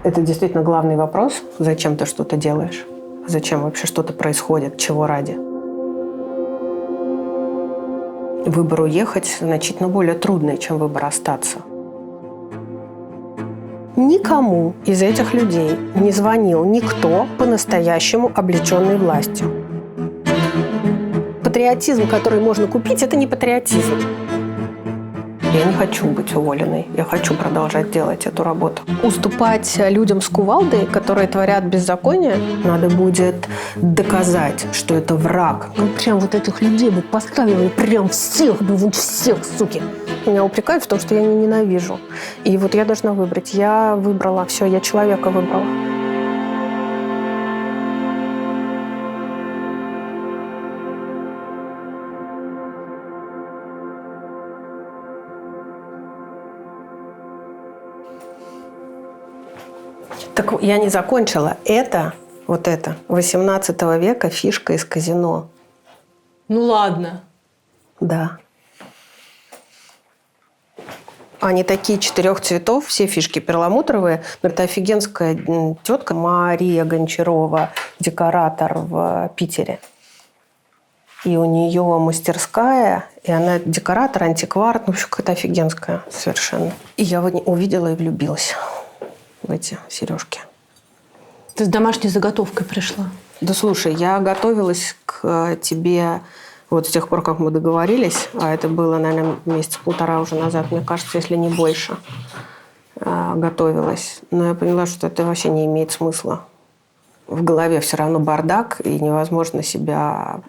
Это действительно главный вопрос. Зачем ты что-то делаешь? Зачем вообще что-то происходит? Чего ради? Выбор уехать значительно более трудный, чем выбор остаться. Никому из этих людей не звонил никто по-настоящему облеченный властью. Патриотизм, который можно купить, это не патриотизм. Я не хочу быть уволенной. Я хочу продолжать делать эту работу. Уступать людям с кувалдой, которые творят беззаконие, надо будет доказать, что это враг. Прям вот этих людей бы поставили, прям всех, суки. Меня упрекают в том, что я не ненавижу. И вот я должна выбрать. Я выбрала. Все, я человека выбрала. Так я не закончила. Это 18 века фишка из казино. Ну ладно. Да. Они такие 4 цветов, все фишки перламутровые. Но это офигенская тетка Мария Гончарова, декоратор в Питере. И у нее мастерская, и она декоратор, антиквар. Ну, в общем, какая-то офигенская совершенно. И я увидела и влюбилась в эти сережки. Ты с домашней заготовкой пришла? Да слушай, я готовилась к тебе вот с тех пор, как мы договорились, а это было, наверное, месяца 1,5 уже назад, мне кажется, если не больше, готовилась. Но я поняла, что это вообще не имеет смысла. В голове все равно бардак, и невозможно себя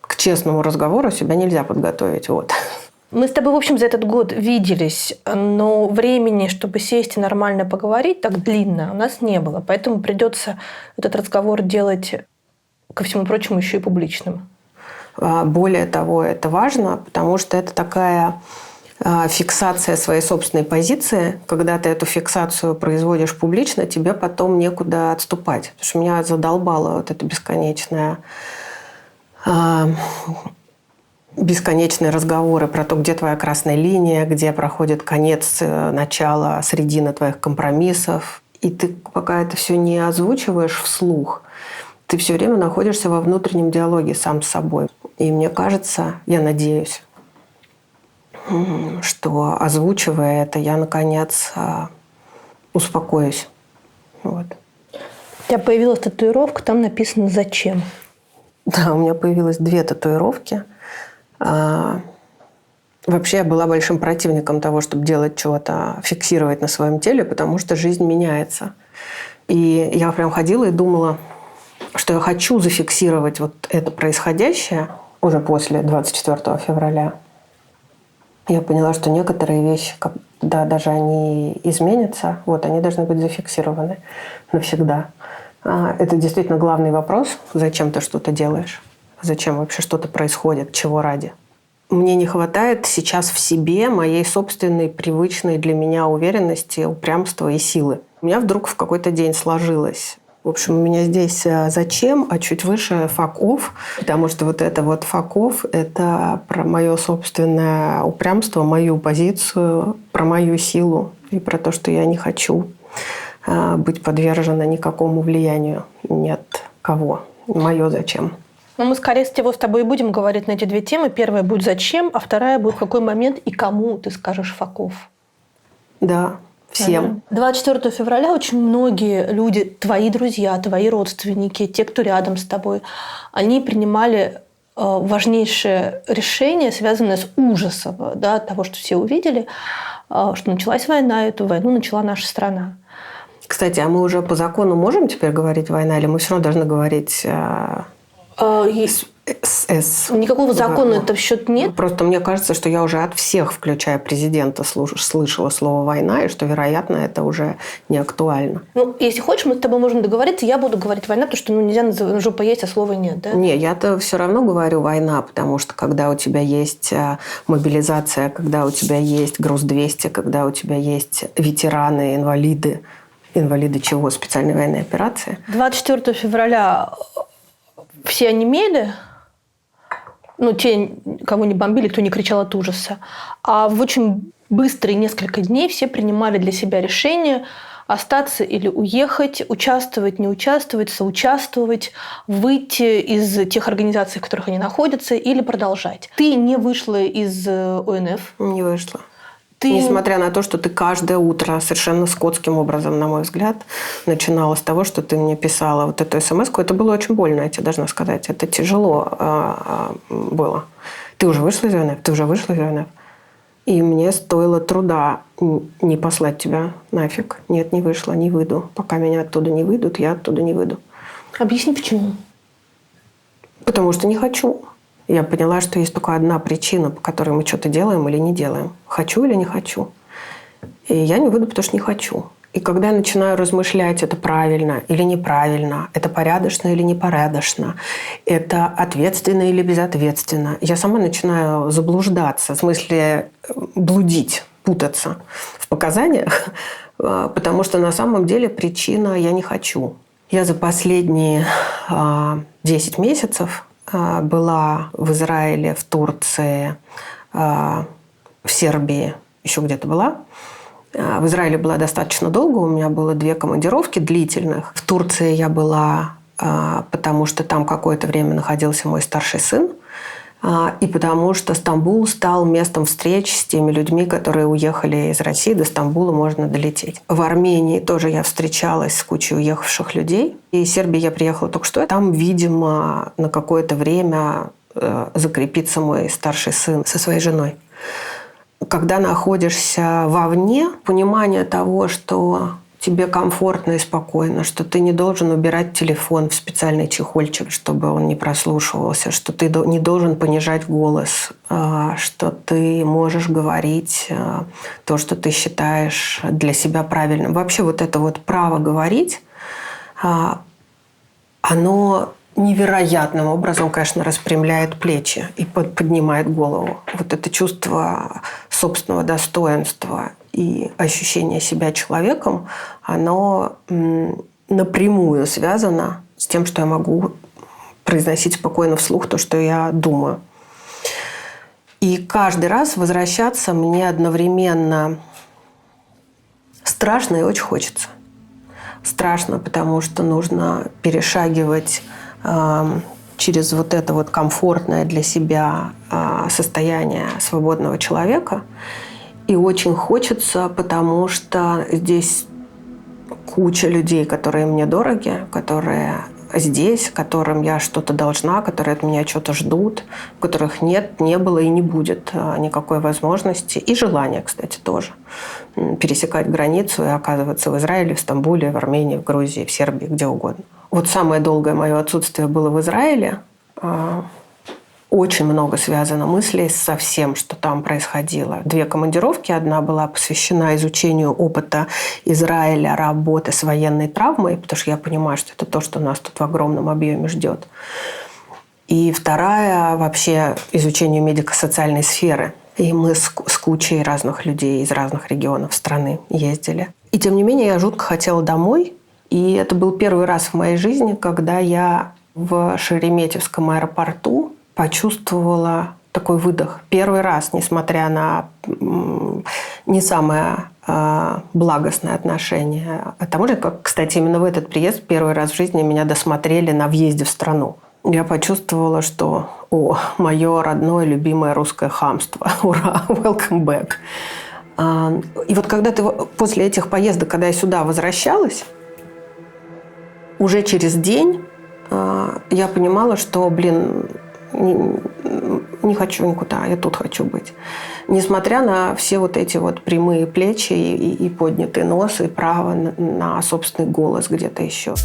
к честному разговору себя нельзя подготовить. Вот. Мы с тобой, в общем, за этот год виделись, но времени, чтобы сесть и нормально поговорить, так длинно у нас не было. Поэтому придется этот разговор делать, ко всему прочему, еще и публичным. Более того, это важно, потому что это такая фиксация своей собственной позиции. Когда ты эту фиксацию производишь публично, тебе потом некуда отступать. Потому что меня задолбало вот это бесконечные разговоры про то, где твоя красная линия, где проходит конец, начало, середина твоих компромиссов. И ты пока это все не озвучиваешь вслух, ты все время находишься во внутреннем диалоге сам с собой. И мне кажется, я надеюсь, что, озвучивая это, я, наконец, успокоюсь. Вот. У тебя появилась татуировка, там написано «Зачем?». Да, у меня появилось 2 татуировки. Вообще я была большим противником того, чтобы делать чего-то, фиксировать на своем теле, потому что жизнь меняется. И я прям ходила и думала, что я хочу зафиксировать вот это происходящее уже после 24 февраля. Я поняла, что некоторые вещи, когда даже они изменятся, они должны быть зафиксированы навсегда. Это действительно главный вопрос. Зачем ты что-то делаешь? Зачем вообще что-то происходит? Чего ради? Мне не хватает сейчас в себе моей собственной, привычной для меня уверенности, упрямства и силы. У меня вдруг в какой-то день сложилось. В общем, у меня здесь «зачем», а чуть выше «fuck off», потому что вот это вот «fuck off» – это про мое собственное упрямство, мою позицию, про мою силу и про то, что я не хочу быть подвержена никакому влиянию ни от кого. Мое «зачем». Но мы, скорее всего, с тобой и будем говорить на эти 2 темы. Первая будет «Зачем?», а вторая будет «В какой момент и кому ты скажешь «fuck off?». Да. Всем. 24 февраля очень многие люди, твои друзья, твои родственники, те, кто рядом с тобой, они принимали важнейшее решение, связанное с ужасом, да, того, что все увидели, что началась война, эту войну начала наша страна. Кстати, а мы уже по закону можем теперь говорить «война», или мы все равно должны говорить Никакого закона это в счет нет. Просто мне кажется, что я уже от всех, включая президента, слышала слово «война», и что, вероятно, это уже не актуально. Ну, если хочешь, мы с тобой можем договориться, я буду говорить «война», потому что нельзя жопа есть, а слова нет, да? Не, я-то все равно говорю «война», потому что когда у тебя есть мобилизация, когда у тебя есть груз-200, когда у тебя есть ветераны, инвалиды. Инвалиды чего? Специальной военной операции. 24 февраля все онемели. Ну, те, кого не бомбили, кто не кричал от ужаса. А в очень быстрые несколько дней все принимали для себя решение остаться или уехать, участвовать, не участвовать, соучаствовать, выйти из тех организаций, в которых они находятся, или продолжать. Ты не вышла из ОНФ. Не вышла. Несмотря на то, что ты каждое утро совершенно скотским образом, на мой взгляд, начинала с того, что ты мне писала вот эту смс-ку. Это было очень больно, я тебе должна сказать. Это тяжело было. Ты уже вышла из ОНФ? Ты уже вышла из ОНФ? И мне стоило труда не послать тебя нафиг. Нет, не вышла, не выйду. Пока меня оттуда не выйдут, я оттуда не выйду. Объясни, почему? Потому что не хочу. Я поняла, что есть только одна причина, по которой мы что-то делаем или не делаем. Хочу или не хочу. И я не выйду, потому что не хочу. И когда я начинаю размышлять, это правильно или неправильно, это порядочно или непорядочно, это ответственно или безответственно, я сама начинаю заблуждаться, в смысле блудить, путаться в показаниях, потому что на самом деле причина «я не хочу». Я за последние 10 месяцев была в Израиле, в Турции, в Сербии, еще где-то была. В Израиле была достаточно долго, у меня было 2 командировки длительных. В Турции я была, потому что там какое-то время находился мой старший сын, и потому что Стамбул стал местом встреч с теми людьми, которые уехали из России. До Стамбула можно долететь. В Армении тоже я встречалась с кучей уехавших людей. И из Сербии я приехала только что. Там, видимо, на какое-то время закрепится мой старший сын со своей женой. Когда находишься вовне, понимание того, что тебе комфортно и спокойно, что ты не должен убирать телефон в специальный чехольчик, чтобы он не прослушивался, что ты не должен понижать голос, что ты можешь говорить то, что ты считаешь для себя правильным. Вообще вот это вот право говорить, оно невероятным образом, конечно, распрямляет плечи и поднимает голову. Вот это чувство собственного достоинства и ощущение себя человеком, оно напрямую связано с тем, что я могу произносить спокойно вслух то, что я думаю. И каждый раз возвращаться мне одновременно страшно и очень хочется. Страшно, потому что нужно перешагивать через вот это вот комфортное для себя состояние свободного человека. И очень хочется, потому что здесь куча людей, которые мне дороги, которые здесь, которым я что-то должна, которые от меня что-то ждут, у которых нет, не было и не будет никакой возможности. И желания, кстати, тоже. Пересекать границу и оказываться в Израиле, в Стамбуле, в Армении, в Грузии, в Сербии, где угодно. Вот самое долгое мое отсутствие было в Израиле. Очень много связано мыслей со всем, что там происходило. 2 командировки. Одна была посвящена изучению опыта Израиля, работы с военной травмой, потому что я понимаю, что это то, что нас тут в огромном объеме ждет. И вторая вообще изучение медико-социальной сферы. И мы с кучей разных людей из разных регионов страны ездили. И тем не менее я жутко хотела домой. И это был первый раз в моей жизни, когда я в Шереметьевском аэропорту почувствовала такой выдох. Первый раз, несмотря на не самое благостное отношение. А тому же, кстати, именно в этот приезд первый раз в жизни меня досмотрели на въезде в страну. Я почувствовала, что мое родное, любимое русское хамство. Ура, welcome back. И вот когда ты после этих поездок, когда я сюда возвращалась, уже через день я понимала, что, не хочу никуда, я тут хочу быть. Несмотря на все вот эти вот прямые плечи и поднятый нос, и право на собственный голос где-то еще.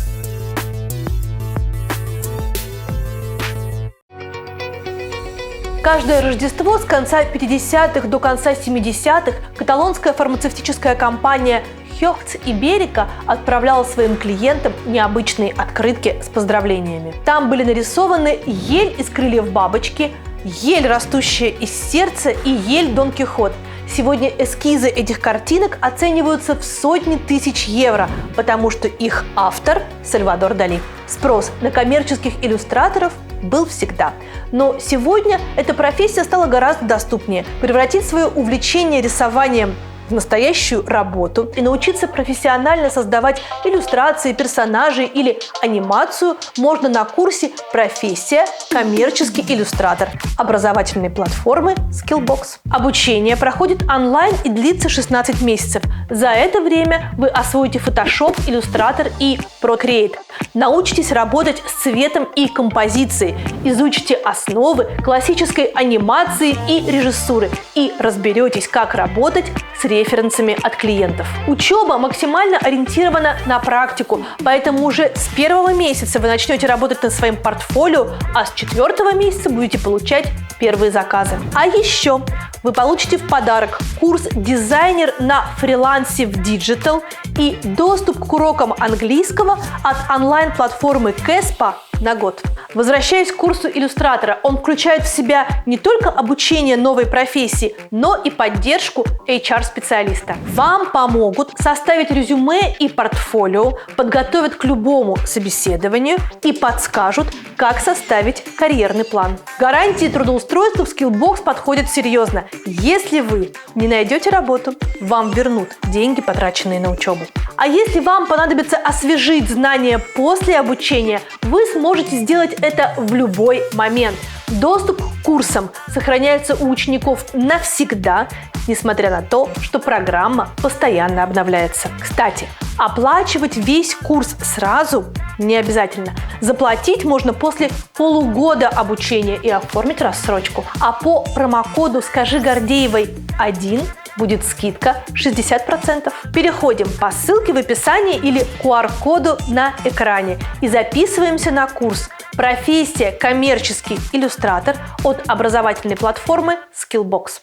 Каждое Рождество с конца 50-х до конца 70-х каталонская фармацевтическая компания Хёгтс Иберика отправляла своим клиентам необычные открытки с поздравлениями. Там были нарисованы ель из крыльев бабочки, ель, растущая из сердца, и ель Дон Кихот. Сегодня эскизы этих картинок оцениваются в сотни тысяч евро, потому что их автор – Сальвадор Дали. Спрос на коммерческих иллюстраторов был всегда. Но сегодня эта профессия стала гораздо доступнее. Превратить свое увлечение рисованием в настоящую работу и научиться профессионально создавать иллюстрации, персонажей или анимацию можно на курсе «Профессия. Коммерческий иллюстратор» образовательной платформы Skillbox. Обучение проходит онлайн и длится 16 месяцев. За это время вы освоите Photoshop, Illustrator и Procreate. Научитесь работать с цветом и композицией, изучите основы классической анимации и режиссуры и разберетесь, как работать с референсами от клиентов. Учеба максимально ориентирована на практику, поэтому уже с первого месяца вы начнете работать над своим портфолио, а с 4-го месяца будете получать первые заказы. А еще вы получите в подарок курс «Дизайнер на фрилансе в Digital» и доступ к урокам английского от онлайн-платформы Caspa на год. Возвращаясь к курсу иллюстратора, он включает в себя не только обучение новой профессии, но и поддержку HR-специалиста. Вам помогут составить резюме и портфолио, подготовят к любому собеседованию и подскажут, как составить карьерный план. Гарантии трудоустройства в Skillbox подходят серьезно. Если вы не найдете работу, вам вернут деньги, потраченные на учебу. А если вам понадобится освежить знания после обучения, вы сможете сделать это в любой момент. Доступ к курсам сохраняется у учеников навсегда, несмотря на то, что программа постоянно обновляется. Кстати, оплачивать весь курс сразу не обязательно. Заплатить можно после полугода обучения и оформить рассрочку. А по промокоду «Скажи Гордеевой 1» будет скидка 60%. Переходим по ссылке в описании или QR-коду на экране и записываемся на курс «Профессия. Коммерческий иллюстратор» от образовательной платформы Skillbox.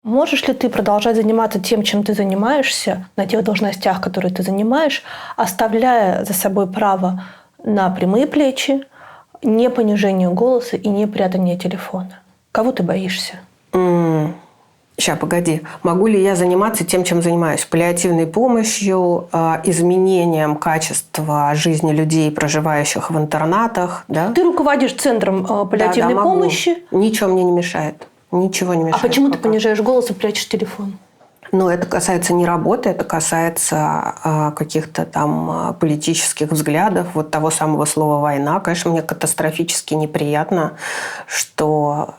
Можешь ли ты продолжать заниматься тем, чем ты занимаешься, на тех должностях, которые ты занимаешь, оставляя за собой право на прямые плечи, не понижение голоса и не прятание телефона? Кого ты боишься? Сейчас, погоди. Могу ли я заниматься тем, чем занимаюсь? Паллиативной помощью, изменением качества жизни людей, проживающих в интернатах? Да? Ты руководишь центром паллиативной помощи. Ничего мне не мешает. Ничего не мешает. А почему ты понижаешь голос и прячешь телефон? Ну, это касается не работы, это касается каких-то там политических взглядов, вот того самого слова «война». Конечно, мне катастрофически неприятно, что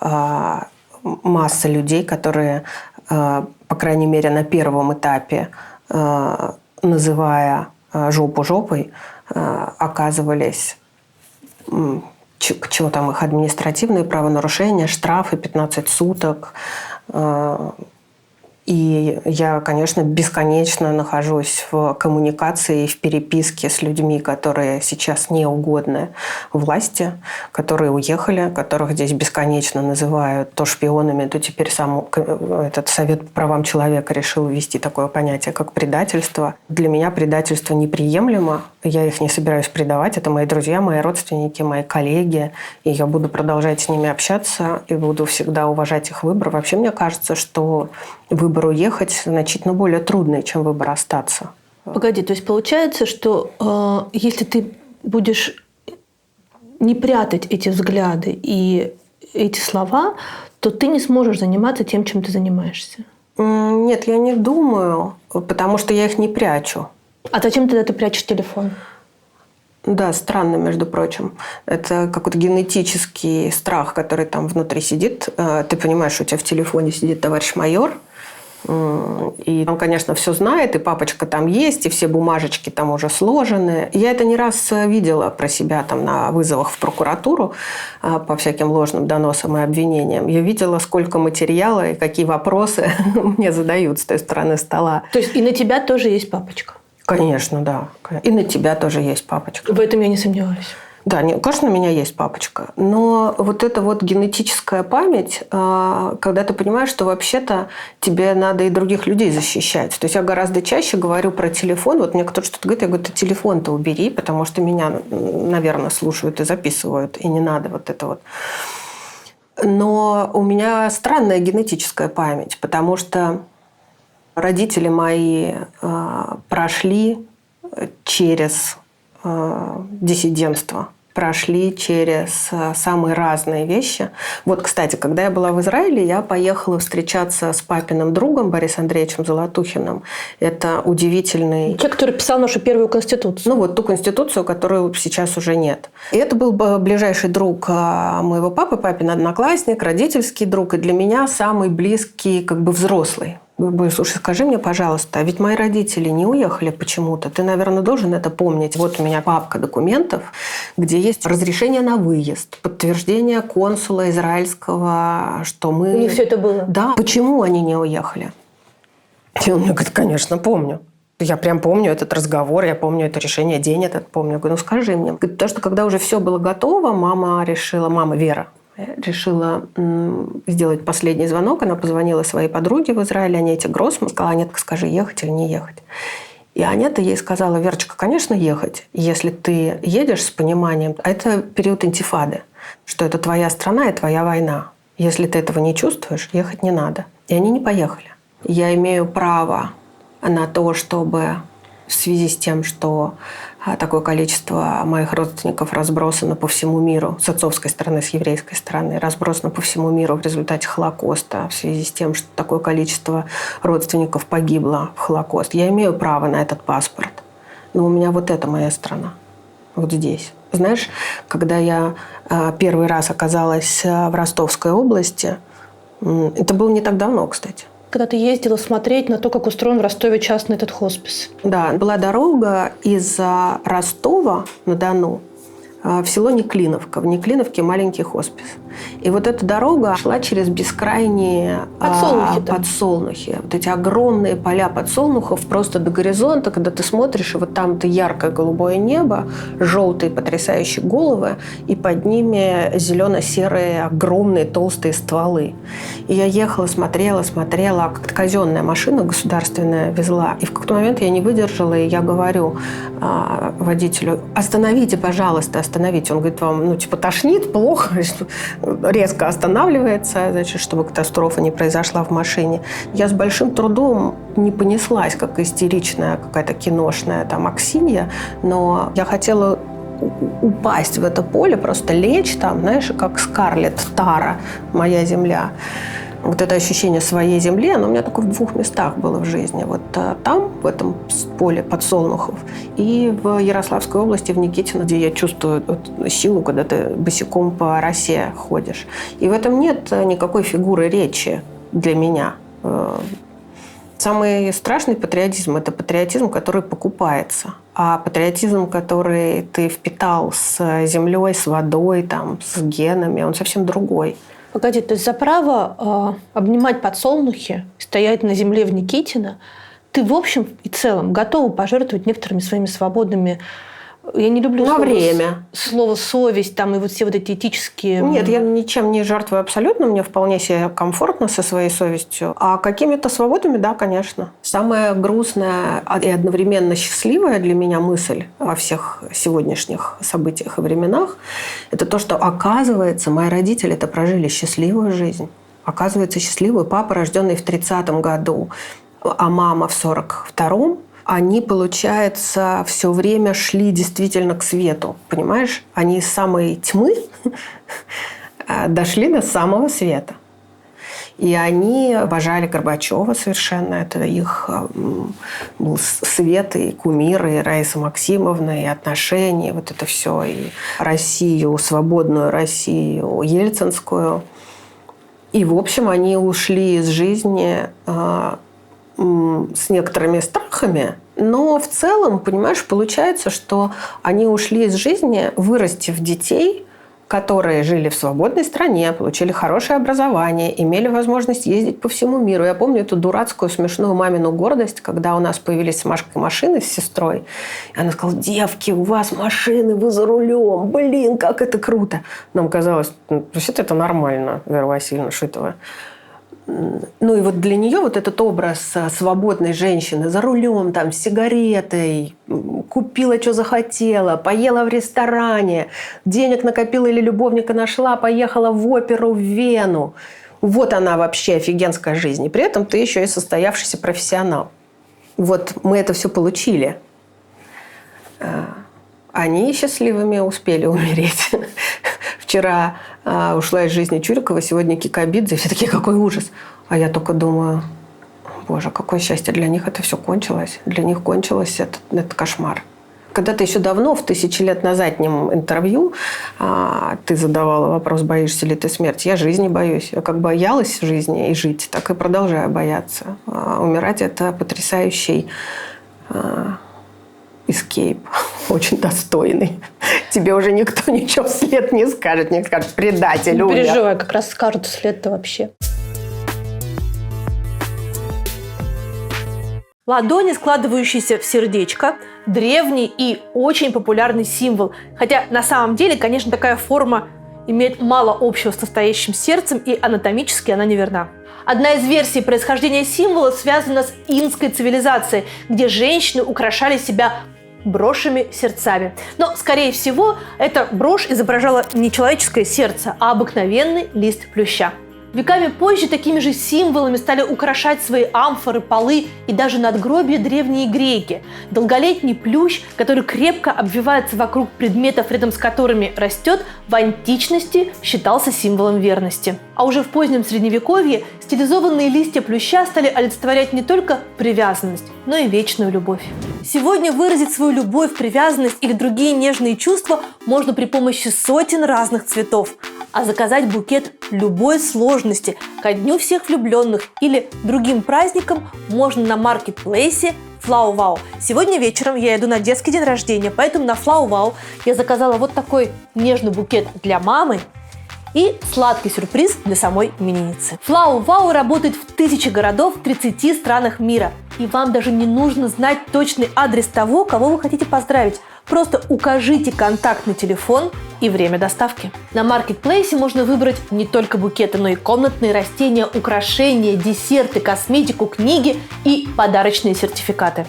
масса людей, которые, по крайней мере, на первом этапе, называя жопу жопой, оказывались... Чего там их административные правонарушения, штрафы 15 суток. И я, конечно, бесконечно нахожусь в коммуникации и в переписке с людьми, которые сейчас не угодны власти, которые уехали, которых здесь бесконечно называют то шпионами, то теперь сам этот Совет по правам человека решил ввести такое понятие, как предательство. Для меня предательство неприемлемо. Я их не собираюсь предавать. Это мои друзья, мои родственники, мои коллеги. И я буду продолжать с ними общаться и буду всегда уважать их выбор. Вообще, мне кажется, что выбор уехать значительно более трудный, чем выбор остаться. Погоди, то есть получается, что если ты будешь не прятать эти взгляды и эти слова, то ты не сможешь заниматься тем, чем ты занимаешься? Нет, я не думаю, потому что я их не прячу. А зачем тогда ты прячешь телефон? Да, странно, между прочим. Это какой-то генетический страх, который там внутри сидит. Ты понимаешь, что у тебя в телефоне сидит товарищ майор, и он, конечно, все знает, и папочка там есть, и все бумажечки там уже сложены. Я это не раз видела про себя там на вызовах в прокуратуру по всяким ложным доносам и обвинениям. Я видела, сколько материала и какие вопросы мне задают с той стороны стола. То есть и на тебя тоже есть папочка? Конечно, да. И на тебя тоже есть папочка. В этом я не сомневаюсь. Да, конечно, у меня есть папочка. Но вот эта вот генетическая память, когда ты понимаешь, что вообще-то тебе надо и других людей защищать. То есть я гораздо чаще говорю про телефон. Вот мне кто-то что-то говорит, я говорю, ты телефон-то убери, потому что меня, наверное, слушают и записывают, и не надо вот это вот. Но у меня странная генетическая память, потому что родители мои прошли через диссидентство. прошли через самые разные вещи. Вот, кстати, когда я была в Израиле, я поехала встречаться с папиным другом Борисом Андреевичем Золотухиным. Это удивительный... Человек, который писал нашу первую конституцию. Ну, вот ту конституцию, которую сейчас уже нет. И это был ближайший друг моего папы, папин одноклассник, родительский друг, и для меня самый близкий, как бы взрослый. Говорю: слушай, скажи мне, пожалуйста, а ведь мои родители не уехали почему-то. Ты, наверное, должен это помнить. Вот у меня папка документов, где есть разрешение на выезд, подтверждение консула израильского, что мы... У них все это было? Да. Почему они не уехали? И он мне говорит: конечно, помню. Я прям помню этот разговор, я помню это решение, день этот помню. Я говорю: ну скажи мне. Говорит: потому что когда уже все было готово, мама Вера решила сделать последний звонок. Она позвонила своей подруге в Израиле, Анете Гроссман, сказала: Анетка, скажи, ехать или не ехать. И Анета ей сказала: Верочка, конечно, ехать, если ты едешь с пониманием. А это период интифады, что это твоя страна и твоя война. Если ты этого не чувствуешь, ехать не надо. И они не поехали. Я имею право на то, чтобы в связи с тем, что такое количество моих родственников разбросано по всему миру, с отцовской стороны, с еврейской стороны, разбросано по всему миру в результате Холокоста, в связи с тем, что такое количество родственников погибло в Холокост. Я имею право на этот паспорт. Но у меня вот это моя страна. Вот здесь. Знаешь, когда я первый раз оказалась в Ростовской области, это было не так давно, кстати. Когда ты ездила смотреть на то, как устроен в Ростове частный этот хоспис. Да, была дорога из Ростова-на-Дону в село Неклиновка. В Неклиновке маленький хоспис. И вот эта дорога шла через бескрайние подсолнухи. Вот эти огромные поля подсолнухов просто до горизонта, когда ты смотришь, и вот там-то яркое голубое небо, желтые потрясающие головы, и под ними зелено-серые огромные толстые стволы. И я ехала, смотрела, а как казенная машина государственная везла. И в какой-то момент я не выдержала, и я говорю водителю: остановите, пожалуйста, остановите. Он говорит: вам, тошнит, плохо? Резко останавливается, значит, чтобы катастрофа не произошла в машине. Я с большим трудом не понеслась, как истеричная какая-то киношная там Аксинья, но я хотела упасть в это поле, просто лечь там, знаешь, как Скарлетт Тара, «Моя земля». Вот это ощущение своей земли, оно у меня только в 2 местах было в жизни. Вот там, в этом поле подсолнухов, и в Ярославской области, в Никитино, где я чувствую силу, когда ты босиком по росе ходишь. И в этом нет никакой фигуры речи для меня. Самый страшный патриотизм – это патриотизм, который покупается. А патриотизм, который ты впитал с землей, с водой, там, с генами, он совсем другой. Погоди, то есть за право обнимать подсолнухи, стоять на земле в Никитино, ты в общем и целом готова пожертвовать некоторыми своими свободными... Я не люблю слово «совесть», там, и вот все вот эти этические... Нет, я ничем не жертвую абсолютно, мне вполне себе комфортно со своей совестью. А какими-то свободами, да, конечно. Самая грустная и одновременно счастливая для меня мысль во всех сегодняшних событиях и временах – это то, что, оказывается, мои родители-то прожили счастливую жизнь. Оказывается, счастливую. Папа, рожденный в 30-м году, а мама в 42-м. Они, получается, все время шли действительно к свету. Понимаешь? Они из самой тьмы дошли до самого света. И они обожали Горбачева совершенно. Это их был свет, и кумиры, и Раиса Максимовна, и отношения, вот это все. И Россию, свободную Россию, ельцинскую. И, в общем, они ушли из жизни с некоторыми страхами, но в целом, понимаешь, получается, что они ушли из жизни, вырастив детей, которые жили в свободной стране, получили хорошее образование, имели возможность ездить по всему миру. Я помню эту дурацкую, смешную мамину гордость, когда у нас появились с Машкой машины с сестрой. И она сказала: девки, у вас машины, вы за рулем. Блин, как это круто. Нам казалось, вообще-то это нормально, Вера Васильевна, что это вы? Ну и вот для нее вот этот образ свободной женщины за рулем, там, с сигаретой, купила, что захотела, поела в ресторане, денег накопила или любовника нашла, поехала в оперу в Вену. Вот она вообще офигенская жизнь. И при этом ты еще и состоявшийся профессионал. Вот мы это все получили. они счастливыми успели умереть. Вчера ушла из жизни Чурикова, сегодня Кикабидзе. Все такие, какой ужас. А я только думаю, боже, какое счастье, для них это все кончилось. Для них кончилось этот кошмар. Когда-то еще давно, в 1000 лет назаднем интервью, ты задавала вопрос, боишься ли ты смерти. Я жизни боюсь. Я как боялась в жизни и жить, так и продолжаю бояться. Умирать – это потрясающий эскейп, очень достойный. Тебе уже никто ничего вслед не скажет. Не скажет, предатель, Не умер. переживай, как раз скажут вслед-то вообще. Ладони, складывающиеся в сердечко, древний и очень популярный символ. Хотя на самом деле, конечно, такая форма имеет мало общего с настоящим сердцем, и анатомически она неверна. Одна из версий происхождения символа связана с инской цивилизацией, где женщины украшали себя брошами сердцами. Но, скорее всего, эта брошь изображала не человеческое сердце, а обыкновенный лист плюща. Веками позже такими же символами стали украшать свои амфоры, полы и даже надгробия древние греки. Долголетний плющ, который крепко обвивается вокруг предметов, рядом с которыми растет, в античности считался символом верности. А уже в позднем Средневековье стилизованные листья плюща стали олицетворять не только привязанность, но и вечную любовь. Сегодня выразить свою любовь, привязанность или другие нежные чувства можно при помощи сотен разных цветов. А заказать букет любой сложности ко Дню всех влюбленных или другим праздникам можно на маркетплейсе FlowWow. Сегодня вечером я иду на детский день рождения, поэтому на FlowWow я заказала вот такой нежный букет для мамы и сладкий сюрприз для самой именинницы. FlowWow работает в 1000 городов в 30 странах мира. И вам даже не нужно знать точный адрес того, кого вы хотите поздравить. Просто укажите контактный телефон и время доставки. На маркетплейсе можно выбрать не только букеты, но и комнатные растения, украшения, десерты, косметику, книги и подарочные сертификаты.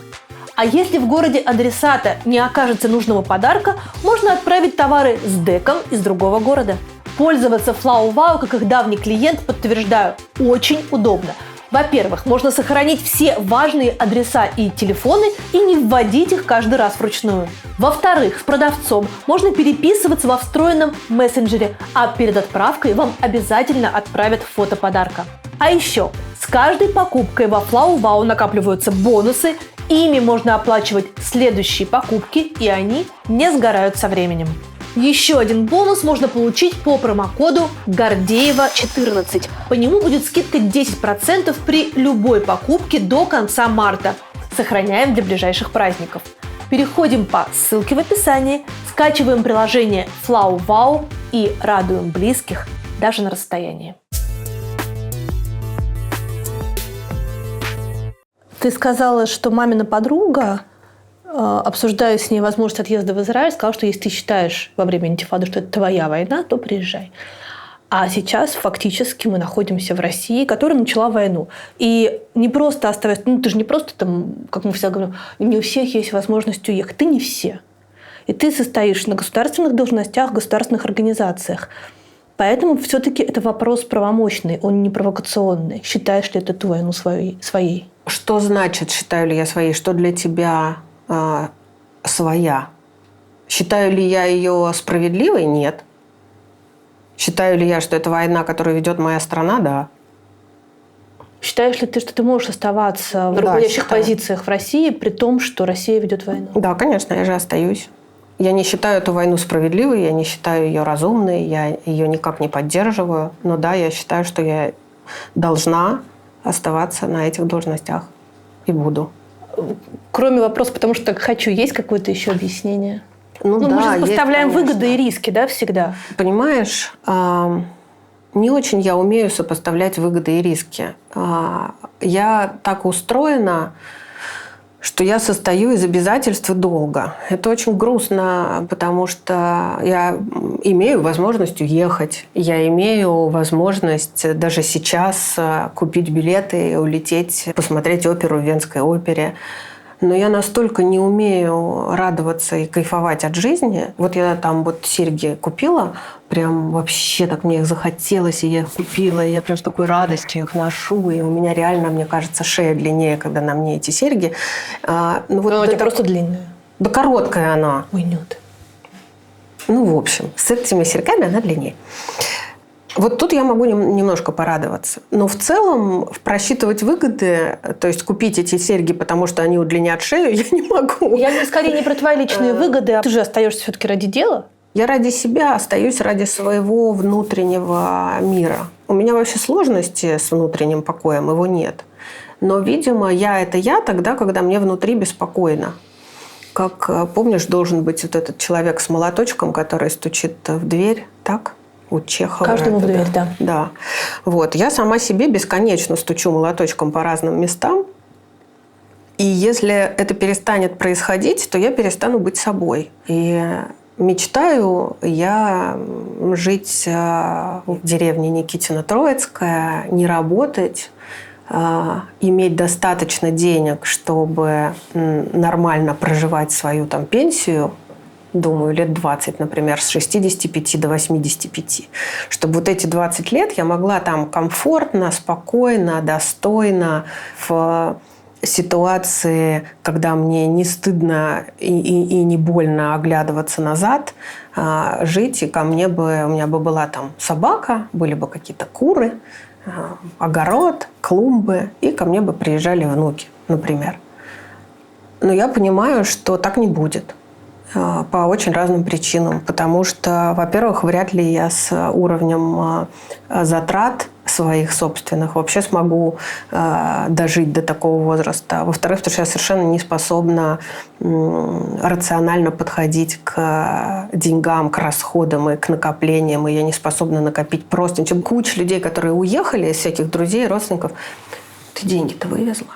А если в городе адресата не окажется нужного подарка, можно отправить товары с деком из другого города. Пользоваться FlowWow, как их давний клиент, подтверждаю, очень удобно. Во-первых, можно сохранить все важные адреса и телефоны и не вводить их каждый раз вручную. Во-вторых, с продавцом можно переписываться во встроенном мессенджере, а перед отправкой вам обязательно отправят фото подарка. А еще, с каждой покупкой во FlowWow накапливаются бонусы, ими можно оплачивать следующие покупки, и они не сгорают со временем. Еще один бонус можно получить по промокоду Гордеева14. По нему будет скидка 10% при любой покупке до конца марта. Сохраняем для ближайших праздников. Переходим по ссылке в описании, скачиваем приложение FlowWow и радуем близких даже на расстоянии. Ты сказала, что мамина подруга, обсуждая с ней возможность отъезда в Израиль, сказала, что если ты считаешь во время интифады, что это твоя война, то приезжай. А сейчас фактически мы находимся в России, которая начала войну. И не просто оставаясь... ты же не просто там, как мы всегда говорим, не у всех есть возможность уехать. Ты не все. И ты состоишь на государственных должностях, государственных организациях. Поэтому все-таки это вопрос правомочный, он не провокационный. Считаешь ли ты эту войну своей? Что значит, считаю ли я своей? Что для тебя своя? Считаю ли я ее справедливой? Нет. Считаю ли я, что это война, которую ведет моя страна? Да. Считаешь ли ты, что ты можешь оставаться в руководящих позициях в России, при том, что Россия ведет войну? Да, конечно, я же остаюсь. Я не считаю эту войну справедливой, я не считаю ее разумной, я ее никак не поддерживаю. Но да, я считаю, что я должна оставаться на этих должностях и буду. Кроме вопроса, потому что так хочу, есть какое-то еще объяснение? Да, мы же сопоставляем есть, выгоды и риски, да, всегда? Понимаешь, не очень я умею сопоставлять выгоды и риски. Я так устроена, что я состою из обязательств и долга. Это очень грустно, потому что я имею возможность уехать. Я имею возможность даже сейчас купить билеты и улететь, посмотреть оперу в Венской опере. Но я настолько не умею радоваться и кайфовать от жизни. Вот я там вот серьги купила, прям вообще так мне их захотелось, и я их купила, и я прям с такой радостью их ношу, и у меня реально, мне кажется, шея длиннее, когда на мне эти серьги. Но у тебя просто длинная. Да короткая она. Ой, нет. Ну, в общем, с этими серьгами она длиннее. Вот тут я могу немножко порадоваться. Но в целом просчитывать выгоды, то есть купить эти серьги, потому что они удлинят шею, я не могу. Я скорее не про твои личные выгоды, а ты же остаешься все-таки ради дела. Я ради себя остаюсь, ради своего внутреннего мира. У меня вообще сложности с внутренним покоем, его нет. Но, видимо, я – это я тогда, когда мне внутри беспокойно. Как, помнишь, должен быть вот этот человек с молоточком, который стучит в дверь, так? У Чехова. Каждому в дверь, да. Да. Вот. Я сама себе бесконечно стучу молоточком по разным местам. И если это перестанет происходить, то я перестану быть собой. И мечтаю я жить в деревне Никитино-Троицкая, не работать, иметь достаточно денег, чтобы нормально проживать свою там пенсию, думаю, лет 20, например, с 65 до 85. Чтобы вот эти 20 лет я могла там комфортно, спокойно, достойно, в ситуации, когда мне не стыдно и не больно оглядываться назад, жить, и у меня бы была там собака, были бы какие-то куры, огород, клумбы, и ко мне бы приезжали внуки, например. Но я понимаю, что так не будет. По очень разным причинам. Потому что, во-первых, вряд ли я с уровнем затрат своих собственных вообще смогу дожить до такого возраста. Во-вторых, потому что я совершенно не способна рационально подходить к деньгам, к расходам и к накоплениям. И я не способна накопить просто. Куча людей, которые уехали, из всяких друзей, родственников. Ты деньги-то вывезла?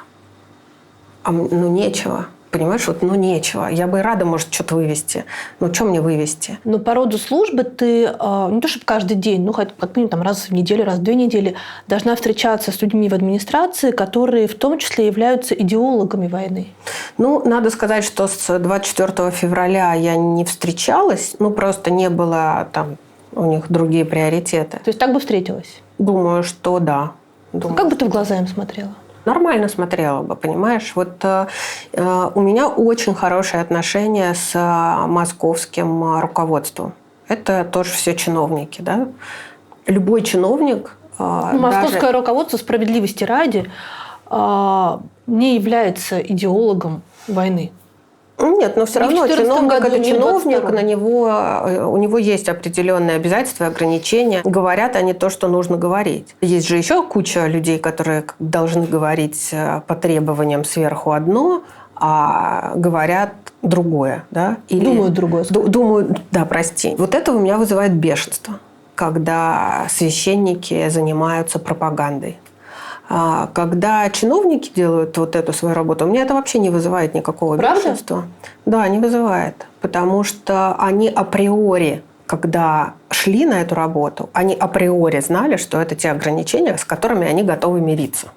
Ну, нечего. Понимаешь, ну нечего. Я бы и рада, может, что-то вывести. Но что мне вывести? Но по роду службы ты не то чтобы каждый день, ну хоть как минимум там, раз в неделю, раз в 2 недели должна встречаться с людьми в администрации, которые в том числе являются идеологами войны. Ну, надо сказать, что с 24 февраля я не встречалась. Ну, просто не было там у них другие приоритеты. То есть так бы встретилась? Думаю, что да. Думаю, как бы ты в глаза им смотрела? Нормально смотрела бы, понимаешь? Вот у меня очень хорошие отношения с московским руководством. Это тоже все чиновники, да? Любой чиновник... Московское руководство, справедливости ради, не является идеологом войны. Нет, но все равно чиновник – это чиновник, у него есть определенные обязательства и ограничения. Говорят они то, что нужно говорить. Есть же еще куча людей, которые должны говорить по требованиям сверху одно, а говорят другое. Да? Или думают другое. Думают, да, прости. Вот это у меня вызывает бешенство, когда священники занимаются пропагандой. Когда чиновники делают вот эту свою работу, у меня это вообще не вызывает никакого бешенства. Да, не вызывает. Потому что они априори, когда шли на эту работу, они априори знали, что это те ограничения, с которыми они готовы мириться.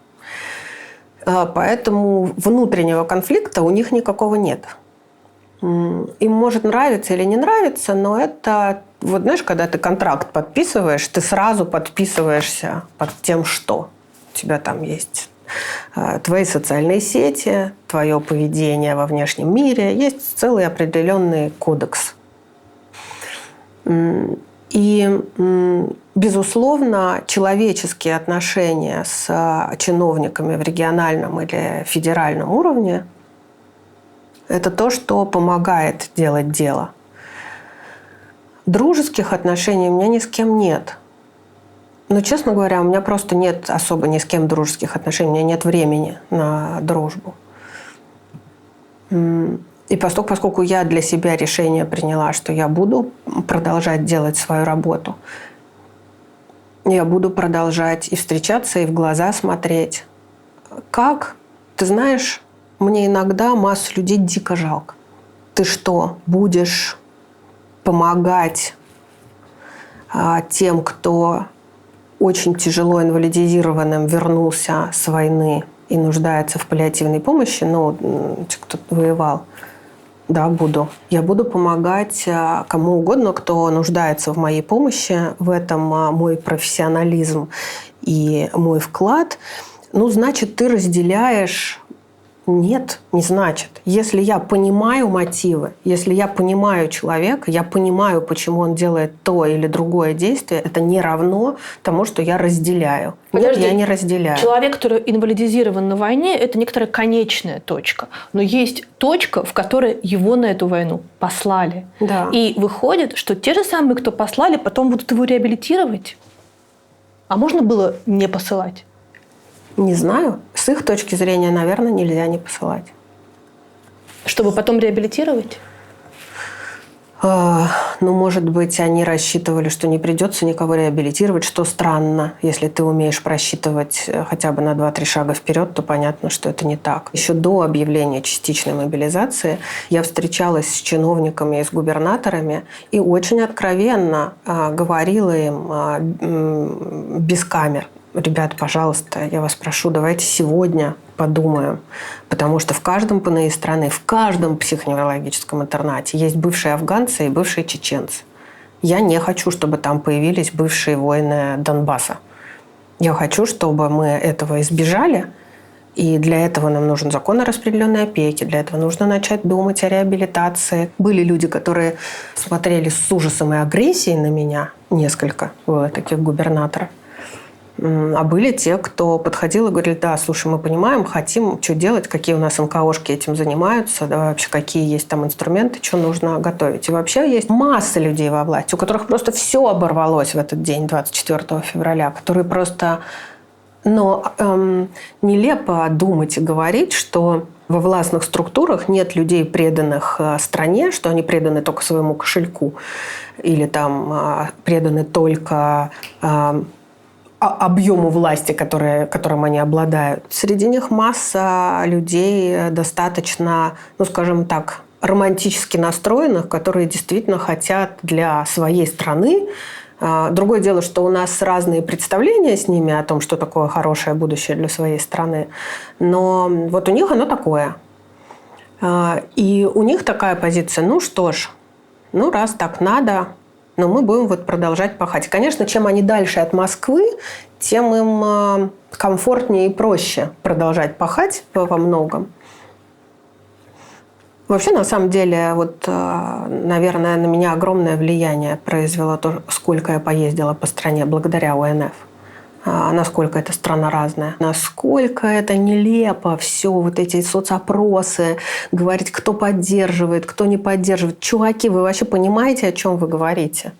Поэтому внутреннего конфликта у них никакого нет. Им может нравиться или не нравиться, но это, вот знаешь, когда ты контракт подписываешь, ты сразу подписываешься под тем, что у тебя там есть твои социальные сети, твое поведение во внешнем мире, есть целый определенный кодекс. И, безусловно, человеческие отношения с чиновниками в региональном или федеральном уровне – это то, что помогает делать дело. Дружеских отношений у меня ни с кем нет. Но, честно говоря, у меня просто нет особо ни с кем дружеских отношений. У меня нет времени на дружбу. И поскольку я для себя решение приняла, что я буду продолжать делать свою работу, я буду продолжать и встречаться, и в глаза смотреть. Как? Ты знаешь, мне иногда массу людей дико жалко. Ты что, будешь помогать тем, кто очень тяжело инвалидизированным вернулся с войны и нуждается в паллиативной помощи, кто воевал? Да, буду. Я буду помогать кому угодно, кто нуждается в моей помощи. В этом мой профессионализм и мой вклад. Значит, ты разделяешь Нет, не значит. Если я понимаю мотивы, если я понимаю человека, я понимаю, почему он делает то или другое действие, это не равно тому, что я разделяю. Нет, я не разделяю. Человек, который инвалидизирован на войне, это некоторая конечная точка. Но есть точка, в которой его на эту войну послали. Да. И выходит, что те же самые, кто послали, потом будут его реабилитировать. А можно было не посылать? Не знаю. С их точки зрения, наверное, нельзя не посылать. Чтобы потом реабилитировать? Может быть, они рассчитывали, что не придется никого реабилитировать, что странно. Если ты умеешь просчитывать хотя бы на 2-3 шага вперед, то понятно, что это не так. Еще до объявления частичной мобилизации я встречалась с чиновниками и с губернаторами и очень откровенно говорила им без камер: ребят, пожалуйста, я вас прошу, давайте сегодня подумаем. Потому что в каждом ПНИ страны, в каждом психоневрологическом интернате есть бывшие афганцы и бывшие чеченцы. Я не хочу, чтобы там появились бывшие воины Донбасса. Я хочу, чтобы мы этого избежали. И для этого нам нужен закон о распределенной опеке. Для этого нужно начать думать о реабилитации. Были люди, которые смотрели с ужасом и агрессией на меня. Несколько было таких губернаторов. А были те, кто подходил и говорил: да, слушай, мы понимаем, хотим, что делать, какие у нас НКОшки этим занимаются, да, вообще какие есть там инструменты, что нужно готовить. И вообще есть масса людей во власти, у которых просто все оборвалось в этот день, 24 февраля, которые просто... Но нелепо думать и говорить, что во властных структурах нет людей, преданных стране, что они преданы только своему кошельку или там преданы только... объему власти, которым они обладают. Среди них масса людей достаточно, скажем так, романтически настроенных, которые действительно хотят для своей страны. Другое дело, что у нас разные представления с ними о том, что такое хорошее будущее для своей страны. Но вот у них оно такое. И у них такая позиция: ну что ж, раз так надо... Но мы будем продолжать пахать. Конечно, чем они дальше от Москвы, тем им комфортнее и проще продолжать пахать во многом. Вообще, на самом деле, наверное, на меня огромное влияние произвело то, сколько я поездила по стране благодаря ОНФ. Насколько эта страна разная, насколько это нелепо все, эти соцопросы, говорить, кто поддерживает, кто не поддерживает. Чуваки, вы вообще понимаете, о чем вы говорите?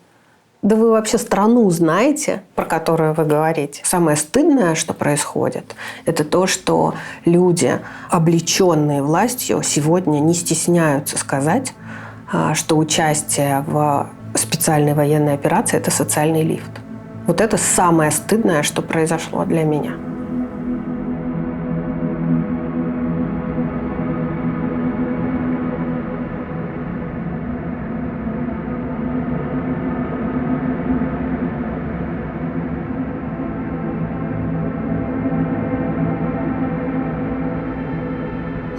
Да вы вообще страну знаете, про которую вы говорите? Самое стыдное, что происходит, это то, что люди, облеченные властью, сегодня не стесняются сказать, что участие в специальной военной операции – это социальный лифт. Вот это самое стыдное, что произошло для меня.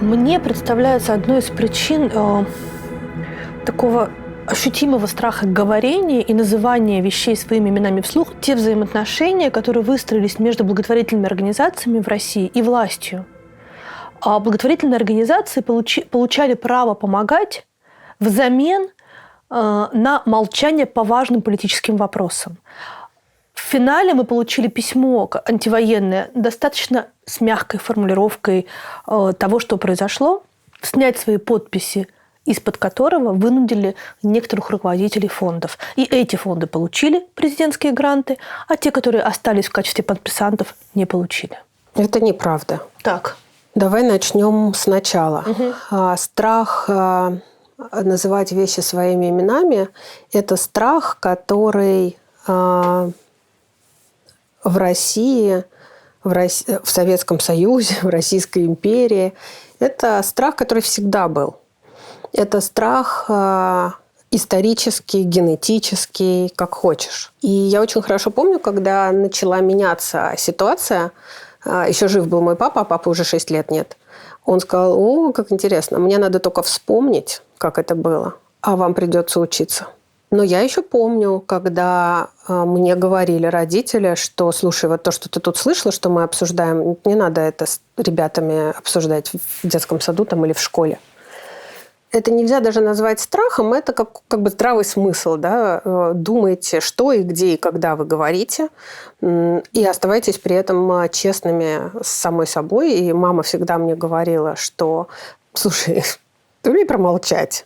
Мне представляется одной из причин такого ощутимого страха говорения и называния вещей своими именами вслух те взаимоотношения, которые выстроились между благотворительными организациями в России и властью. А благотворительные организации получали право помогать взамен на молчание по важным политическим вопросам. В финале мы получили письмо антивоенное, достаточно с мягкой формулировкой того, что произошло, снять свои подписи, из-под которого вынудили некоторых руководителей фондов. И эти фонды получили президентские гранты, а те, которые остались в качестве подписантов, не получили. Это неправда. Так. Давай начнем сначала. Угу. Страх называть вещи своими именами – это страх, который в России, в Советском Союзе, в Российской империи – это страх, который всегда был. Это страх исторический, генетический, как хочешь. И я очень хорошо помню, когда начала меняться ситуация, еще жив был мой папа, а папы уже 6 лет нет. Он сказал: о, как интересно, мне надо только вспомнить, как это было, а вам придется учиться. Но я еще помню, когда мне говорили родители, что, слушай, вот то, что ты тут слышала, что мы обсуждаем, не надо это с ребятами обсуждать в детском саду там, или в школе. Это нельзя даже назвать страхом, это как бы здравый смысл. Да? Думайте, что и где и когда вы говорите, и оставайтесь при этом честными с самой собой. И мама всегда мне говорила, что, слушай, ты умей промолчать.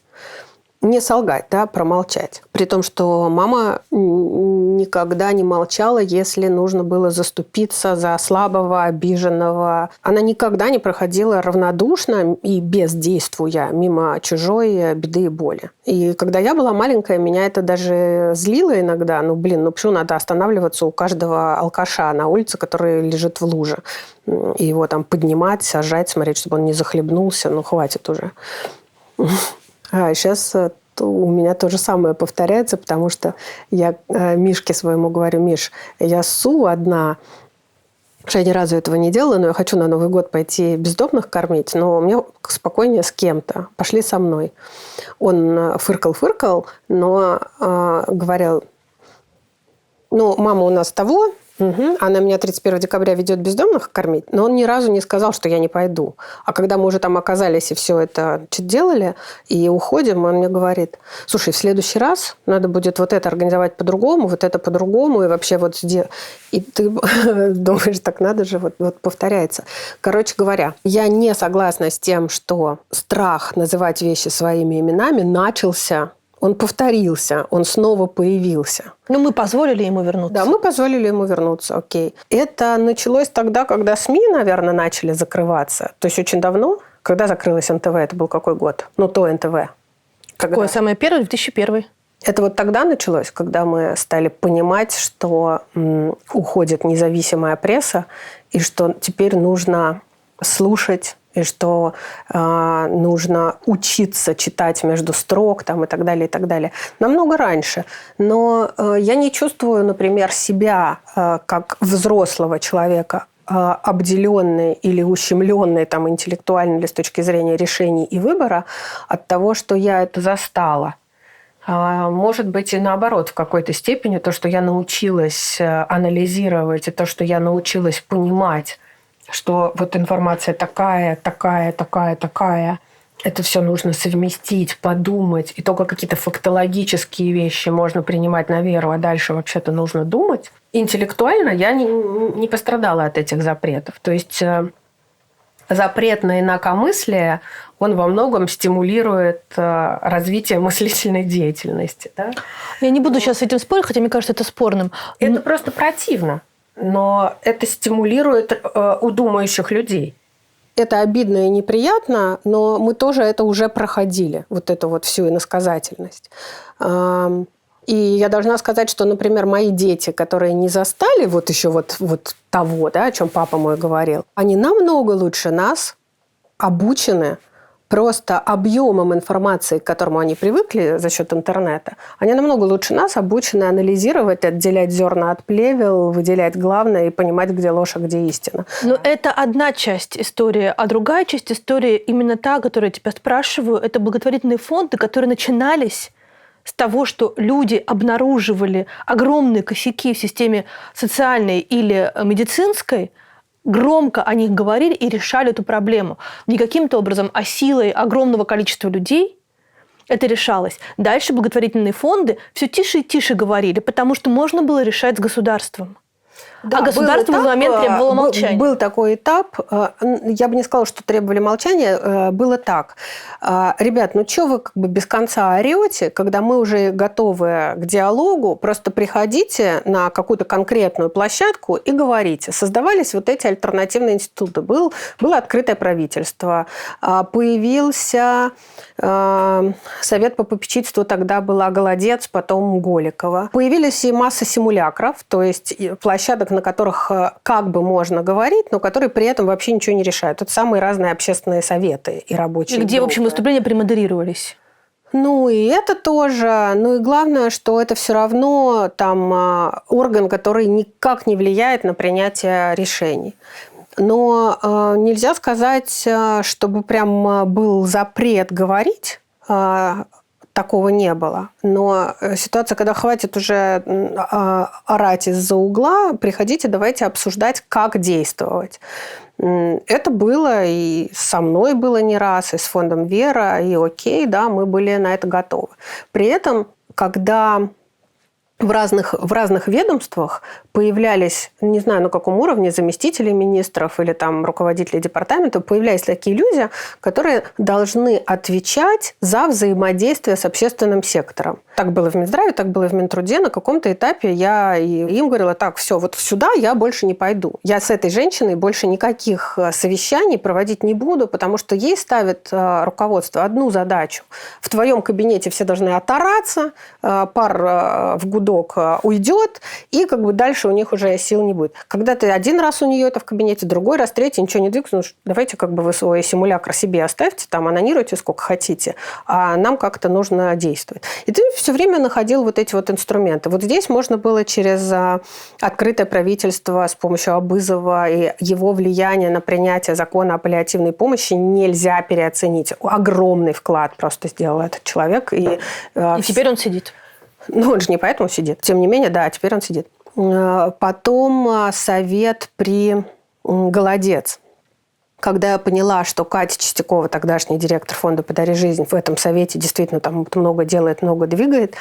Не солгать, да, промолчать. При том, что мама никогда не молчала, если нужно было заступиться за слабого, обиженного. Она никогда не проходила равнодушно и бездействуя мимо чужой беды и боли. И когда я была маленькая, меня это даже злило иногда. Ну почему надо останавливаться у каждого алкаша на улице, который лежит в луже? И его там поднимать, сажать, смотреть, чтобы он не захлебнулся. Ну, хватит уже. Сейчас у меня то же самое повторяется, потому что я Мишке своему говорю: Миш, я ссу одна, что я ни разу этого не делала, но я хочу на Новый год пойти бездомных кормить, но мне спокойнее с кем-то. Пошли со мной. Он фыркал, но говорил: ну, мама у нас того, она меня 31 декабря ведет бездомных кормить, но он ни разу не сказал, что я не пойду. А когда мы уже там оказались и все это делали, и уходим, он мне говорит: слушай, в следующий раз надо будет вот это организовать по-другому, вот это по-другому, и вообще вот здесь. И ты думаешь, так надо же, вот повторяется. Короче говоря, я не согласна с тем, что страх называть вещи своими именами начался. Он повторился, он снова появился. Но мы позволили ему вернуться. Да, мы позволили ему вернуться, окей. Это началось тогда, когда СМИ, наверное, начали закрываться. То есть очень давно. Когда закрылось НТВ, это был какой год? Ну, то НТВ. Какое самое первое? 2001. Это вот тогда началось, когда мы стали понимать, что уходит независимая пресса, и что теперь нужно слушать, и что нужно учиться читать между строк там, и так далее, и так далее. Намного раньше. Но я не чувствую, например, себя как взрослого человека, обделенной или ущемленной там, интеллектуально или с точки зрения решений и выбора от того, что я это застала. Может быть, и наоборот, в какой-то степени то, что я научилась анализировать, и то, что я научилась понимать, что вот информация такая, это все нужно совместить, подумать, и только какие-то фактологические вещи можно принимать на веру, а дальше вообще-то нужно думать. Интеллектуально я не пострадала от этих запретов. То есть запрет на инакомыслие, он во многом стимулирует развитие мыслительной деятельности. Да? Я не буду сейчас с этим спорить, хотя мне кажется, это спорным. Это просто противно. Но это стимулирует у думающих людей. Это обидно и неприятно, но мы тоже это уже проходили, вот эту вот всю иносказательность. И я должна сказать, что, например, мои дети, которые не застали вот еще вот того, да, о чем папа мой говорил, они намного лучше нас обучены просто объемом информации, к которому они привыкли за счет интернета. Они намного лучше нас обучены анализировать, отделять зерна от плевел, выделять главное и понимать, где ложь, а где истина. Но это одна часть истории, а другая часть истории, именно та, о которой я тебя спрашиваю, это благотворительные фонды, которые начинались с того, что люди обнаруживали огромные косяки в системе социальной или медицинской, громко о них говорили и решали эту проблему. Не каким-то образом, а силой огромного количества людей это решалось. Дальше благотворительные фонды все тише и тише говорили, потому что можно было решать с государством. Да, а государство в этот момент требовало молчания. Был такой этап, я бы не сказала, что требовали молчания, было так. Ребят, ну что вы как бы без конца орете, когда мы уже готовы к диалогу, просто приходите на какую-то конкретную площадку и говорите. Создавались вот эти альтернативные институты. Было открытое правительство, появился совет по попечительству, тогда была Голодец, потом Голикова. Появились и масса симулякров, то есть площадок, на которых как бы можно говорить, но которые при этом вообще ничего не решают. Это самые разные общественные советы и рабочие где, группы. в общем, выступления премодерировались. Ну, и это тоже. Ну, и главное, что это все равно там орган, который никак не влияет на принятие решений. Но нельзя сказать, чтобы прям был запрет говорить. такого не было. Но ситуация, когда хватит уже орать из-за угла, приходите, давайте обсуждать, как действовать. Это было и со мной было не раз, и с фондом «Вера», и окей, да, мы были на это готовы. При этом, когда в разных ведомствах появлялись, не знаю, на каком уровне, заместители министров или там руководители департаментов, появлялись такие люди, которые должны отвечать за взаимодействие с общественным сектором. Так было в Минздраве, так было в Минтруде. На каком-то этапе я им говорила: так, все, вот сюда я больше не пойду. Я с этой женщиной больше никаких совещаний проводить не буду, потому что ей ставит руководство одну задачу. В твоем кабинете все должны отораться, пар в гудок уйдет, и как бы дальше у них уже сил не будет. Когда ты один раз у нее это в кабинете, другой раз, третий, ничего не двигается, ну, давайте как бы вы свой симулятор себе оставьте, там анонируйте сколько хотите, а нам как-то нужно действовать. И ты все время находил вот эти вот инструменты. Вот здесь можно было через открытое правительство с помощью Абызова и его влияния на принятие закона о паллиативной помощи нельзя переоценить. Огромный вклад просто сделал этот человек. И теперь он сидит. Ну, он же не поэтому сидит. Тем не менее, да, теперь он сидит. Потом совет при «Голодец». Когда я поняла, что Катя Чистякова, тогдашний директор фонда «Подари жизнь», в этом совете действительно там много делает, много двигает,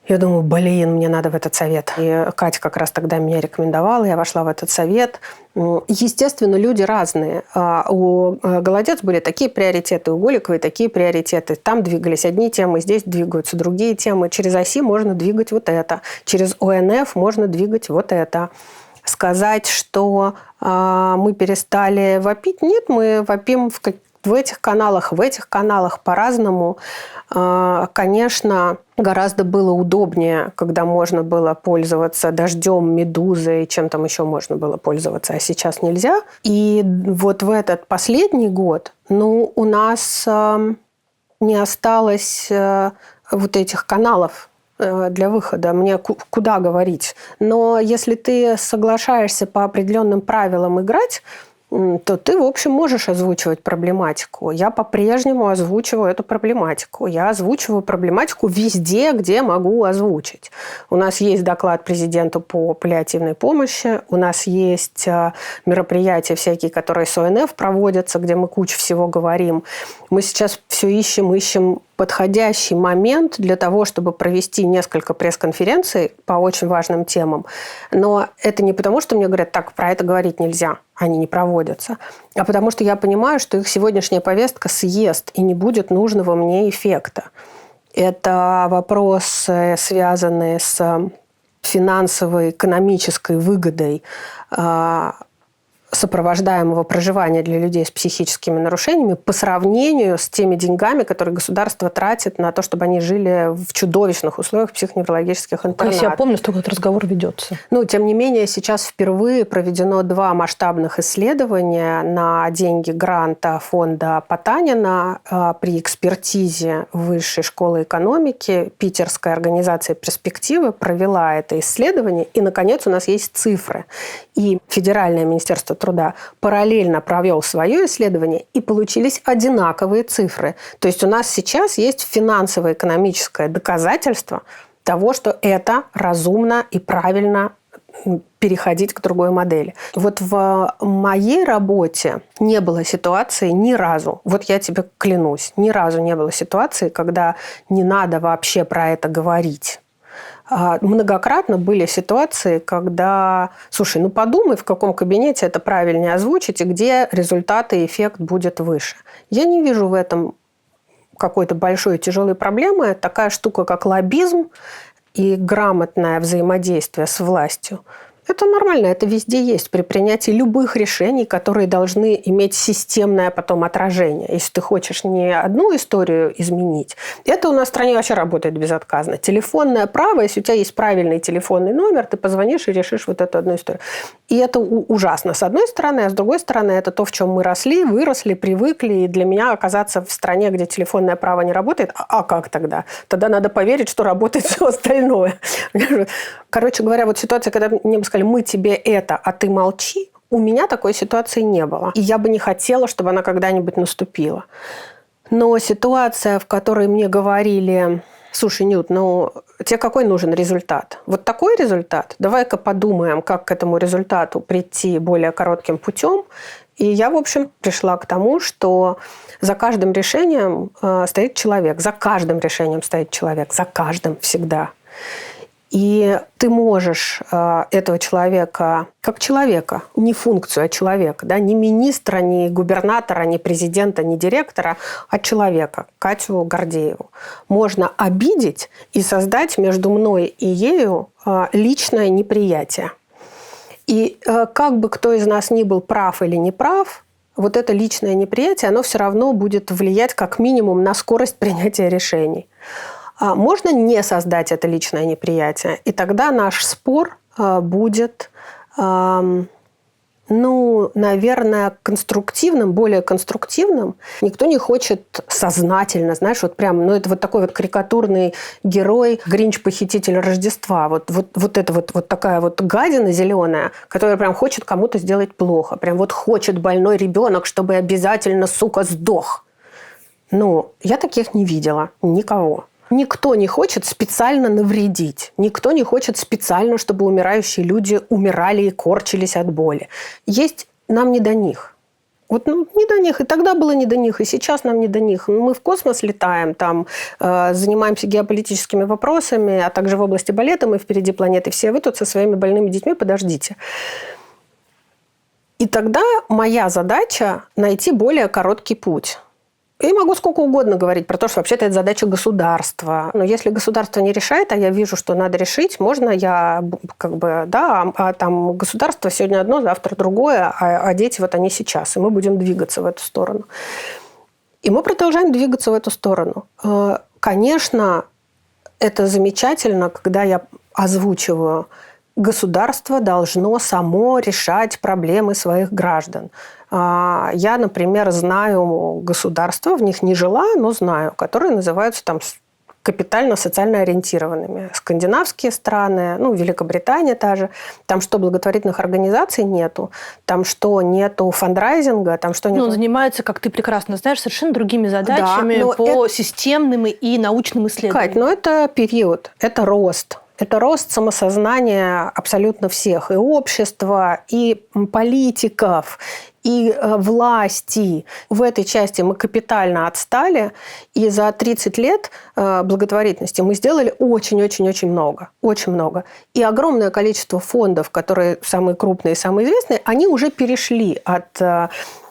я думаю, мне надо в этот совет. И Катя как раз тогда меня рекомендовала, я вошла в этот совет. Естественно, люди разные. У «Голодец» были такие приоритеты, у Голиковой такие приоритеты. Там двигались одни темы, здесь двигаются другие темы. Через ОСИ можно двигать вот это. Через ОНФ можно двигать вот это. Сказать, что мы перестали вопить, нет, мы вопим в этих каналах по-разному. Конечно, гораздо было удобнее, когда можно было пользоваться «Дождем», «Медузой», чем там еще можно было пользоваться, а сейчас нельзя. И вот в этот последний год, у нас не осталось вот этих каналов для выхода, мне куда говорить. Но если ты соглашаешься по определенным правилам играть, то ты, в общем, можешь озвучивать проблематику. Я по-прежнему озвучиваю эту проблематику. Я озвучиваю проблематику везде, где могу озвучить. У нас есть доклад президенту по паллиативной помощи, у нас есть мероприятия всякие, которые с ОНФ проводятся, где мы кучу всего говорим. Мы сейчас все ищем подходящий момент для того, чтобы провести несколько пресс-конференций по очень важным темам. Но это не потому, что мне говорят, так, про это говорить нельзя, они не проводятся, а потому что я понимаю, что их сегодняшняя повестка съест и не будет нужного мне эффекта. Это вопросы, связанные с финансовой, экономической выгодой сопровождаемого проживания для людей с психическими нарушениями по сравнению с теми деньгами, которые государство тратит на то, чтобы они жили в чудовищных условиях психоневрологических интернатов. Я помню, что этот разговор ведется. Тем не менее, сейчас впервые проведено 2 масштабных исследования на деньги гранта фонда Потанина при экспертизе Высшей школы экономики. Питерская организация «Перспективы» провела это исследование, и, наконец, у нас есть цифры. И Федеральное министерство труда параллельно провел свое исследование, и получились одинаковые цифры. То есть у нас сейчас есть финансово-экономическое доказательство того, что это разумно и правильно переходить к другой модели. Вот в моей работе не было ситуации ни разу, вот я тебе клянусь, ни разу не было ситуации, когда не надо вообще про это говорить. Многократно были ситуации, когда, слушай, подумай, в каком кабинете это правильнее озвучить и где результат и эффект будет выше. Я не вижу в этом какой-то большой и тяжелой проблемы. Такая штука, как лоббизм и грамотное взаимодействие с властью. Это нормально, это везде есть при принятии любых решений, которые должны иметь системное потом отражение. Если ты хочешь не одну историю изменить, это у нас в стране вообще работает безотказно. Телефонное право, если у тебя есть правильный телефонный номер, ты позвонишь и решишь вот эту одну историю. И это ужасно с одной стороны, а с другой стороны, это то, в чем мы росли, выросли, привыкли. И для меня оказаться в стране, где телефонное право не работает, а как тогда? Тогда надо поверить, что работает все остальное. Короче говоря, вот ситуация, когда мне бы сказали, мы тебе это, а ты молчи, у меня такой ситуации не было. И я бы не хотела, чтобы она когда-нибудь наступила. Но ситуация, в которой мне говорили: слушай, Нют, ну тебе какой нужен результат? Вот такой результат? Давай-ка подумаем, как к этому результату прийти более коротким путем. И я, в общем, пришла к тому, что за каждым решением стоит человек. За каждым решением стоит человек. За каждым всегда. И ты можешь этого человека, как человека, не функцию, а человека, да, не министра, не губернатора, не президента, не директора, а человека, Катю Гордееву, можно обидеть и создать между мной и ею личное неприятие. И как бы кто из нас ни был прав или не прав, вот это личное неприятие, оно все равно будет влиять как минимум на скорость принятия решений. Можно не создать это личное неприятие, и тогда наш спор будет, наверное, конструктивным, более конструктивным. Никто не хочет сознательно, знаешь, вот прям, это вот такой вот карикатурный герой, Гринч-похититель Рождества. Вот это вот такая вот гадина зеленая, которая прям хочет кому-то сделать плохо. Прям вот хочет больной ребенок, чтобы обязательно, сука, сдох. Я таких не видела. Никого. Никто не хочет специально навредить. Никто не хочет специально, чтобы умирающие люди умирали и корчились от боли. Есть нам не до них. Не до них. И тогда было не до них, и сейчас нам не до них. Мы в космос летаем, там занимаемся геополитическими вопросами, а также в области балета мы впереди планеты все. Вы тут со своими больными детьми подождите. И тогда моя задача найти более короткий путь. Я могу сколько угодно говорить про то, что вообще-то это задача государства. Но если государство не решает, а я вижу, что надо решить, можно я там государство сегодня одно, завтра другое, а дети вот они сейчас, и мы будем двигаться в эту сторону. И мы продолжаем двигаться в эту сторону. Конечно, это замечательно, когда я озвучиваю: государство должно само решать проблемы своих граждан. Я, например, знаю государства, в них не жила, но знаю, которые называются там капитально-социально ориентированными. Скандинавские страны, Великобритания та же. Там что, благотворительных организаций нету, там что, нету фандрайзинга, там что нету... занимается, как ты прекрасно знаешь, совершенно другими задачами по системным и научным исследованиям. Кать, это период, это рост. Это рост самосознания абсолютно всех. И общества, и политиков, и власти. В этой части мы капитально отстали. И за 30 лет благотворительности мы сделали очень-очень-очень много. Очень много. И огромное количество фондов, которые самые крупные и самые известные, они уже перешли от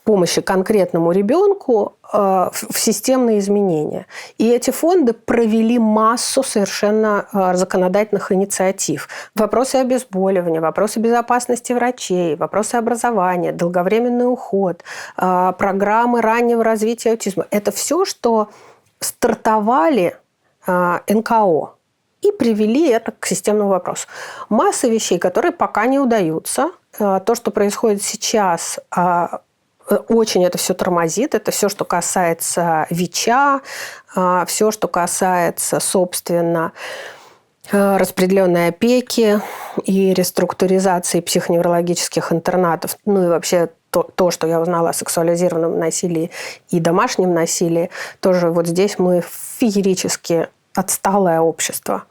помощи конкретному ребенку в системные изменения. И эти фонды провели массу совершенно законодательных инициатив. Вопросы обезболивания, вопросы безопасности врачей, вопросы образования, долговременный уход, программы раннего развития аутизма. Это все, что стартовали НКО и привели это к системному вопросу. Масса вещей, которые пока не удаются. То, что происходит сейчас, очень это все тормозит. Это все, что касается ВИЧа, все, что касается, собственно, распределенной опеки и реструктуризации психоневрологических интернатов. И вообще то, что я узнала о сексуализированном насилии и домашнем насилии, тоже вот здесь мы феерически отсталое общество.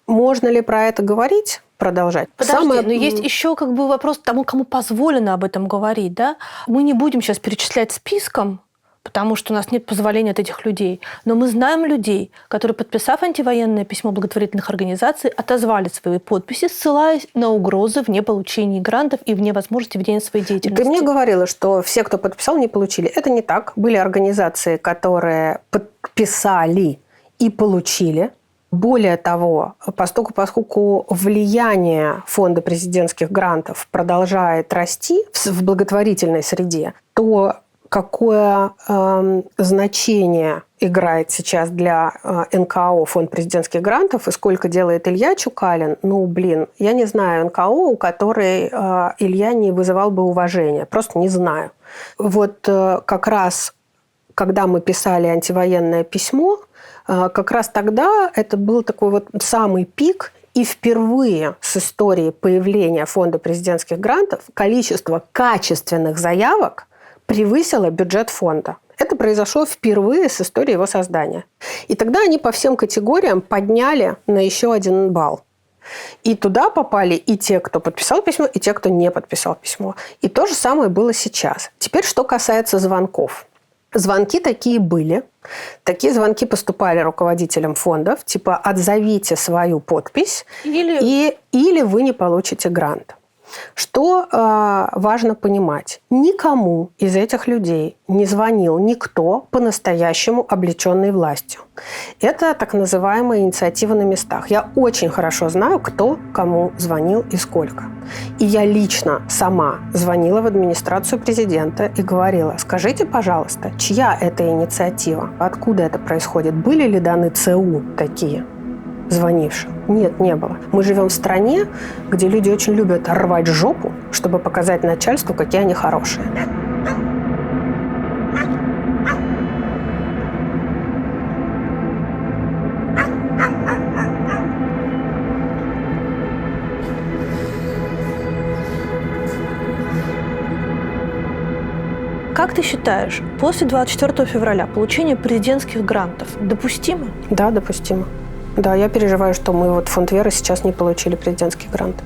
Можно ли про это говорить? Продолжать. Подожди, но есть еще вопрос тому, кому позволено об этом говорить, да? Мы не будем сейчас перечислять списком, потому что у нас нет позволения от этих людей. Но мы знаем людей, которые, подписав антивоенное письмо благотворительных организаций, отозвали свои подписи, ссылаясь на угрозы в неполучении грантов и в невозможности ведения своей деятельности. Ты мне говорила, что все, кто подписал, не получили. Это не так. Были организации, которые подписали и получили. Более того, поскольку влияние фонда президентских грантов продолжает расти в благотворительной среде, то какое значение играет сейчас для НКО фонд президентских грантов и сколько делает Илья Чукалин, я не знаю НКО, у которой Илья не вызывал бы уважения. Просто не знаю. Вот как раз, когда мы писали антивоенное письмо, как раз тогда это был такой вот самый пик, и впервые с истории появления фонда президентских грантов количество качественных заявок превысила бюджет фонда. Это произошло впервые с истории его создания. И тогда они по всем категориям подняли на еще 1 балл. И туда попали и те, кто подписал письмо, и те, кто не подписал письмо. И то же самое было сейчас. Теперь, что касается звонков. Звонки такие были. Такие звонки поступали руководителям фондов, типа «отзовите свою подпись, или вы не получите грант». Что важно понимать? Никому из этих людей не звонил никто по-настоящему облеченный властью. Это так называемая инициатива на местах. Я очень хорошо знаю, кто кому звонил и сколько. И я лично сама звонила в администрацию президента и говорила: скажите, пожалуйста, чья это инициатива? Откуда это происходит? Были ли даны ЦУ такие звонивших? Нет, не было. Мы живем в стране, где люди очень любят рвать жопу, чтобы показать начальству, какие они хорошие. Как ты считаешь, после 24 февраля получение президентских грантов допустимо? Да, допустимо. Да, я переживаю, что мы фонд Веры сейчас не получили президентский грант.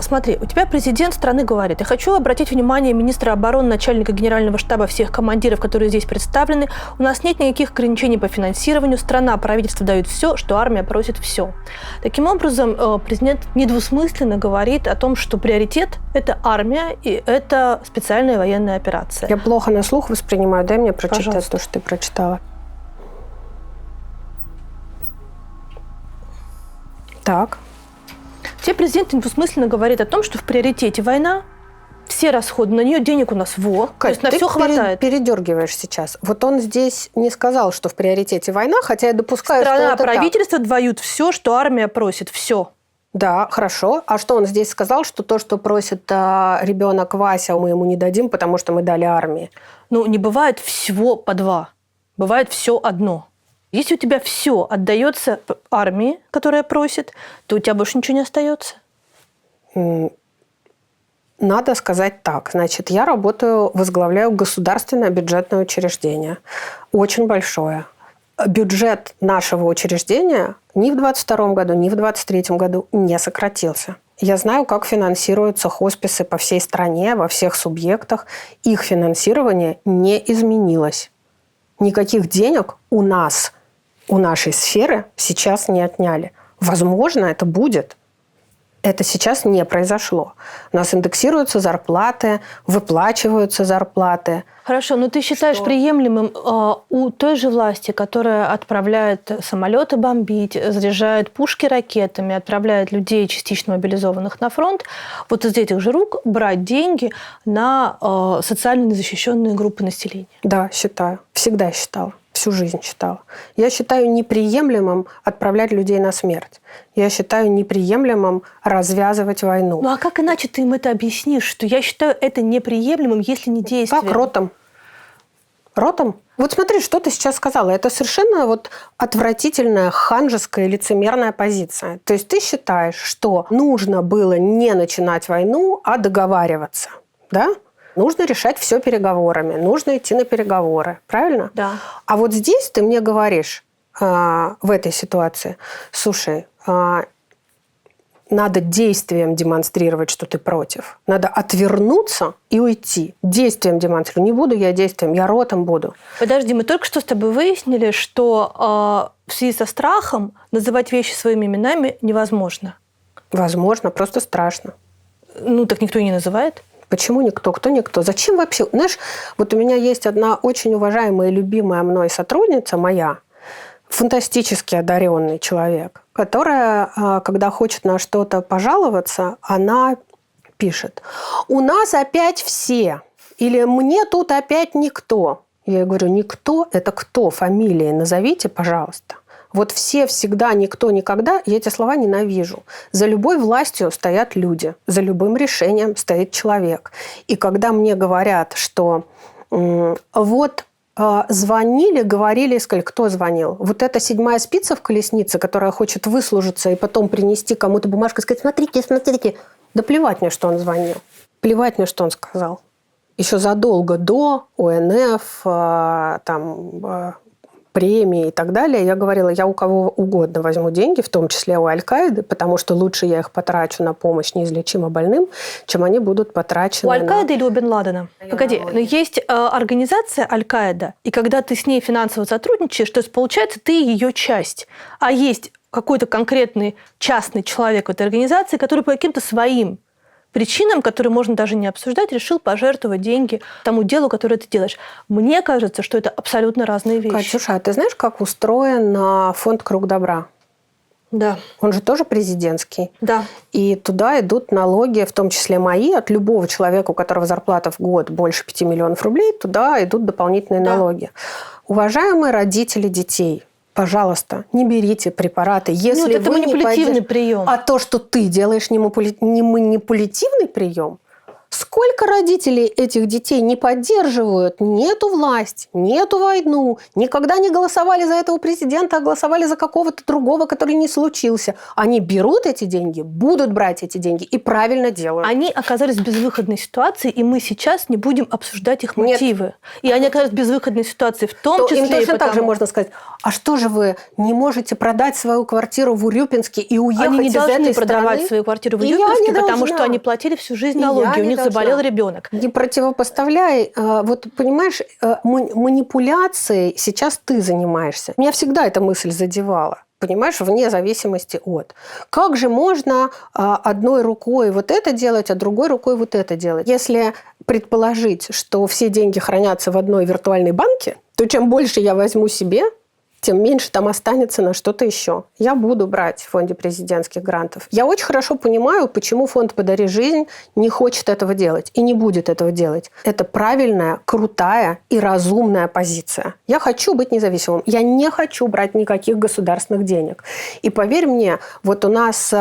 Смотри, у тебя президент страны говорит: я хочу обратить внимание министра обороны, начальника генерального штаба, всех командиров, которые здесь представлены. У нас нет никаких ограничений по финансированию. Страна, правительство дают все, что армия просит все. Таким образом, президент недвусмысленно говорит о том, что приоритет – это армия и это специальная военная операция. Я плохо на слух воспринимаю. Дай мне прочитать, пожалуйста, то, что ты прочитала. Так. Тебе президент недвусмысленно говорит о том, что в приоритете война, все расходы на нее, денег у нас Кать, то есть на все хватает. Ты передергиваешь сейчас. Вот он здесь не сказал, что в приоритете война, хотя я допускаю, Страна, что это правительство дают все, что армия просит, все. Да, хорошо. А что он здесь сказал, что то, что просит ребенок Вася, мы ему не дадим, потому что мы дали армии? Ну, не бывает всего по 2. Бывает все одно. Если у тебя все отдается армии, которая просит, то у тебя больше ничего не остается. Надо сказать так. Значит, я возглавляю государственное бюджетное учреждение. Очень большое. Бюджет нашего учреждения ни в 2022 году, ни в 2023 году не сократился. Я знаю, как финансируются хосписы по всей стране, во всех субъектах. Их финансирование не изменилось. Никаких денег у нас, у нашей сферы сейчас не отняли. Возможно, это будет. Это сейчас не произошло. У нас индексируются зарплаты, выплачиваются зарплаты. Хорошо, но ты считаешь приемлемым у той же власти, которая отправляет самолеты бомбить, заряжает пушки ракетами, отправляет людей, частично мобилизованных, на фронт, вот из этих же рук брать деньги на социально незащищенные группы населения? Да, считаю. Всегда считала. Всю жизнь считала. Я считаю неприемлемым отправлять людей на смерть. Я считаю неприемлемым развязывать войну. Ну а как иначе ты им это объяснишь, что я считаю это неприемлемым, если не действие? Как ротом. Ротом? Вот смотри, что ты сейчас сказала. Это совершенно отвратительная, ханжеская, лицемерная позиция. То есть ты считаешь, что нужно было не начинать войну, а договариваться. Да? Нужно решать все переговорами, нужно идти на переговоры. Правильно? Да. А вот здесь ты мне говоришь в этой ситуации: слушай, надо действием демонстрировать, что ты против. Надо отвернуться и уйти. Действием демонстрировать. Не буду я действием, я ротом буду. Подожди, мы только что с тобой выяснили, что в связи со страхом называть вещи своими именами невозможно. Возможно, просто страшно. Ну, так никто и не называет. Почему никто? Кто никто? Зачем вообще? Знаешь, вот у меня есть одна очень уважаемая и любимая мной сотрудница, моя, фантастически одаренный человек, которая, когда хочет на что-то пожаловаться, она пишет: у нас опять все. Или мне тут опять никто. Я говорю: никто – это кто? Фамилии назовите, пожалуйста. Вот все, всегда, никто, никогда, я эти слова ненавижу. За любой властью стоят люди, за любым решением стоит человек. И когда мне говорят, что звонили, говорили, сказали, кто звонил? Вот эта 7-я спица в колеснице, которая хочет выслужиться и потом принести кому-то бумажку и сказать: смотрите, смотрите. Да плевать мне, что он звонил. Плевать мне, что он сказал. еще задолго до ОНФ, премии и так далее, я говорила, я у кого угодно возьму деньги, в том числе у Аль-Каиды, потому что лучше я их потрачу на помощь неизлечимо больным, чем они будут потрачены у Аль-Каиды или у Бен Ладена? Погоди, но есть организация Аль-Каида, и когда ты с ней финансово сотрудничаешь, то есть, получается, ты ее часть. А есть какой-то конкретный частный человек в этой организации, который по каким-то своим причинам, которые можно даже не обсуждать, решил пожертвовать деньги тому делу, которое ты делаешь. Мне кажется, что это абсолютно разные вещи. Катюша, а ты знаешь, как устроен фонд «Круг добра»? Да. Он же тоже президентский. Да. И туда идут налоги, в том числе мои, от любого человека, у которого зарплата в год больше 5 миллионов рублей, туда идут дополнительные налоги. Уважаемые родители детей, пожалуйста, не берите препараты, если это вы манипулятивный прием. А то, что ты делаешь не манипулятивный прием, сколько родителей этих детей не поддерживают ни эту власть, ни эту войну, никогда не голосовали за этого президента, а голосовали за какого-то другого, который не случился. Они берут эти деньги, будут брать эти деньги и правильно делают. Они оказались в безвыходной ситуации, и мы сейчас не будем обсуждать их мотивы. Нет. И они оказались в безвыходной ситуации в том числе. Им точно так же можно сказать, а что же вы не можете продать свою квартиру в Урюпинске и уехать из этой страны? Они не должны продавать свою квартиру в Урюпинске, потому что они платили всю жизнь налоги, у них заболел ребенок. Не противопоставляй. Вот понимаешь, манипуляцией сейчас ты занимаешься. Меня всегда эта мысль задевала. Понимаешь, вне зависимости от. Как же можно одной рукой вот это делать, а другой рукой вот это делать? Если предположить, что все деньги хранятся в одной виртуальной банке, то чем больше я возьму себе, тем меньше там останется на что-то еще. Я буду брать в фонде президентских грантов. Я очень хорошо понимаю, почему фонд «Подари жизнь» не хочет этого делать и не будет этого делать. Это правильная, крутая и разумная позиция. Я хочу быть независимым. Я не хочу брать никаких государственных денег. И поверь мне, вот у нас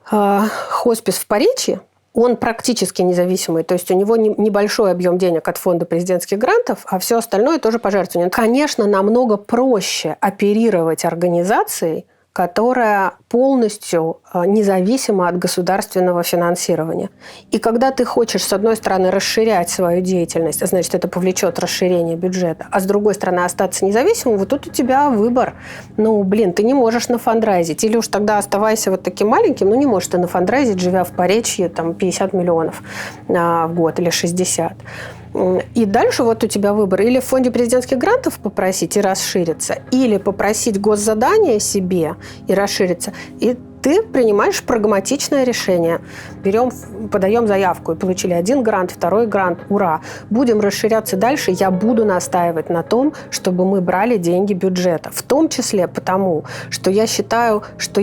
хоспис в Поречье, он практически независимый, то есть у него небольшой объем денег от фонда президентских грантов, а все остальное тоже пожертвование. Конечно, намного проще оперировать организацией, которая полностью независима от государственного финансирования. И когда ты хочешь, с одной стороны, расширять свою деятельность, значит, это повлечет расширение бюджета, а с другой стороны, остаться независимым, вот тут у тебя выбор. Ты не можешь нафандрайзить. Или уж тогда оставайся вот таким маленьким, не можешь ты нафандрайзить, живя в Поречье, 50 миллионов в год или 60. И дальше вот у тебя выбор. Или в фонде президентских грантов попросить и расшириться, или попросить госзадание себе и расшириться. И ты принимаешь прагматичное решение. Подаем заявку и получили 1 грант, 2 грант. Ура! Будем расширяться дальше. Я буду настаивать на том, чтобы мы брали деньги бюджета. В том числе потому, что я считаю, что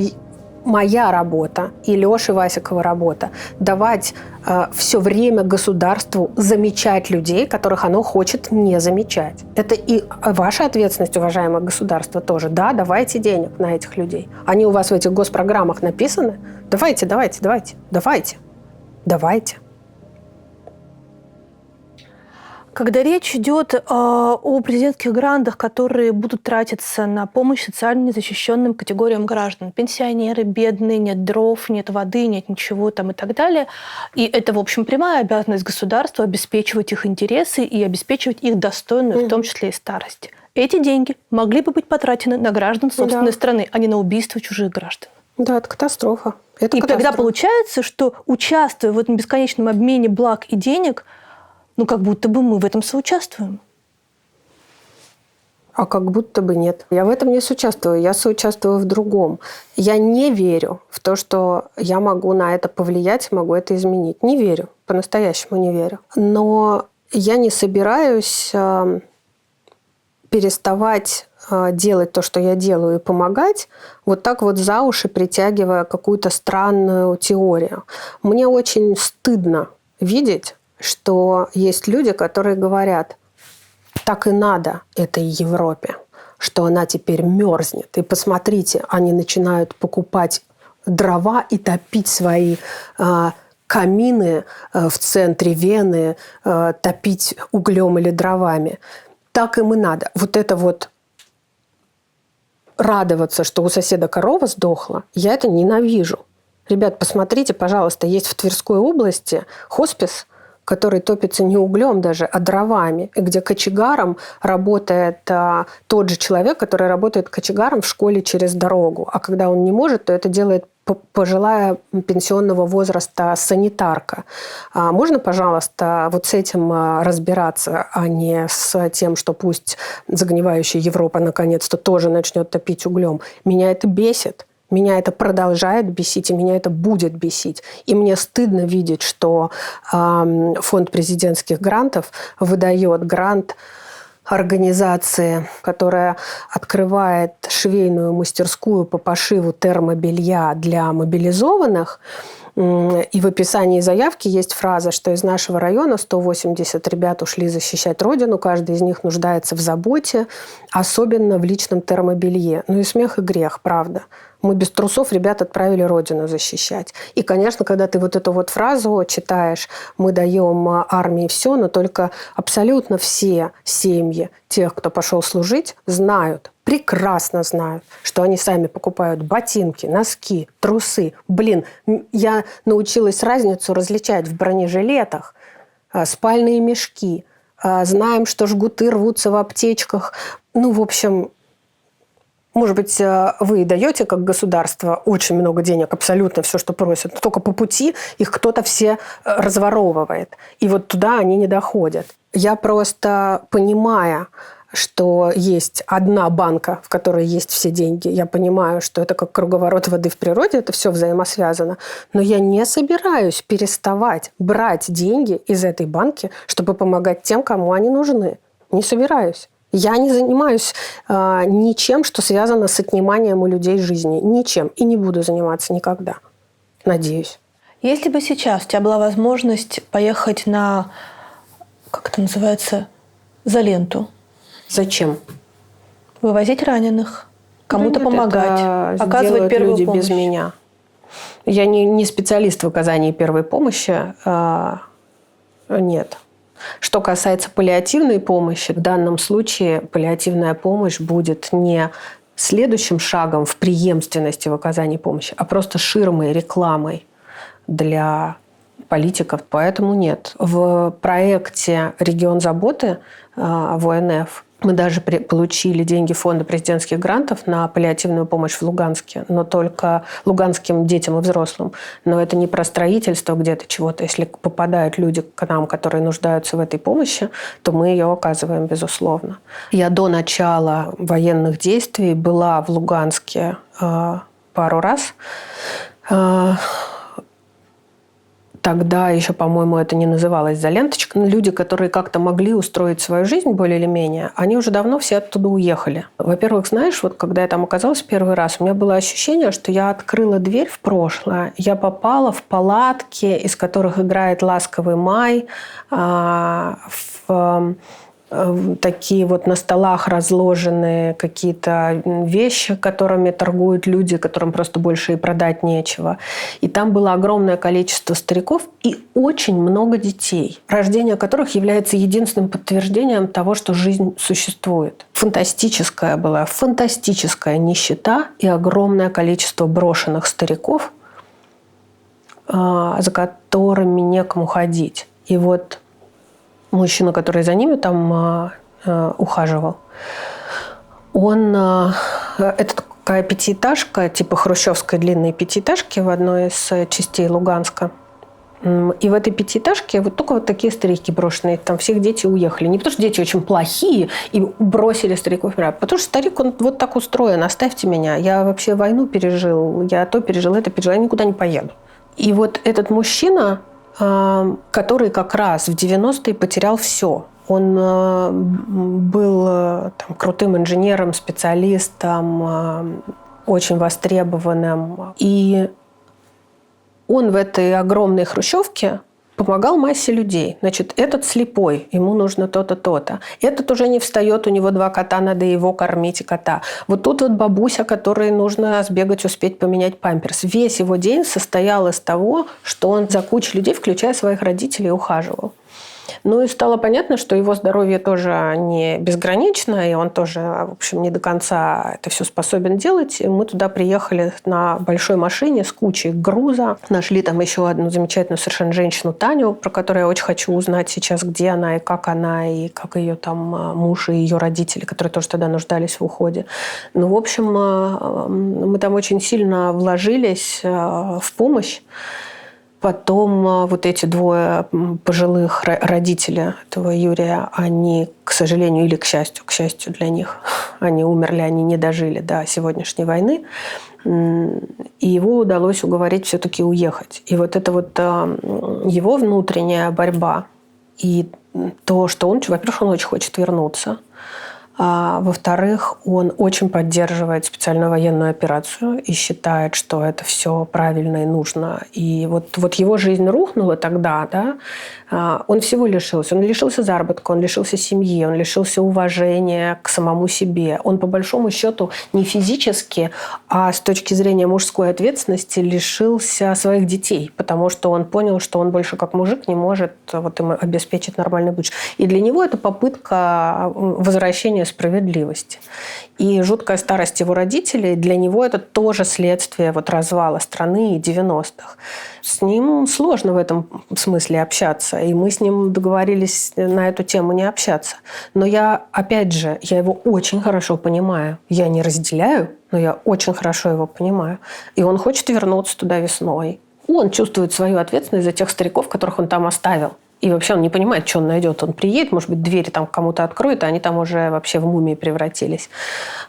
моя работа и Лёши Васикова работа давать все время государству замечать людей, которых оно хочет не замечать. Это и ваша ответственность, уважаемое государство, тоже. Да, давайте денег на этих людей. Они у вас в этих госпрограммах написаны. Давайте. Когда речь идет о президентских грантах, которые будут тратиться на помощь социально незащищенным категориям граждан, пенсионеры, бедные, нет дров, нет воды, нет ничего там и так далее, и это, в общем, прямая обязанность государства обеспечивать их интересы и обеспечивать их достойную, в том числе и старость. Эти деньги могли бы быть потрачены на граждан собственной страны, а не на убийство чужих граждан. Да, это катастрофа. Тогда получается, что, участвуя в этом бесконечном обмене благ и денег, как будто бы мы в этом соучаствуем. А как будто бы нет. Я в этом не соучаствую. Я соучаствую в другом. Я не верю в то, что я могу на это повлиять, могу это изменить. Не верю. По-настоящему не верю. Но я не собираюсь переставать делать то, что я делаю, и помогать, вот так вот за уши притягивая какую-то странную теорию. Мне очень стыдно видеть, что есть люди, которые говорят, так и надо этой Европе, что она теперь мерзнет. И посмотрите, они начинают покупать дрова и топить свои камины в центре Вены, топить углем или дровами. Так им и надо. Вот это вот радоваться, что у соседа корова сдохла, я это ненавижу. Ребят, посмотрите, пожалуйста, есть в Тверской области хоспис, который топится не углем даже, а дровами, и где кочегаром работает тот же человек, который работает кочегаром в школе через дорогу. А когда он не может, то это делает пожилая пенсионного возраста санитарка. Можно, пожалуйста, вот с этим разбираться, а не с тем, что пусть загнивающая Европа наконец-то тоже начнет топить углем. Меня это бесит. Меня это продолжает бесить, и меня это будет бесить. И мне стыдно видеть, что фонд президентских грантов выдает грант организации, которая открывает швейную мастерскую по пошиву термобелья для мобилизованных. И в описании заявки есть фраза, что из нашего района 180 ребят ушли защищать Родину, каждый из них нуждается в заботе, особенно в личном термобелье. Ну и смех и грех, правда. Мы без трусов ребят отправили Родину защищать. И, конечно, когда ты вот эту вот фразу читаешь, мы даем армии все, но только абсолютно все семьи тех, кто пошел служить, знают, прекрасно знают, что они сами покупают ботинки, носки, трусы. Блин, я научилась разницу различать в бронежилетах, спальные мешки. Знаем, что жгуты рвутся в аптечках. Ну, в общем, может быть, вы даете как государство очень много денег, абсолютно все, что просят, но только по пути их кто-то все разворовывает. И вот туда они не доходят. Я просто, понимая, что есть одна банка, в которой есть все деньги, я понимаю, что это как круговорот воды в природе, это все взаимосвязано, но я не собираюсь переставать брать деньги из этой банки, чтобы помогать тем, кому они нужны. Не собираюсь. Я не занимаюсь ничем, что связано с отниманием у людей жизни. Ничем. И не буду заниматься никогда. Надеюсь. Если бы сейчас у тебя была возможность поехать на, как это называется, за-ленту. Зачем? Вывозить раненых, кому-то нет, помогать, оказывать первую люди помощь. без меня. Я не специалист в оказании первой помощи. Нет. Что касается паллиативной помощи, в данном случае паллиативная помощь будет не следующим шагом в преемственности в оказании помощи, а просто ширмой, рекламой для политиков. Поэтому нет. В проекте «Регион заботы» в ОНФ мы даже получили деньги фонда президентских грантов на паллиативную помощь в Луганске, но только луганским детям и взрослым. Но это не про строительство где-то чего-то. Если попадают люди к нам, которые нуждаются в этой помощи, то мы ее оказываем, безусловно. Я до начала военных действий была в Луганске пару раз. Тогда еще, по-моему, это не называлось «за-ленточка». Люди, которые как-то могли устроить свою жизнь более или менее, они уже давно все оттуда уехали. Во-первых, знаешь, вот когда я там оказалась первый раз, у меня было ощущение, что я открыла дверь в прошлое. Я попала в палатки, из которых играет «Ласковый май», такие вот на столах разложенные какие-то вещи, которыми торгуют люди, которым просто больше и продать нечего. И там было огромное количество стариков и очень много детей, рождение которых является единственным подтверждением того, что жизнь существует. Фантастическая нищета и огромное количество брошенных стариков, за которыми некому ходить. И вот мужчина, который за ними там ухаживал, это такая пятиэтажка, типа хрущевской длинной пятиэтажки в одной из частей Луганска. И в этой пятиэтажке вот только вот такие старики брошенные. Там всех дети уехали. Не потому что дети очень плохие и бросили стариков, а потому что старик, он вот так устроен. Оставьте меня. Я вообще войну пережил. Я то пережил, это пережил. Я никуда не поеду. И вот этот мужчина, который как раз в 90-е потерял все. Он был там крутым инженером, специалистом, очень востребованным. И он в этой огромной хрущевке помогал массе людей. Значит, этот слепой, ему нужно то-то, то-то. Этот уже не встает, у него 2 кота, надо его кормить и кота. Вот тут вот бабуся, которой нужно сбегать, успеть поменять памперс. Весь его день состоял из того, что он за кучу людей, включая своих родителей, ухаживал. Ну и стало понятно, что его здоровье тоже не безгранично, и он тоже, в общем, не до конца это все способен делать. И мы туда приехали на большой машине с кучей груза. Нашли там еще одну замечательную совершенно женщину Таню, про которую я очень хочу узнать сейчас, где она и как ее там муж и ее родители, которые тоже тогда нуждались в уходе. Ну, в общем, мы там очень сильно вложились в помощь. Потом вот эти двое пожилых родителей этого Юрия, они, к сожалению или к счастью для них, они умерли, они не дожили до сегодняшней войны. И его удалось уговорить все-таки уехать. И вот это вот его внутренняя борьба и то, что он, во-первых, он очень хочет вернуться. А во-вторых, он очень поддерживает специальную военную операцию и считает, что это все правильно и нужно. И вот его жизнь рухнула тогда, да, он всего лишился. Он лишился заработка, он лишился семьи, он лишился уважения к самому себе. Он, по большому счету, не физически, а с точки зрения мужской ответственности лишился своих детей, потому что он понял, что он больше как мужик не может вот им обеспечить нормальное будущее. И для него это попытка возвращения справедливости. И жуткая старость его родителей, для него это тоже следствие вот развала страны и 90-х. С ним сложно в этом смысле общаться, и мы с ним договорились на эту тему не общаться. Но я его очень хорошо понимаю. Я не разделяю, но я очень хорошо его понимаю. И он хочет вернуться туда весной. Он чувствует свою ответственность за тех стариков, которых он там оставил. И вообще он не понимает, что он найдет. Он приедет, может быть, двери там кому-то откроет, а они там уже вообще в мумии превратились.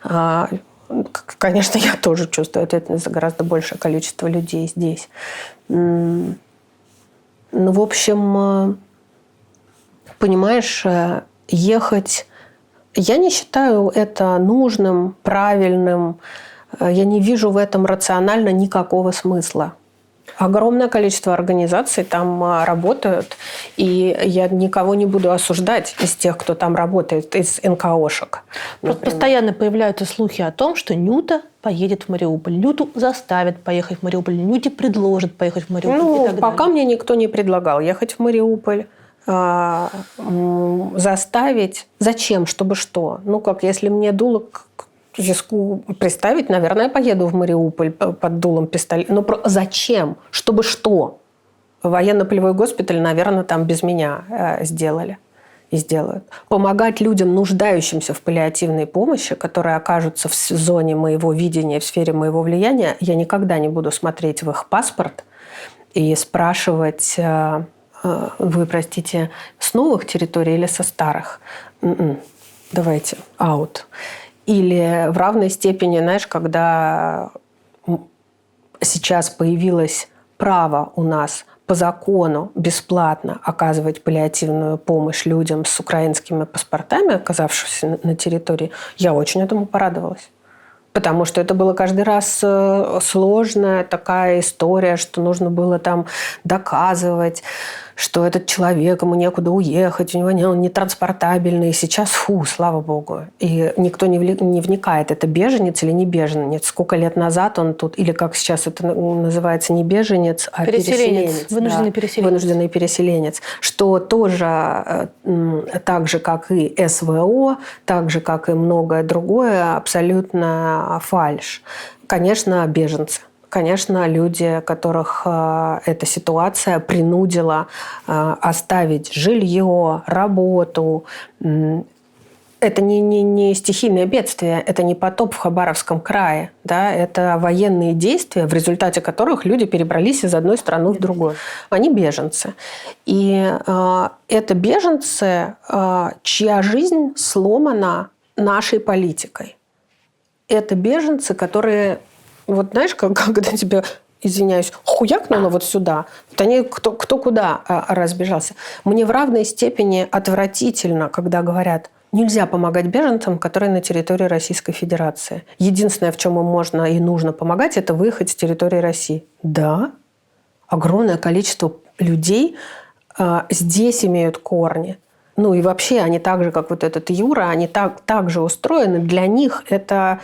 Конечно, я тоже чувствую ответственность за гораздо большее количество людей здесь. Ну, в общем, понимаешь, ехать... Я не считаю это нужным, правильным. Я не вижу в этом рационально никакого смысла. Огромное количество организаций там работают, и я никого не буду осуждать из тех, кто там работает, из НКОшек. Просто постоянно появляются слухи о том, что Нюта поедет в Мариуполь. Нюту заставят поехать в Мариуполь, Нюте предложат поехать в Мариуполь. Ну, пока мне никто не предлагал ехать в Мариуполь. Заставить. Зачем? Чтобы что? Ну, как если мне дуло к виску приставить, наверное, я поеду в Мариуполь под дулом пистолета. Но зачем? Чтобы что? Военно-полевой госпиталь, наверное, там без меня сделали и сделают. Помогать людям, нуждающимся в паллиативной помощи, которые окажутся в зоне моего видения, в сфере моего влияния, я никогда не буду смотреть в их паспорт и спрашивать: вы, простите, с новых территорий или со старых? Давайте, аут. Или в равной степени, знаешь, когда сейчас появилось право у нас по закону бесплатно оказывать паллиативную помощь людям с украинскими паспортами, оказавшимся на территории, я очень этому порадовалась. Потому что это было каждый раз сложная такая история, что нужно было там доказывать, что этот человек, ему некуда уехать, у него он не транспортабельный. Сейчас, слава богу. И никто не вникает, это беженец или не беженец. Сколько лет назад он тут, или как сейчас это называется, не беженец, а переселенец. Вынужденный переселенец. Вынужденный переселенец. Что тоже так же, как и СВО, так же, как и многое другое, абсолютно фальшь. Конечно, беженцы. Конечно, люди, которых эта ситуация принудила оставить жилье, работу. Это не стихийное бедствие, это не потоп в Хабаровском крае. Да? Это военные действия, в результате которых люди перебрались из одной страны в другую. Они беженцы. И это беженцы, чья жизнь сломана нашей политикой. Это беженцы, которые... Вот знаешь, когда тебе, извиняюсь, хуякнуло вот сюда, вот они кто куда разбежался. Мне в равной степени отвратительно, когда говорят: нельзя помогать беженцам, которые на территории Российской Федерации. Единственное, в чем им можно и нужно помогать, это выехать с территории России. Да, огромное количество людей здесь имеют корни. Ну и вообще они так же, как вот этот Юра, они так же устроены. Для них это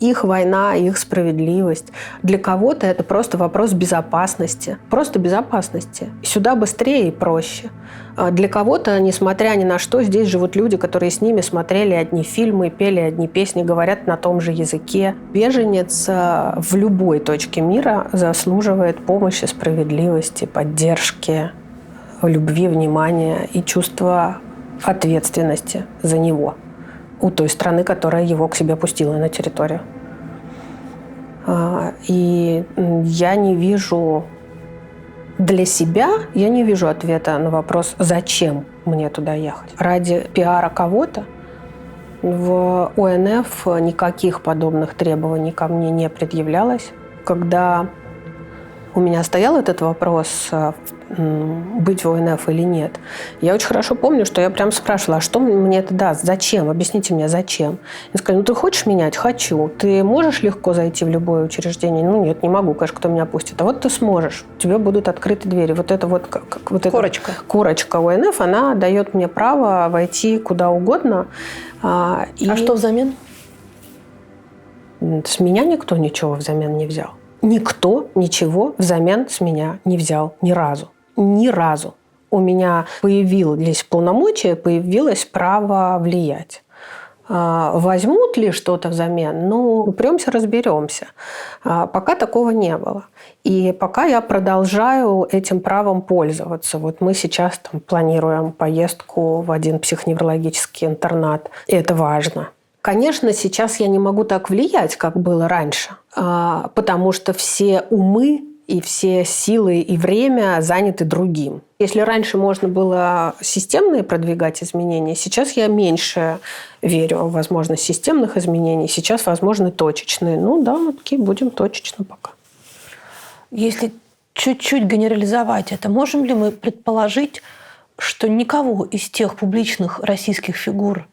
их война, их справедливость. Для кого-то это просто вопрос безопасности. Просто безопасности. Сюда быстрее и проще. Для кого-то, несмотря ни на что, здесь живут люди, которые с ними смотрели одни фильмы, пели одни песни, говорят на том же языке. Беженец в любой точке мира заслуживает помощи, справедливости, поддержки, любви, внимания и чувства ответственности за него у той страны, которая его к себе пустила на территорию. И я не вижу для себя, я не вижу ответа на вопрос, зачем мне туда ехать. Ради пиара кого-то в ОНФ никаких подобных требований ко мне не предъявлялось. Когда у меня стоял этот вопрос, быть в ОНФ или нет, я очень хорошо помню, что я прям спрашивала, а что мне это даст, зачем, объясните мне, зачем. Я сказала, ты хочешь менять? Хочу. Ты можешь легко зайти в любое учреждение? Нет, не могу, конечно, кто меня пустит. А вот ты сможешь, тебе будут открыты двери. Вот это вот, корочка. Корочка ОНФ, она дает мне право войти куда угодно. А что взамен? С меня никто ничего взамен не взял. Никто ничего взамен с меня не взял ни разу. Ни разу. У меня появились полномочия, появилось право влиять. Возьмут ли что-то взамен? Упремся, разберемся. Пока такого не было. И пока я продолжаю этим правом пользоваться. Вот мы сейчас планируем поездку в один психоневрологический интернат. И это важно. Конечно, сейчас я не могу так влиять, как было раньше, потому что все умы и все силы и время заняты другим. Если раньше можно было системные продвигать изменения, сейчас я меньше верю в возможность системных изменений, сейчас возможны точечные. Окей, будем точечно пока. Если чуть-чуть генерализовать это, можем ли мы предположить, что никого из тех публичных российских фигур,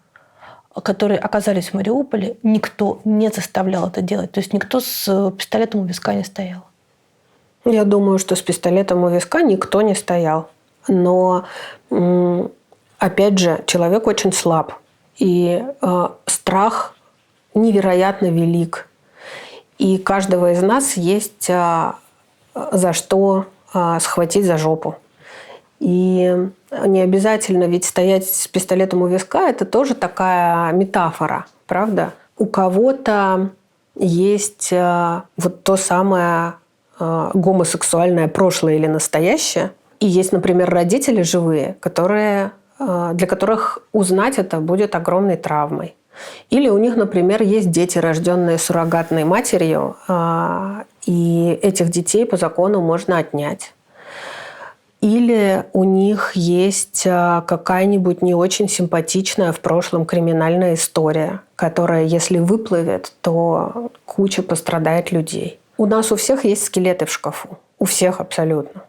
которые оказались в Мариуполе, никто не заставлял это делать? То есть никто с пистолетом у виска не стоял? Я думаю, что с пистолетом у виска никто не стоял. Но, опять же, человек очень слаб. И страх невероятно велик. И каждого из нас есть за что схватить за жопу. И не обязательно ведь стоять с пистолетом у виска – это тоже такая метафора, правда? У кого-то есть вот то самое гомосексуальное прошлое или настоящее. И есть, например, родители живые, для которых узнать это будет огромной травмой. Или у них, например, есть дети, рожденные суррогатной матерью, и этих детей по закону можно отнять. Или у них есть какая-нибудь не очень симпатичная в прошлом криминальная история, которая, если выплывет, то куча пострадает людей. У нас у всех есть скелеты в шкафу. У всех абсолютно.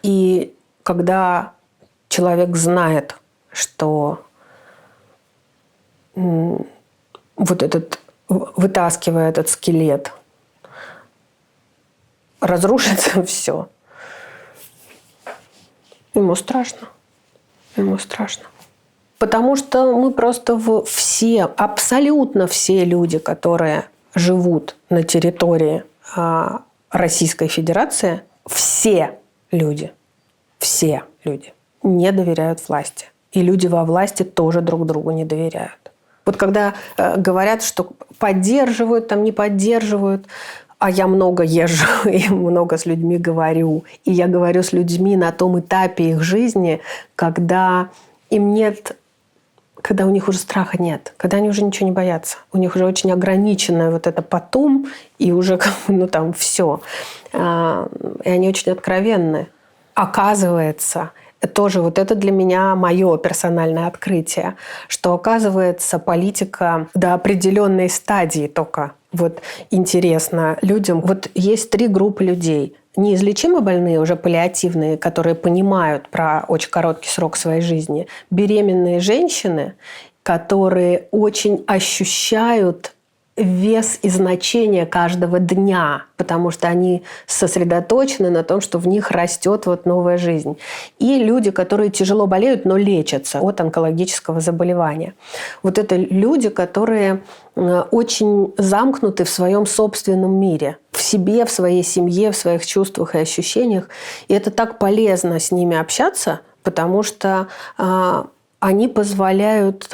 И когда человек знает, что вытаскивая этот скелет, разрушится все, ему страшно. Ему страшно. Потому что мы просто абсолютно все люди, которые живут на территории Российской Федерации, все люди не доверяют власти. И люди во власти тоже друг другу не доверяют. Вот когда говорят, что поддерживают, не поддерживают, а я много езжу и много с людьми говорю. И я говорю с людьми на том этапе их жизни, когда им нет, когда у них уже страха нет, когда они уже ничего не боятся. У них уже очень ограниченное вот это потом, и уже все. И они очень откровенны. Оказывается, тоже вот это для меня мое персональное открытие, что, оказывается, политика до определенной стадии только. Вот интересно людям. Вот есть 3 группы людей. Неизлечимо больные, уже паллиативные, которые понимают про очень короткий срок своей жизни. Беременные женщины, которые очень ощущают вес и значение каждого дня, потому что они сосредоточены на том, что в них растет вот новая жизнь. И люди, которые тяжело болеют, но лечатся от онкологического заболевания. Вот это люди, которые очень замкнуты в своем собственном мире, в себе, в своей семье, в своих чувствах и ощущениях. И это так полезно с ними общаться, потому что они позволяют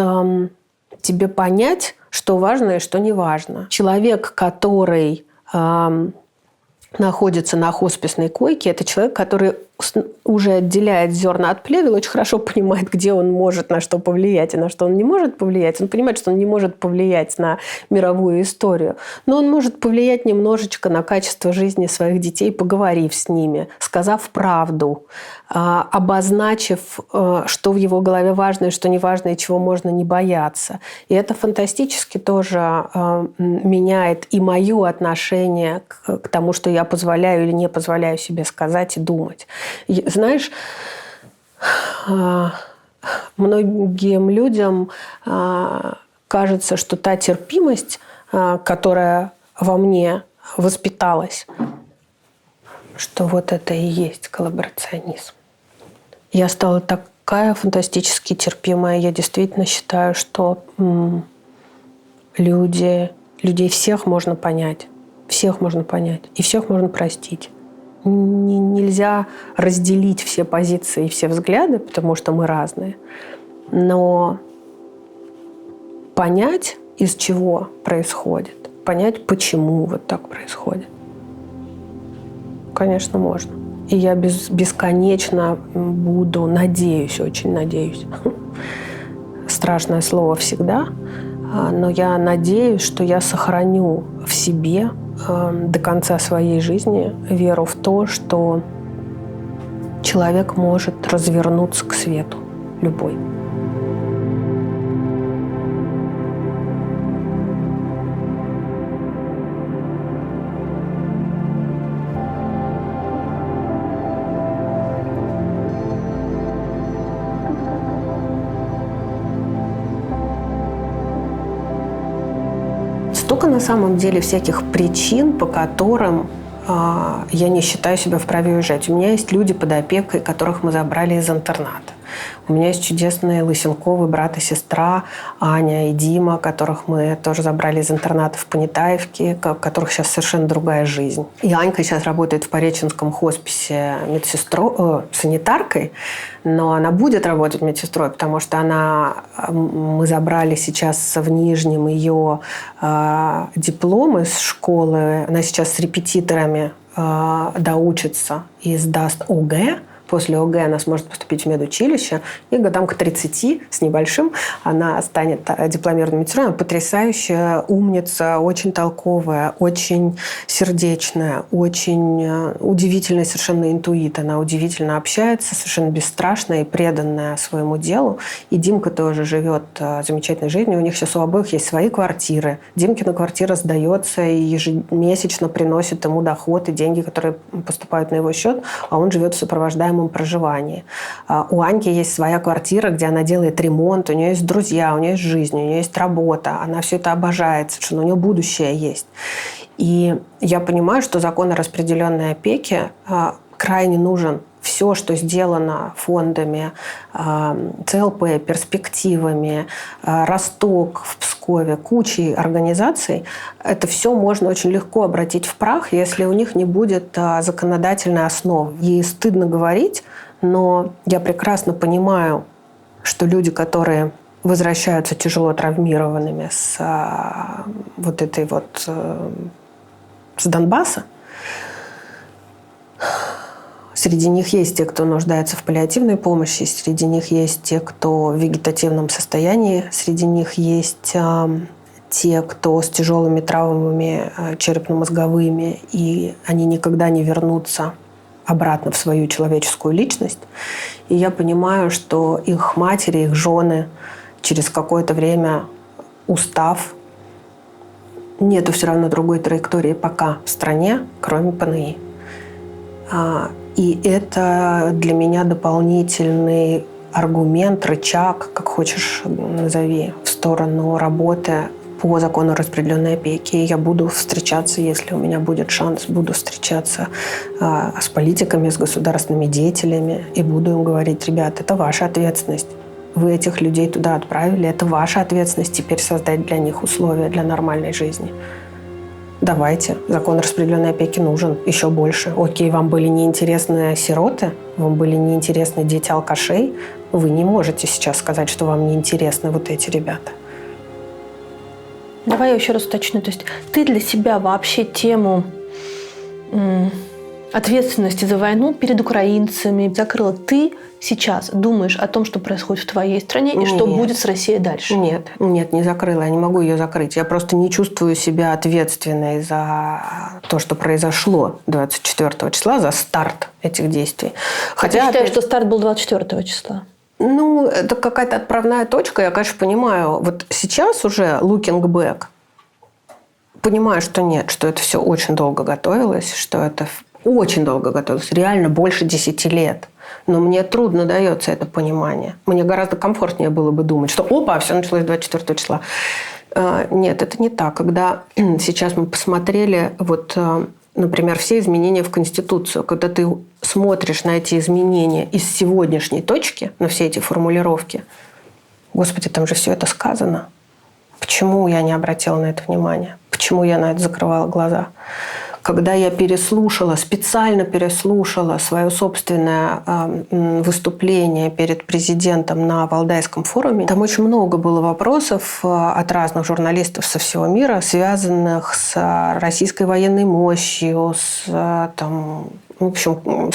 тебе понять, что важно и что не важно. Человек, который находится на хосписной койке, это человек, который уже отделяет зерна от плевел, очень хорошо понимает, где он может на что повлиять и на что он не может повлиять. Он понимает, что он не может повлиять на мировую историю, но он может повлиять немножечко на качество жизни своих детей, поговорив с ними, сказав правду, обозначив, что в его голове важно и что не важно, и чего можно не бояться. И это фантастически тоже меняет и мое отношение к тому, что я позволяю или не позволяю себе сказать и думать. Знаешь, многим людям кажется, что та терпимость, которая во мне воспиталась, что вот это и есть коллаборационизм. Я стала такая фантастически терпимая. Я действительно считаю, что людей всех можно понять. Всех можно понять. И всех можно простить. Нельзя разделить все позиции и все взгляды, потому что мы разные. Но понять, из чего происходит, понять, почему вот так происходит, конечно, можно. И я бесконечно буду, надеюсь, очень надеюсь. Страшное слово всегда, но я надеюсь, что я сохраню в себе до конца своей жизни веру в то, что человек может развернуться к свету, любой. Столько на самом деле всяких причин, по которым я не считаю себя вправе уезжать. У меня есть люди под опекой, которых мы забрали из интерната. У меня есть чудесные Лысенковы брат и сестра Аня и Дима, которых мы тоже забрали из интерната в Понятаевке, у которых сейчас совершенно другая жизнь. И Анька сейчас работает в Пореченском хосписе санитаркой, но она будет работать медсестрой, потому что мы забрали сейчас в Нижнем ее диплом из школы. Она сейчас с репетиторами доучится и сдаст ОГЭ. После ОГЭ она сможет поступить в медучилище, и годам к 30 с небольшим она станет дипломированной медсестрой. Она потрясающая, умница, очень толковая, очень сердечная, очень удивительный совершенно интуит. Она удивительно общается, совершенно бесстрашная и преданная своему делу. И Димка тоже живет замечательной жизнью. У них сейчас у обоих есть свои квартиры. Димкина квартира сдается и ежемесячно приносит ему доход и деньги, которые поступают на его счет, а он живет в сопровождаемом проживании. У Аньки есть своя квартира, где она делает ремонт, у нее есть друзья, у нее есть жизнь, у нее есть работа. Она все это обожает, совершенно, у нее будущее есть. И я понимаю, что закон о распределенной опеке крайне нужен. Все, что сделано фондами, ЦЛП, перспективами, Росток в Пскове, кучей организаций, это все можно очень легко обратить в прах, если у них не будет законодательной основы. Ей стыдно говорить, но я прекрасно понимаю, что люди, которые возвращаются тяжело травмированными с Донбасса, среди них есть те, кто нуждается в паллиативной помощи, среди них есть те, кто в вегетативном состоянии, среди них есть те, кто с тяжелыми травмами черепно-мозговыми, и они никогда не вернутся обратно в свою человеческую личность. И я понимаю, что их матери, их жены через какое-то время, устав, нету все равно другой траектории пока в стране, кроме ПНИ. И это для меня дополнительный аргумент, рычаг, как хочешь назови, в сторону работы по закону распределенной опеки. И я буду встречаться, если у меня будет шанс, буду встречаться с политиками, с государственными деятелями и буду им говорить: ребят, это ваша ответственность. Вы этих людей туда отправили, это ваша ответственность теперь создать для них условия для нормальной жизни. Давайте, закон распределенной опеки нужен еще больше. Окей, вам были неинтересны сироты, вам были неинтересны дети алкашей, вы не можете сейчас сказать, что вам неинтересны вот эти ребята. Давай я еще раз уточню. То есть ты для себя вообще тему ответственности за войну перед украинцами закрыла? Ты сейчас думаешь о том, что происходит в твоей стране и что будет с Россией дальше? Нет, не закрыла. Я не могу ее закрыть. Я просто не чувствую себя ответственной за то, что произошло 24 числа, за старт этих действий. Хотя ты считаешь, что старт был 24 числа? Ну, это какая-то отправная точка. Я, конечно, понимаю. Вот сейчас уже looking back, понимаю, что нет, что это все очень долго готовилось, что это очень долго готовилось, реально больше 10 лет. Но мне трудно дается это понимание. Мне гораздо комфортнее было бы думать, что опа, все началось 24 числа. Нет, это не так. Когда сейчас мы посмотрели, вот, например, все изменения в Конституцию, когда ты смотришь на эти изменения из сегодняшней точки, на все эти формулировки, Господи, там же все это сказано. Почему я не обратила на это внимание? Почему я на это закрывала глаза? Когда я специально переслушала свое собственное выступление перед президентом на Валдайском форуме, там очень много было вопросов от разных журналистов со всего мира, связанных с российской военной мощью, с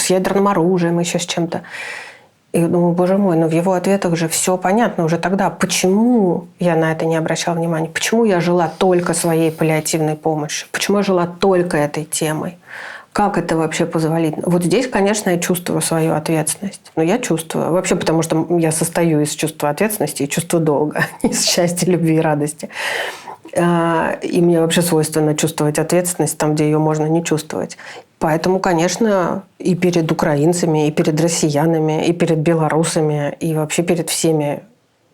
ядерным оружием, еще с чем-то. И я думаю, боже мой, в его ответах же все понятно уже тогда. Почему я на это не обращала внимания? Почему я жила только своей паллиативной помощью? Почему я жила только этой темой? Как это вообще позволительно? Вот здесь, конечно, я чувствую свою ответственность. Но я чувствую. Вообще, потому что я состою из чувства ответственности и чувства долга. Из счастья, любви и радости. И мне вообще свойственно чувствовать ответственность там, где ее можно не чувствовать. Поэтому, конечно, и перед украинцами, и перед россиянами, и перед белорусами, и вообще перед всеми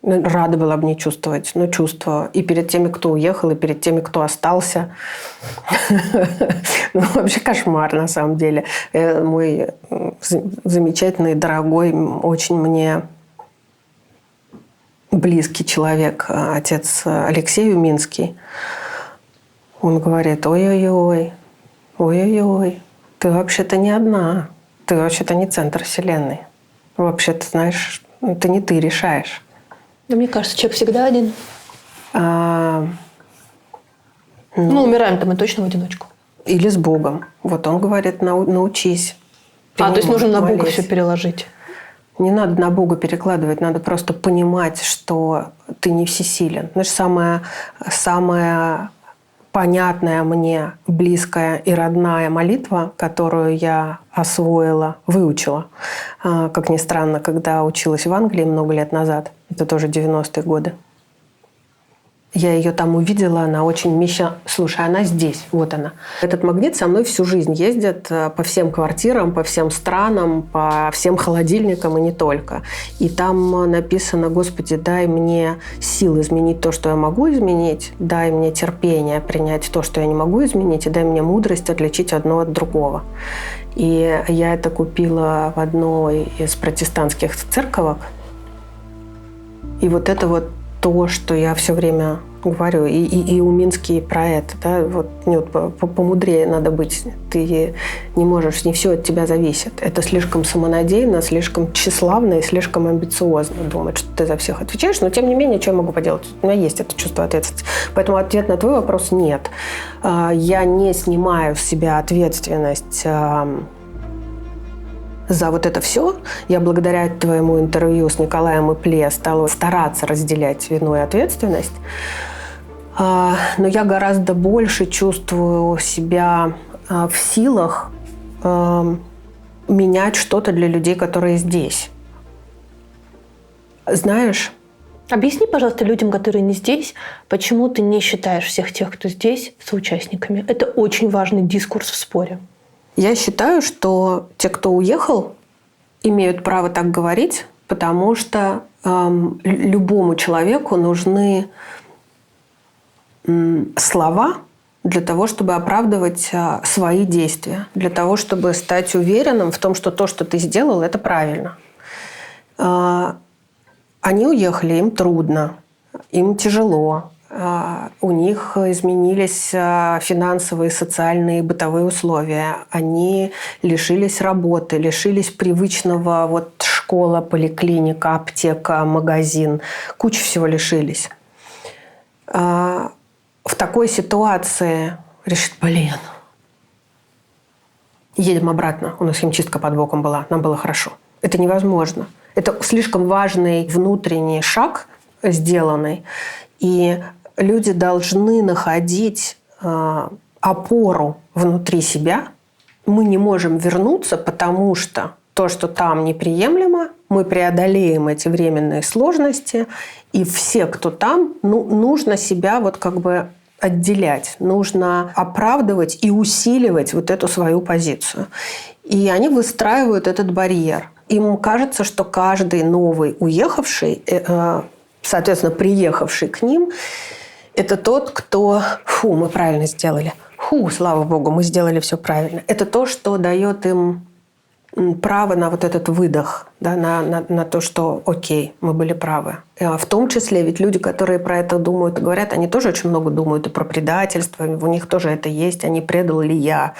рада была бы не чувствовать, но чувствую. И перед теми, кто уехал, и перед теми, кто остался. Вообще кошмар, на самом деле. Мой замечательный, дорогой, очень мне близкий человек, отец Алексей Уминский, он говорит: ой-ой-ой, ой-ой-ой, ты вообще-то не одна, ты вообще-то не центр вселенной. Вообще-то, знаешь, это не ты решаешь. Да мне кажется, человек всегда один. Умираем-то мы точно в одиночку. Или с Богом. Вот он говорит: научись. То есть нужно на Бога все переложить. Не надо на Бога перекладывать, надо просто понимать, что ты не всесилен. Знаешь, самая понятная мне, близкая и родная молитва, которую я освоила, выучила, как ни странно, когда училась в Англии много лет назад, это тоже 90-е годы. Я ее там увидела, она очень Слушай, она здесь, вот она. Этот магнит со мной всю жизнь ездит по всем квартирам, по всем странам, по всем холодильникам и не только. И там написано: Господи, дай мне сил изменить то, что я могу изменить, дай мне терпение принять то, что я не могу изменить, и дай мне мудрость отличить одно от другого. И я это купила в одной из протестантских церковок. И вот это вот то, что я все время говорю, и Уминский про это, да, вот помудрее надо быть. Ты не можешь, не все от тебя зависит. Это слишком самонадеянно, слишком тщеславно и слишком амбициозно думать, что ты за всех отвечаешь, но тем не менее, что я могу поделать? У меня есть это чувство ответственности. Поэтому ответ на твой вопрос – нет. Я не снимаю с себя ответственность за вот это все. Я благодаря твоему интервью с Николаем Ипле стала стараться разделять вину и ответственность. Но я гораздо больше чувствую себя в силах менять что-то для людей, которые здесь. Знаешь... Объясни, пожалуйста, людям, которые не здесь, почему ты не считаешь всех тех, кто здесь, соучастниками. Это очень важный дискурс в споре. Я считаю, что те, кто уехал, имеют право так говорить, потому что любому человеку нужны слова для того, чтобы оправдывать свои действия, для того, чтобы стать уверенным в том, что то, что ты сделал, это правильно. Они уехали, им трудно, им тяжело. У них изменились финансовые, социальные, бытовые условия. Они лишились работы, лишились привычного школа, поликлиника, аптека, магазин. Куча всего лишились. В такой ситуации решит, едем обратно. У нас химчистка под боком была, нам было хорошо. Это невозможно. Это слишком важный внутренний шаг сделанный. И люди должны находить опору внутри себя. Мы не можем вернуться, потому что то, что там неприемлемо, мы преодолеем эти временные сложности. И все, кто там, нужно себя отделять. Нужно оправдывать и усиливать эту свою позицию. И они выстраивают этот барьер. Им кажется, что каждый новый уехавший, соответственно, приехавший к ним, это тот, кто... мы правильно сделали. Слава богу, мы сделали все правильно. Это то, что дает им право на этот выдох, да, на то, что окей, мы были правы. В том числе ведь люди, которые про это думают и говорят, они тоже очень много думают и про предательство, у них тоже это есть. А не предал ли я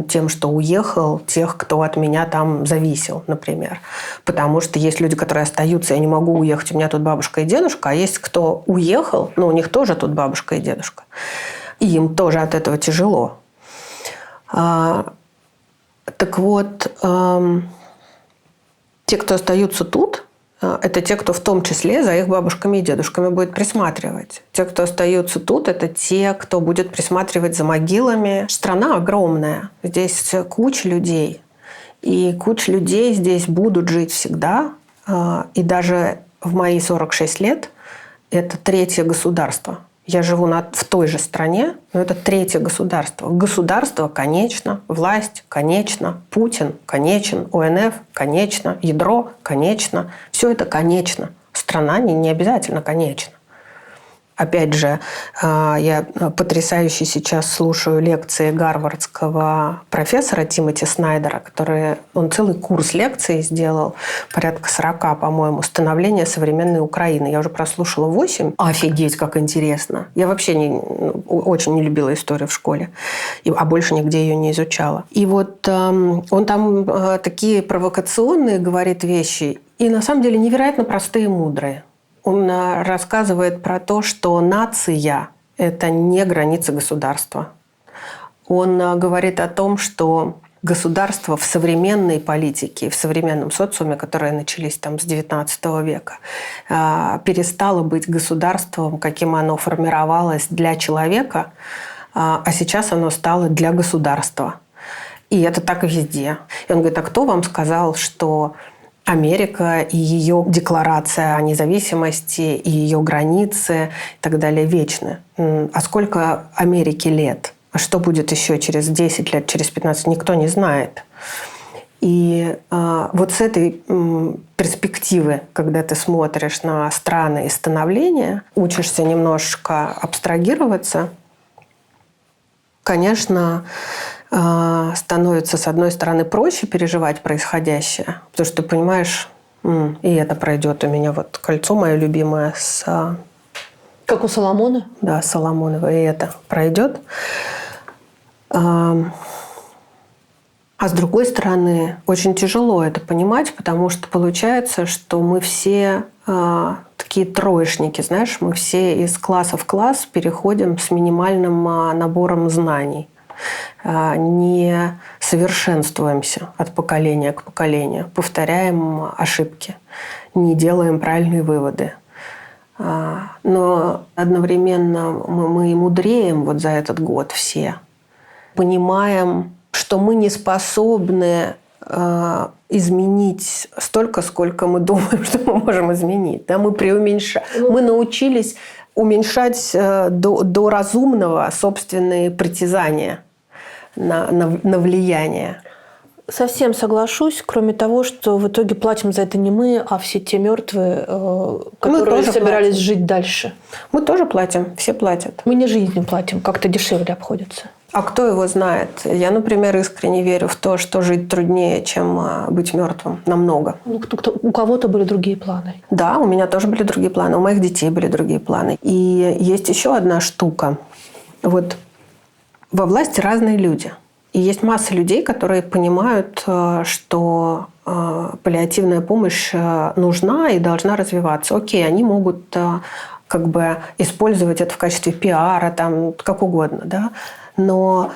тем, что уехал, тех, кто от меня там зависел, например. Потому что есть люди, которые остаются, я не могу уехать, у меня тут бабушка и дедушка, а есть кто уехал, но у них тоже тут бабушка и дедушка. И им тоже от этого тяжело. Так вот, те, кто остаются тут, это те, кто в том числе за их бабушками и дедушками будет присматривать. Те, кто остаются тут, это те, кто будет присматривать за могилами. Страна огромная. Здесь куча людей. И куча людей здесь будут жить всегда. И даже в мои 46 лет это третье государство. Я живу в той же стране, но это третье государство. Государство конечно, власть конечно, Путин конечен, ОНФ конечно, ядро конечно. Все это конечно. Страна не обязательно конечна. Опять же, я потрясающе сейчас слушаю лекции гарвардского профессора Тимоти Снайдера, он целый курс лекций сделал, порядка 40, по-моему, «Становление современной Украины». Я уже прослушала 8. Офигеть, как интересно. Я вообще очень не любила историю в школе, а больше нигде ее не изучала. И он там такие провокационные говорит вещи, и на самом деле невероятно простые и мудрые. Он рассказывает про то, что нация – это не граница государства. Он говорит о том, что государство в современной политике, в современном социуме, которые начались там с XIX века, перестало быть государством, каким оно формировалось для человека, а сейчас оно стало для государства. И это так везде. И он говорит, а кто вам сказал, что Америка и ее декларация о независимости, и ее границы и так далее вечны? А сколько Америке лет? А что будет еще через 10 лет, через 15? Никто не знает. И с этой перспективы, когда ты смотришь на страны и становления, учишься немножко абстрагироваться, конечно, становится, с одной стороны, проще переживать происходящее, потому что ты понимаешь, и это пройдет у меня кольцо мое любимое с... Как у Соломона? Да, Соломонова, и это пройдет. А с другой стороны, очень тяжело это понимать, потому что получается, что мы все такие троечники, знаешь, мы все из класса в класс переходим с минимальным набором знаний. Не совершенствуемся от поколения к поколению, повторяем ошибки, не делаем правильные выводы. Но одновременно мы и мудреем за этот год все. Понимаем, что мы не способны изменить столько, сколько мы думаем, что мы можем изменить. Да? Мы научились уменьшать до разумного собственные притязания на влияние. совсем соглашусь, кроме того, что в итоге платим за это не мы, а все те мертвые, которые собирались платим. жить дальше. Мы тоже платим, все платят. Мы не жизнью платим, как-то дешевле обходится. А кто его знает? Я, например, искренне верю в то, что жить труднее, чем быть мертвым. Намного. У кого-то были другие планы. Да, у меня тоже были другие планы. У моих детей были другие планы. И есть еще одна штука. Вот во власти разные люди. И есть масса людей, которые понимают, что паллиативная помощь нужна и должна развиваться. Окей, они могут как бы использовать это в качестве пиара, там, как угодно, да? Но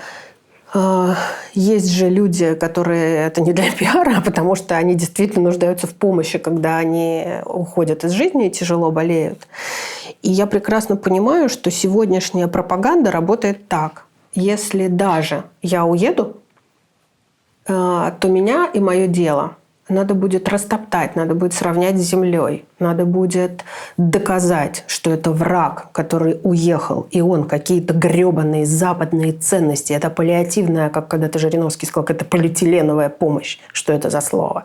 есть же люди, которые это не для пиара, потому что они действительно нуждаются в помощи, когда они уходят из жизни и тяжело болеют. И я прекрасно понимаю, что сегодняшняя пропаганда работает так. Если даже я уеду, то меня и мое дело надо будет растоптать, надо будет сравнять с землей, надо будет доказать, что это враг, который уехал, и он какие-то гребаные западные ценности. Это паллиативная, как когда-то Жириновский сказал, это полиэтиленовая помощь. Что это за слово?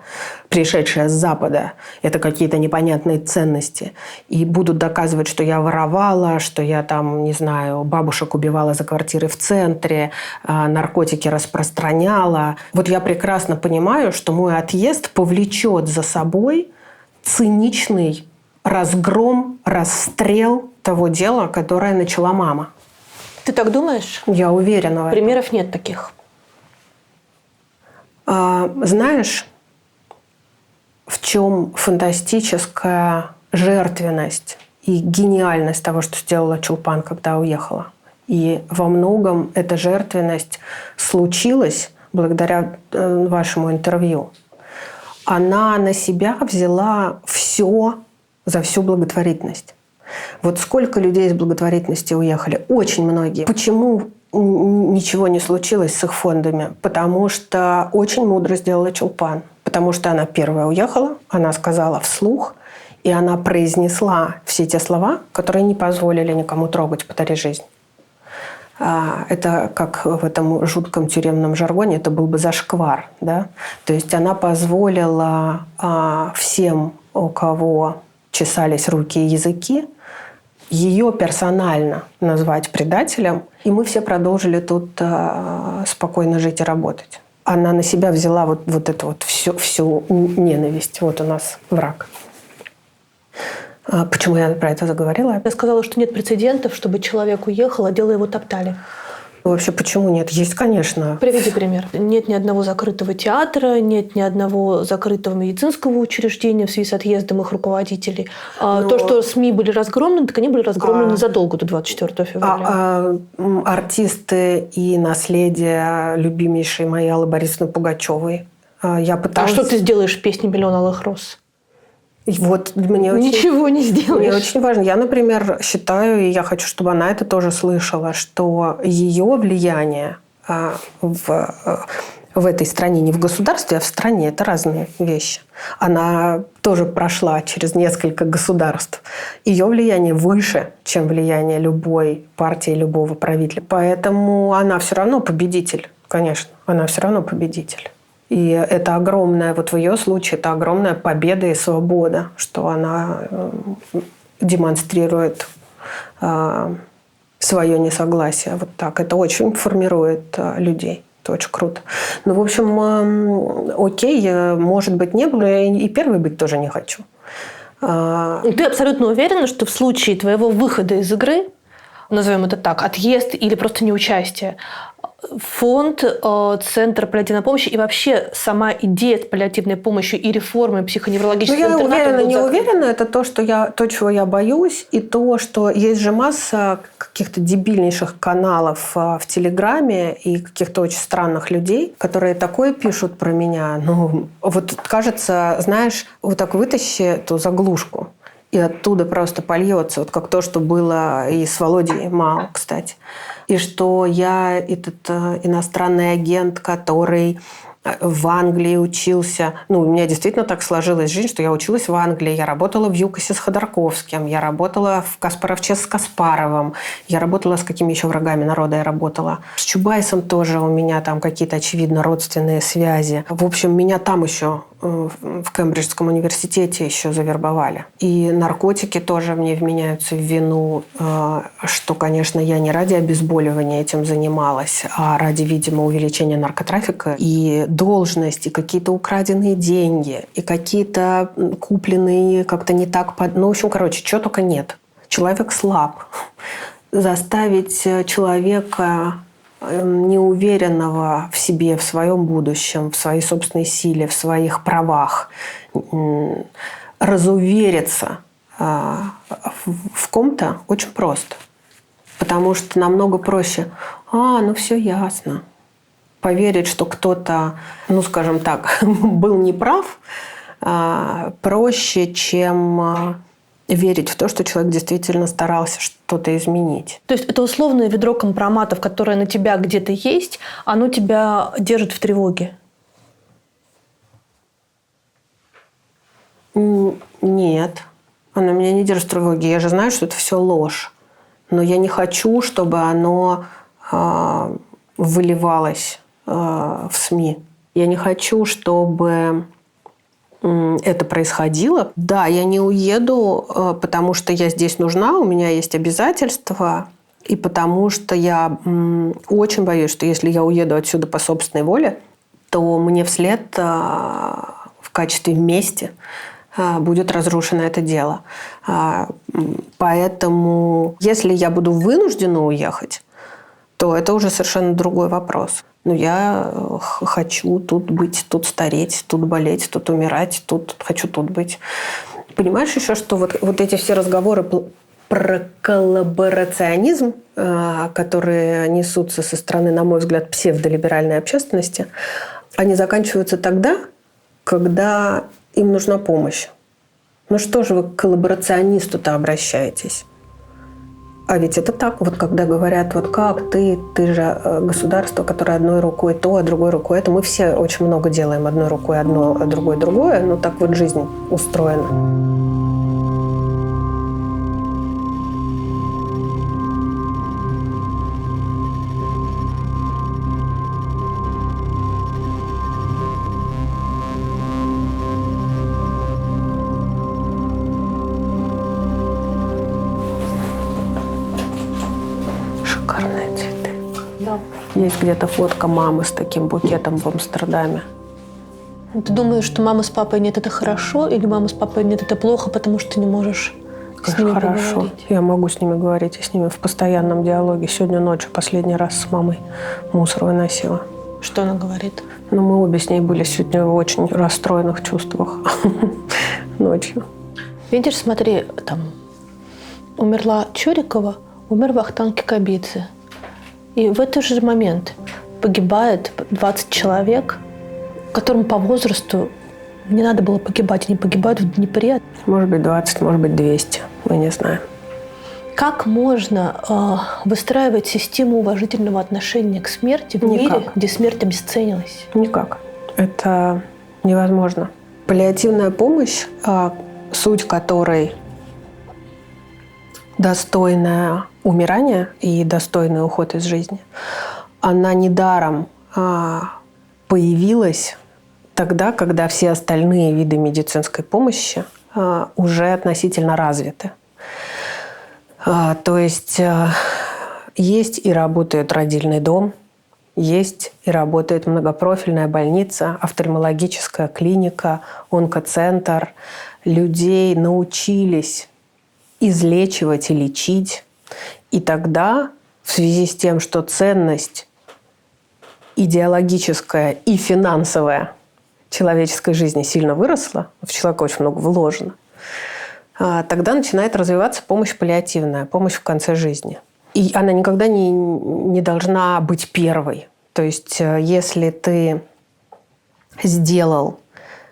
Пришедшая с Запада. Это какие-то непонятные ценности. И будут доказывать, что я воровала, что я там, не знаю, бабушек убивала за квартиры в центре, наркотики распространяла. Вот я прекрасно понимаю, что мой отъезд повлечет за собой циничный разгром, расстрел того дела, которое начала мама. Ты так думаешь? Я уверена в этом. Примеров нет таких. Знаешь, в чем фантастическая жертвенность и гениальность того, что сделала Чулпан, когда уехала? И во многом эта жертвенность случилась благодаря вашему интервью. Она на себя взяла все за всю благотворительность. Вот сколько людей из благотворительности уехали? Очень многие. Почему ничего не случилось с их фондами? Потому что очень мудро сделала Чулпан. Потому что она первая уехала, она сказала вслух, и она произнесла все те слова, которые не позволили никому трогать «Подари жизнь». Это как в этом жутком тюремном жаргоне, это был бы зашквар. Да? То есть она позволила всем, у кого чесались руки и языки, ее персонально назвать предателем, и мы все продолжили тут спокойно жить и работать. Она на себя взяла вот эту вот всю ненависть. Вот у нас враг. Почему я про это заговорила? Я сказала, что нет прецедентов, чтобы человек уехал, а дело его топтали. Вообще, почему нет? Есть, конечно. Приведи пример. Нет ни одного закрытого театра, нет ни одного закрытого медицинского учреждения в связи с отъездом их руководителей. То, что СМИ были разгромлены, так они были разгромлены задолго до 24 февраля. Артисты и наследие любимейшей моей Аллы Борисовны Пугачевой. Я пыталась... А что ты сделаешь в песне «Миллион алых роз»? И вот мне ничего не сделаешь. Мне очень важно. Я, например, считаю, и я хочу, чтобы она это тоже слышала, что ее влияние в этой стране, не в государстве, а в стране, это разные вещи. Она тоже прошла через несколько государств. Ее влияние выше, чем влияние любой партии, любого правителя. Поэтому она все равно победитель, конечно. Она все равно победитель. И это огромная, вот в ее случае, это огромная победа и свобода, что она демонстрирует свое несогласие. Вот так. Это очень формирует людей. Это очень круто. Ну, в общем, окей, может быть, не было. Я и первой быть тоже не хочу. Ты абсолютно уверена, что в случае твоего выхода из игры, назовем это так, отъезд или просто неучастие, фонд, центр паллиативной помощи и вообще сама идея с паллиативной помощью и реформой психоневрологического интерната. Я уверена, не уверена. Это то, чего я боюсь, и то, что есть же масса каких-то дебильнейших каналов в Телеграме и каких-то очень странных людей, которые такое пишут про меня. Ну, вот кажется, знаешь, вот так вытащи эту заглушку, и оттуда просто польется, вот как то, что было и с Володей Мао, кстати. И что я этот иностранный агент, который в Англии учился. Ну, у меня действительно так сложилась жизнь, что я училась в Англии, я работала в ЮКОСе с Ходорковским, я работала в Каспаровче с Каспаровым, я работала с какими еще врагами народа я работала. С Чубайсом тоже у меня там какие-то, очевидно, родственные связи. В общем, меня там еще в Кембриджском университете еще завербовали. И наркотики тоже мне вменяются в вину, что, конечно, я не ради обезболивания этим занималась, а ради, видимо, увеличения наркотрафика. И должность, и какие-то украденные деньги, и какие-то купленные как-то не так... Ну, в общем, короче, чего только нет. Человек слаб. Заставить человека неуверенного в себе, в своем будущем, в своей собственной силе, в своих правах, разувериться в ком-то очень просто. Потому что намного проще. Ну все ясно. Поверить, что кто-то, ну скажем так, был неправ, проще, чем верить в то, что человек действительно старался что-то изменить. То есть это условное ведро компроматов, которое на тебя где-то есть, оно тебя держит в тревоге? Нет. Оно меня не держит в тревоге. Я же знаю, что это все ложь. Но я не хочу, чтобы оно выливалось в СМИ. Я не хочу, чтобы это происходило. Да, я не уеду, потому что я здесь нужна, у меня есть обязательства, и потому что я очень боюсь, что если я уеду отсюда по собственной воле, то мне вслед в качестве мести будет разрушено это дело. Поэтому, если я буду вынуждена уехать, то это уже совершенно другой вопрос. Но я хочу тут быть, тут стареть, тут болеть, тут умирать, хочу тут быть. Понимаешь еще, что вот эти все разговоры про коллаборационизм, которые несутся со стороны, на мой взгляд, псевдолиберальной общественности, они заканчиваются тогда, когда им нужна помощь. Ну что же вы к коллаборационисту-то обращаетесь? А ведь это так, вот когда говорят, вот как ты же государство, которое одной рукой то, а другой рукой это. Мы все очень много делаем одной рукой одно, а другой другое. Ну так вот жизнь устроена. Шикарные цветы. Да. Есть где-то фотка мамы с таким букетом в Амстердаме. Ты думаешь, что мама с папой нет, это хорошо, или мама с папой нет, это плохо, потому что ты не можешь с ними хорошо. поговорить? Я могу с ними говорить, я с ними в постоянном диалоге. Сегодня ночью последний раз с мамой мусор выносила. Что она говорит? Но мы обе с ней были сегодня в очень расстроенных чувствах ночью. Видишь, смотри, там умерла Чурикова, умер Вахтанг Кикабидзе. И в этот же момент погибает 20 человек, которым по возрасту не надо было погибать. Они погибают в Днепре. Может быть, 20, может быть, 200. Мы не знаем. Как можно выстраивать систему уважительного отношения к смерти в мире, где смерть обесценилась? Никак. Это невозможно. Паллиативная помощь, суть которой достойное умирание и достойный уход из жизни, она недаром появилась тогда, когда все остальные виды медицинской помощи уже относительно развиты. То есть есть и работает родильный дом, есть и работает многопрофильная больница, офтальмологическая клиника, онкоцентр. Людей научились излечивать и лечить. И тогда, в связи с тем, что ценность идеологическая и финансовая человеческой жизни сильно выросла, в человека очень много вложено, тогда начинает развиваться помощь паллиативная, помощь в конце жизни. И она никогда не должна быть первой. То есть, если ты сделал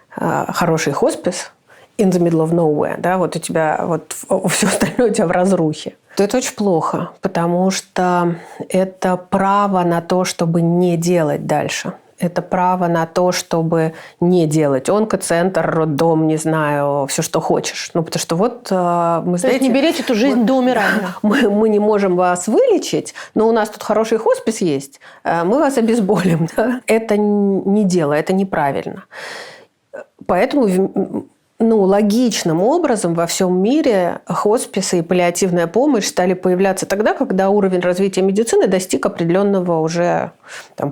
хороший хоспис in the middle of nowhere, да, вот у тебя вот все остальное у тебя в разрухе, то это очень плохо, потому что это право на то, чтобы не делать дальше. Это право на то, чтобы не делать онкоцентр, роддом, не знаю, все, что хочешь. Ну, потому что вот мы, знаете... То есть не берите эту жизнь до умирания. Мы не можем вас вылечить, но у нас тут хороший хоспис есть, мы вас обезболим. Да? Это не дело, это неправильно. Поэтому... логичным образом во всем мире хосписы и паллиативная помощь стали появляться тогда, когда уровень развития медицины достиг определенного уже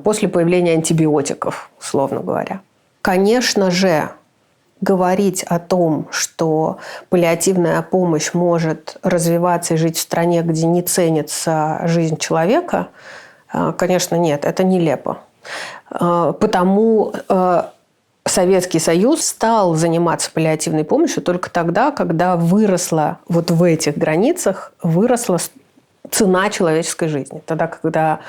после появления антибиотиков, условно говоря. Конечно же, говорить о том, что паллиативная помощь может развиваться и жить в стране, где не ценится жизнь человека, конечно, нет, это нелепо. Потому... Советский Союз стал заниматься паллиативной помощью только тогда, когда выросла вот в этих границах, выросла цена человеческой жизни. Тогда, когда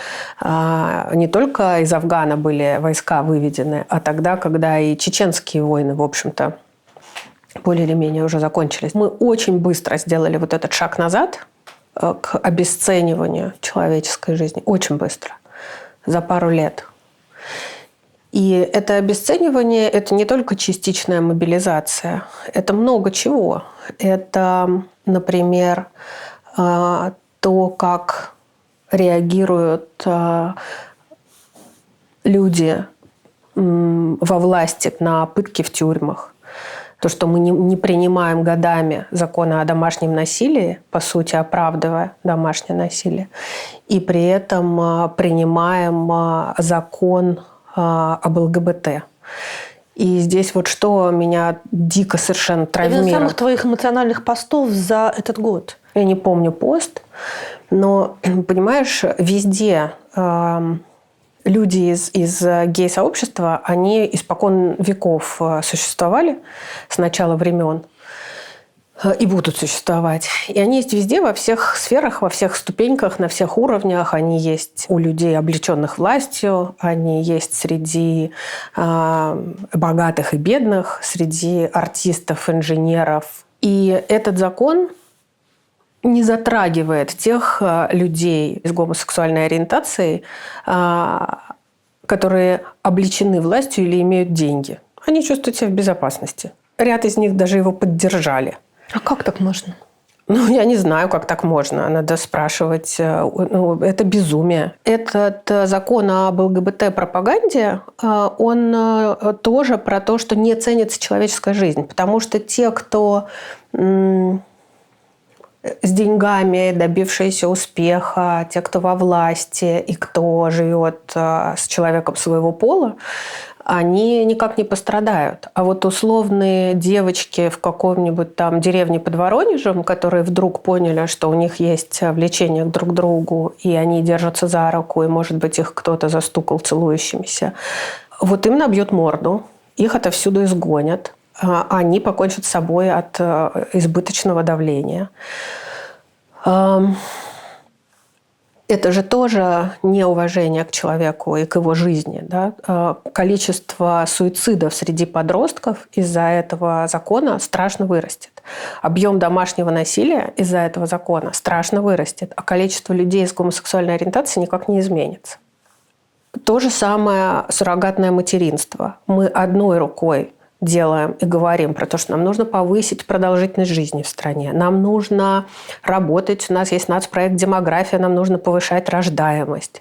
не только из Афгана были войска выведены, а тогда, когда и чеченские войны, в общем-то, более или менее уже закончились. Мы очень быстро сделали вот этот шаг назад к обесцениванию человеческой жизни. Очень быстро. За пару лет. И это обесценивание – это не только частичная мобилизация, это много чего. Это, например, то, как реагируют люди во власти на пытки в тюрьмах. То, что мы не принимаем годами законы о домашнем насилии, по сути, оправдывая домашнее насилие, и при этом принимаем закон об ЛГБТ. И здесь вот что меня дико совершенно травмирует. Один из самых твоих эмоциональных постов за этот год. Я не помню пост, но, понимаешь, везде люди из гей-сообщества, они испокон веков существовали с начала времен и будут существовать. И они есть везде, во всех сферах, во всех ступеньках, на всех уровнях. Они есть у людей, облеченных властью, они есть среди богатых и бедных, среди артистов, инженеров. И этот закон не затрагивает тех людей с гомосексуальной ориентацией, которые облечены властью или имеют деньги. Они чувствуют себя в безопасности. Ряд из них даже его поддержали. А как так можно? Я не знаю, как так можно. Надо спрашивать. Это безумие. Этот закон об ЛГБТ-пропаганде, он тоже про то, что не ценится человеческая жизнь. Потому что те, кто с деньгами, добившиеся успеха, те, кто во власти и кто живет с человеком своего пола, они никак не пострадают. А вот условные девочки в каком-нибудь там деревне под Воронежем, которые вдруг поняли, что у них есть влечение друг к другу, и они держатся за руку, и, может быть, их кто-то застукал целующимися, вот им набьют морду, их отовсюду изгонят, они покончат с собой от избыточного давления. Это же тоже неуважение к человеку и к его жизни. Да? Количество суицидов среди подростков из-за этого закона страшно вырастет. Объем домашнего насилия из-за этого закона страшно вырастет. А количество людей с гомосексуальной ориентацией никак не изменится. То же самое суррогатное материнство. Мы одной рукой делаем и говорим про то, что нам нужно повысить продолжительность жизни в стране. Нам нужно работать. У нас есть нацпроект «Демография», нам нужно повышать рождаемость.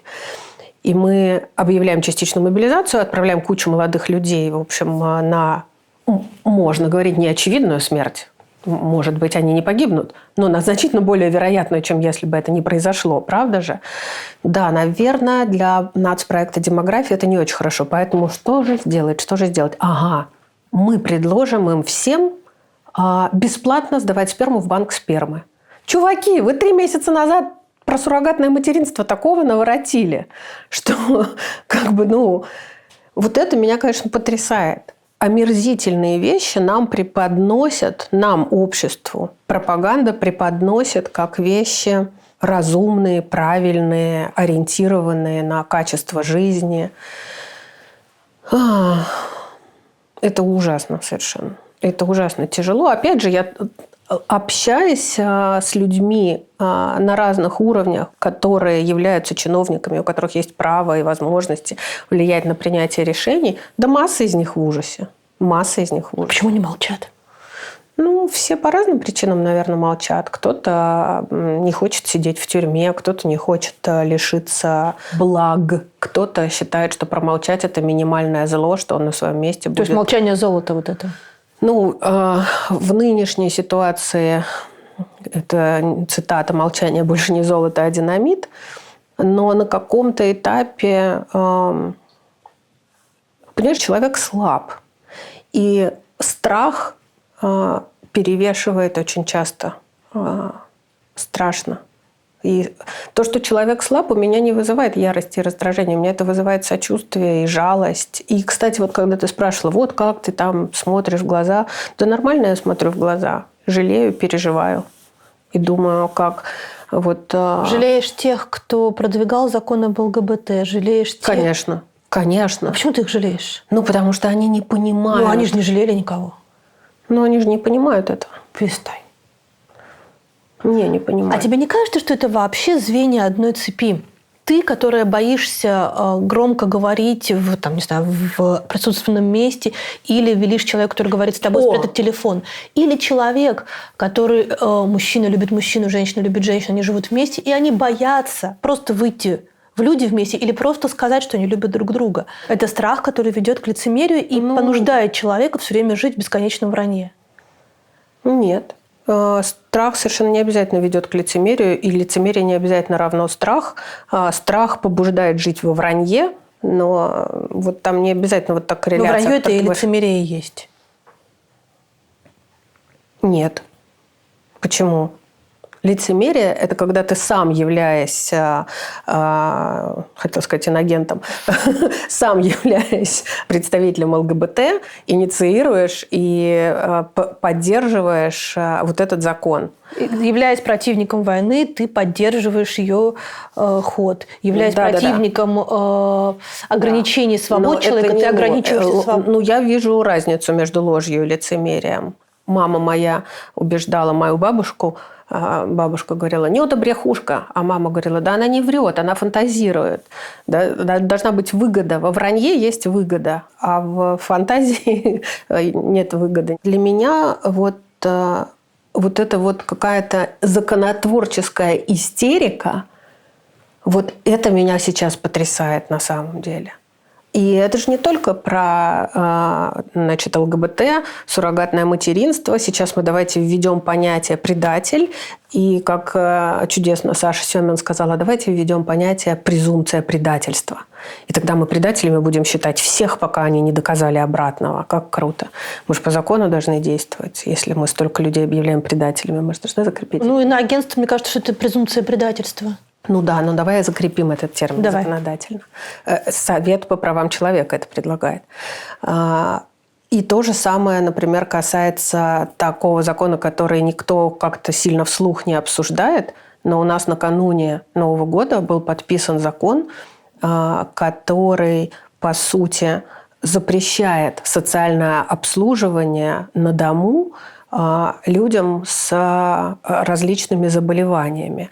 И мы объявляем частичную мобилизацию, отправляем кучу молодых людей, в общем, на, можно говорить, неочевидную смерть. Может быть, они не погибнут, но на значительно более вероятную, чем если бы это не произошло. Правда же? Да, наверное, для нацпроекта «Демография» это не очень хорошо. Поэтому что же сделать? Ага. Мы предложим им всем бесплатно сдавать сперму в банк спермы. Чуваки, вы 3 месяца назад про суррогатное материнство такого наворотили, что вот это меня, конечно, потрясает. Омерзительные вещи нам преподносят, нам, обществу. Пропаганда преподносит как вещи разумные, правильные, ориентированные на качество жизни. Это ужасно совершенно. Это ужасно тяжело. Опять же, я Общаясь с людьми на разных уровнях, которые являются чиновниками, у которых есть право и возможности влиять на принятие решений, да масса из них в ужасе. Масса из них в ужасе. Почему не молчат? Ну, все по разным причинам, наверное, молчат. Кто-то не хочет сидеть в тюрьме, кто-то не хочет лишиться благ, кто-то считает, что промолчать – это минимальное зло, что он на своем месте будет. То есть молчание золота вот это? Ну, в нынешней ситуации, это цитата, «молчание больше не золото, а динамит», но на каком-то этапе, понимаешь, человек слаб. И страх перевешивает очень часто. Страшно. И то, что человек слаб, у меня не вызывает ярости и раздражения. У меня это вызывает сочувствие и жалость. И, кстати, вот когда ты спрашивала, вот как ты там смотришь в глаза, да нормально я смотрю в глаза. Жалею, переживаю. И думаю, как вот... Жалеешь тех, кто продвигал закон об ЛГБТ? Жалеешь тех... Конечно. Конечно. А почему ты их жалеешь? Ну, потому что они не понимают. Ну, они же не жалели никого. Ну, они же не понимают этого. Перестань. Не понимаю. А тебе не кажется, что это вообще звенья одной цепи? Ты, которая боишься громко говорить в, там, не знаю, в присутственном месте, или велишь человеку, который говорит с тобой, спрятать телефон, или человек, который мужчина любит мужчину, женщина любит женщину, они живут вместе, и они боятся просто выйти в люди вместе или просто сказать, что они любят друг друга. Это страх, который ведет к лицемерию и понуждает человека все время жить в бесконечном вранье. Нет. Страх совершенно не обязательно ведет к лицемерию, и лицемерие не обязательно равно страх. Страх побуждает жить во вранье, но вот там не обязательно вот так корреляция. Но вранье это и лицемерие есть. Нет. Почему? Лицемерие – это когда ты сам, являясь, хотел сказать, инагентом, сам являясь представителем ЛГБТ, инициируешь и поддерживаешь вот этот закон. Являясь противником войны, ты поддерживаешь ее ход. Являясь противником ограничений свобод человека, ты ограничиваешь свободу. Ну, я вижу разницу между ложью и лицемерием. Мама моя убеждала мою бабушку. Бабушка говорила, не брехушка. А мама говорила, да она не врет, она фантазирует. Да, должна быть выгода. Во вранье есть выгода, а в фантазии нет выгоды. Для меня вот эта вот какая-то законотворческая истерика, вот это меня сейчас потрясает на самом деле. И это же не только про значит, ЛГБТ, суррогатное материнство. Сейчас мы давайте введем понятие «предатель». И, как чудесно Саша Семин сказала, давайте введем понятие «презумпция предательства». И тогда мы предателями будем считать всех, пока они не доказали обратного. Как круто. Мы же по закону должны действовать. Если мы столько людей объявляем предателями, мы же должны закрепить. Ну и на агентство, мне кажется, что это презумпция предательства. Ну да, но давай закрепим этот термин законодательно. Совет по правам человека это предлагает. И то же самое, например, касается такого закона, который никто как-то сильно вслух не обсуждает, но у нас накануне Нового года был подписан закон, который, по сути, запрещает социальное обслуживание на дому людям с различными заболеваниями,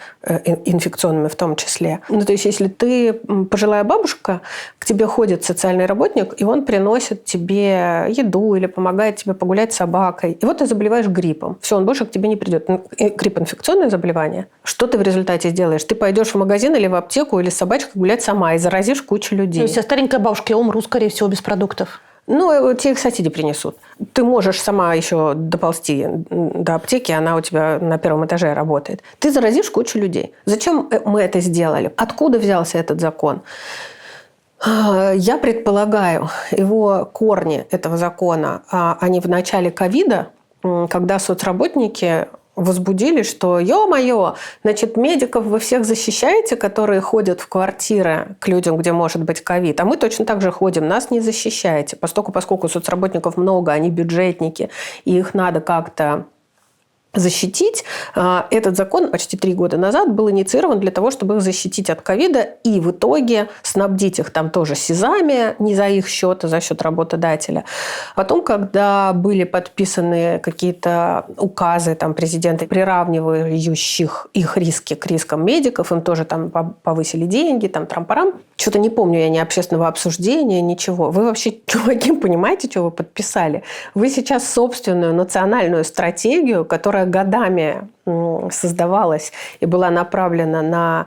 инфекционными в том числе. Ну, то есть, если ты пожилая бабушка, к тебе ходит социальный работник, и он приносит тебе еду или помогает тебе погулять с собакой. И вот ты заболеваешь гриппом. Все, он больше к тебе не придет. Грипп – инфекционное заболевание. Что ты в результате сделаешь? Ты пойдешь в магазин или в аптеку, или с собачкой гулять сама и заразишь кучу людей. То есть, старенькая бабушка, я умру, скорее всего, без продуктов. Ну, тебе их соседи принесут. Ты можешь сама еще доползти до аптеки, она у тебя на первом этаже работает. Ты заразишь кучу людей. Зачем мы это сделали? Откуда взялся этот закон? Я предполагаю, его корни этого закона, они в начале ковида, когда соцработники возбудили, что, ё-моё, значит, медиков вы всех защищаете, которые ходят в квартиры к людям, где может быть ковид, а мы точно так же ходим, нас не защищаете, поскольку соцработников много, они бюджетники, и их надо как-то защитить. Этот закон почти 3 года назад был инициирован для того, чтобы их защитить от ковида и в итоге снабдить их там тоже СИЗами, не за их счет, а за счет работодателя. Потом, когда были подписаны какие-то указы там, президента, приравнивающих их риски к рискам медиков, им тоже там повысили деньги, там трам-парам. Что-то не помню я ни общественного обсуждения, ничего. Вы вообще, чуваки, понимаете, что вы подписали? Вы сейчас собственную национальную стратегию, которая годами создавалась и была направлена на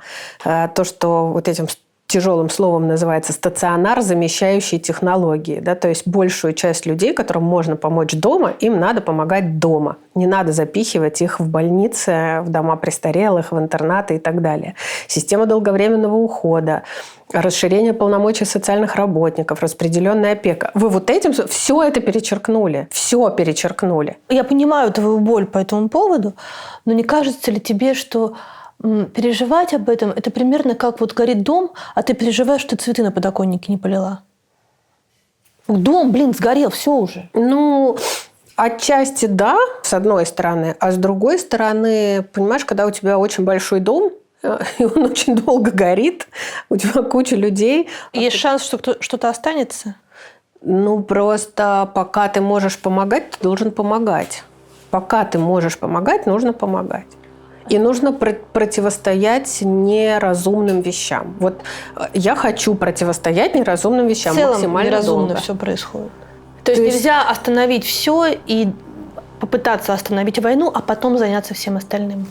то, что вот этим тяжелым словом называется стационар, замещающий технологии. Да? То есть большую часть людей, которым можно помочь дома, им надо помогать дома. Не надо запихивать их в больницы, в дома престарелых, в интернаты и так далее. Система долговременного ухода, расширение полномочий социальных работников, распределенная опека. Вы вот этим все это перечеркнули. Все перечеркнули. Я понимаю твою боль по этому поводу, но не кажется ли тебе, что переживать об этом – это примерно как вот горит дом, а ты переживаешь, что ты цветы на подоконнике не полила? Дом, сгорел, все уже. Ну, отчасти да, с одной стороны. А с другой стороны, понимаешь, когда у тебя очень большой дом, и он очень долго горит, у тебя куча людей. Есть шанс, что что-то останется? Ну, просто пока ты можешь помогать, ты должен помогать. Пока ты можешь помогать, нужно помогать. И нужно противостоять неразумным вещам. Вот я хочу противостоять неразумным вещам максимально долго. В целом неразумно все происходит. То есть нельзя остановить все и попытаться остановить войну, а потом заняться всем остальным.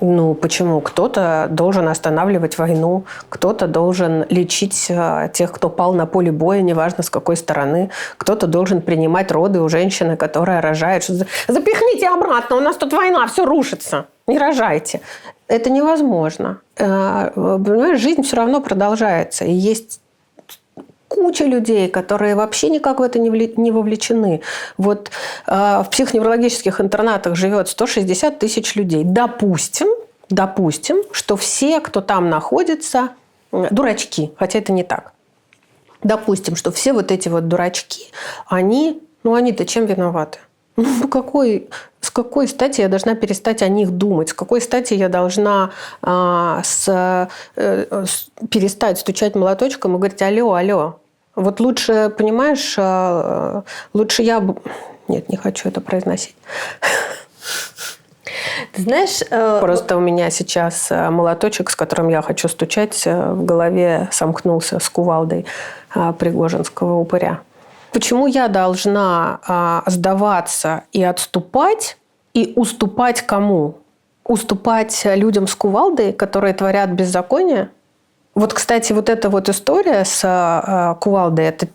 Ну, почему? Кто-то должен останавливать войну, кто-то должен лечить тех, кто пал на поле боя, неважно с какой стороны. Кто-то должен принимать роды у женщины, которая рожает. Запихните обратно, у нас тут война, все рушится. Не рожайте. Это невозможно. Понимаешь, жизнь все равно продолжается. И есть куча людей, которые вообще никак в это не вовлечены. Вот в психоневрологических интернатах живет 160 тысяч людей. Допустим, что все, кто там находится, дурачки, хотя это не так. Допустим, что все вот эти вот дурачки, они-то чем виноваты? С какой стати я должна перестать о них думать? С какой стати я должна перестать стучать молоточком и говорить: алло. Вот лучше, понимаешь, лучше я... Нет, не хочу это произносить. Ты знаешь... Просто у меня сейчас молоточек, с которым я хочу стучать, в голове сомкнулся с кувалдой пригожинского упыря. Почему я должна сдаваться и отступать, и уступать кому? Уступать людям с кувалдой, которые творят беззаконие? Вот, кстати, вот эта вот история с кувалдой, это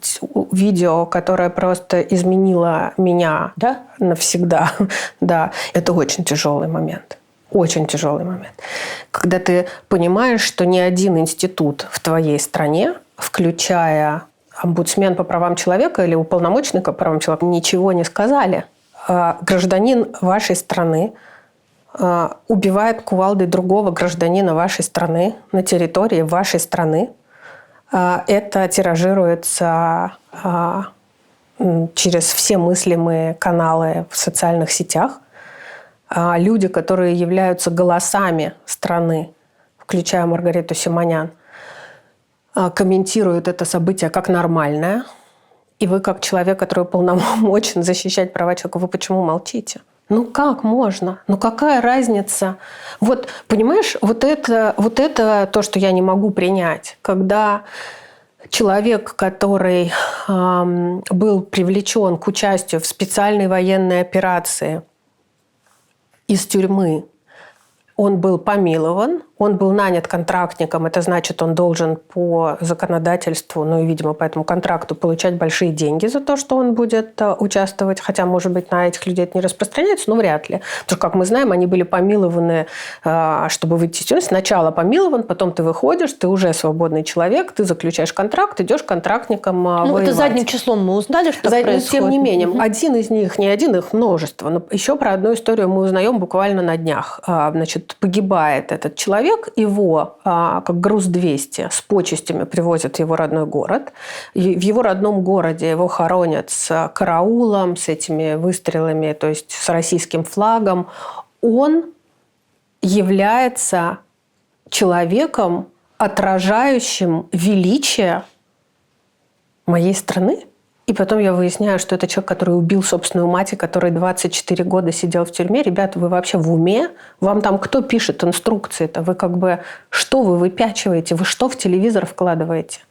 видео, которое просто изменило меня навсегда. Да, это очень тяжелый момент. Очень тяжелый момент. Когда ты понимаешь, что ни один институт в твоей стране, включая омбудсмен по правам человека или уполномоченный по правам человека, ничего не сказали. Гражданин вашей страны убивает кувалдой другого гражданина вашей страны на территории вашей страны. Это тиражируется через все мыслимые каналы в социальных сетях. Люди, которые являются голосами страны, включая Маргариту Симонян, комментируют это событие как нормальное. И вы, как человек, который уполномочен защищать права человека, вы почему молчите? Ну как можно? Ну какая разница? Вот, понимаешь, вот это то, что я не могу принять. Когда человек, который был привлечен к участию в специальной военной операции из тюрьмы, он был помилован, он был нанят контрактником, это значит, он должен по законодательству, ну и, видимо, по этому контракту получать большие деньги за то, что он будет участвовать, хотя, может быть, на этих людей это не распространяется, но вряд ли. Потому что, как мы знаем, они были помилованы, чтобы выйти из тюрьмы. Сначала помилован, потом ты выходишь, ты уже свободный человек, ты заключаешь контракт, идешь контрактником воевать. Это задним числом мы узнали, что происходит. Тем не менее, один из них, не один, их множество. Но еще про одну историю мы узнаем буквально на днях. Значит, погибает этот человек, человек, его, как груз 200, с почестями привозят в его родной город. И в его родном городе его хоронят с караулом, с этими выстрелами, то есть с российским флагом. Он является человеком, отражающим величие моей страны. И потом я выясняю, что это человек, который убил собственную мать, и который 24 года сидел в тюрьме. Ребята, вы вообще в уме? Вам там кто пишет инструкции-то? Вы что вы выпячиваете? Вы что в телевизор вкладываете?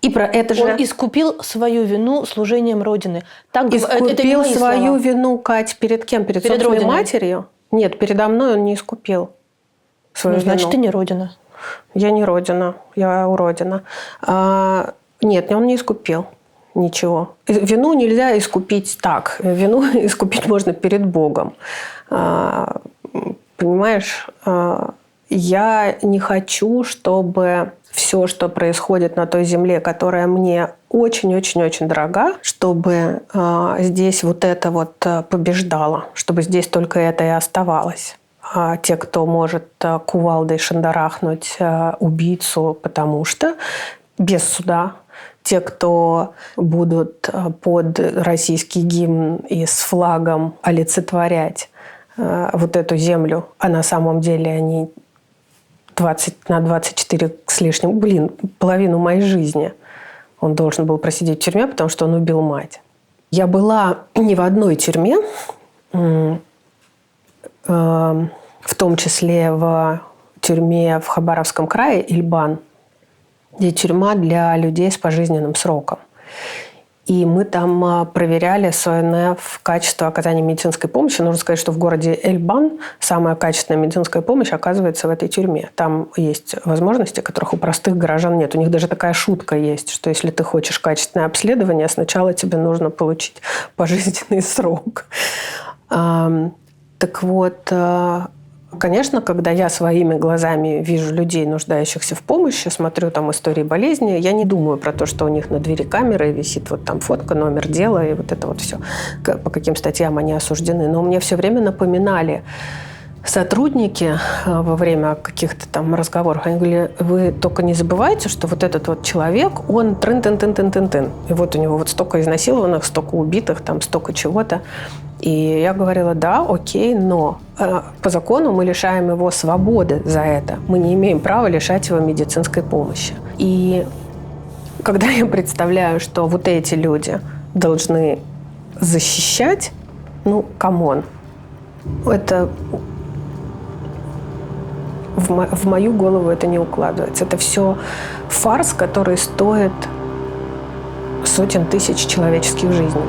И про это же... Он искупил свою вину служением Родины. Так, искупил это свою слова. вину, Кать, перед кем? Перед собственной Родиной. матерью? Нет, передо мной он не искупил свою вину. Значит, ты не Родина. Я не Родина, я уродина. Нет, он не искупил. Ничего. Вину нельзя искупить так. Вину искупить можно перед Богом. Понимаешь, я не хочу, чтобы все, что происходит на той земле, которая мне очень-очень-очень дорога, чтобы здесь вот это вот побеждало, чтобы здесь только это и оставалось. Те, кто может кувалдой шандарахнуть убийцу, потому что без суда, те, кто будут под российский гимн и с флагом олицетворять вот эту землю, а на самом деле они 20 на 24 с лишним, половину моей жизни он должен был просидеть в тюрьме, потому что он убил мать. Я была не в одной тюрьме, в том числе в тюрьме в Хабаровском крае, Ильбан, где тюрьма для людей с пожизненным сроком. И мы там проверяли СОНФ качество оказания медицинской помощи. Нужно сказать, что в городе Эльбан самая качественная медицинская помощь оказывается в этой тюрьме. Там есть возможности, которых у простых горожан нет. У них даже такая шутка есть, что если ты хочешь качественное обследование, сначала тебе нужно получить пожизненный срок. Так вот, конечно, когда я своими глазами вижу людей, нуждающихся в помощи, смотрю там истории болезни, я не думаю про то, что у них на двери камеры висит вот там фотка, номер дела и вот это вот все, по каким статьям они осуждены. Но мне все время напоминали сотрудники во время каких-то там разговоров, они говорили, вы только не забывайте, что вот этот вот человек, он трын-тын-тын-тын-тын-тын. И вот у него вот столько изнасилованных, столько убитых, там столько чего-то. И я говорила, да, окей, но по закону мы лишаем его свободы за это. Мы не имеем права лишать его медицинской помощи. И когда я представляю, что вот эти люди должны защищать, камон, это в мою голову это не укладывается. Это все фарс, который стоит сотен тысяч человеческих жизней.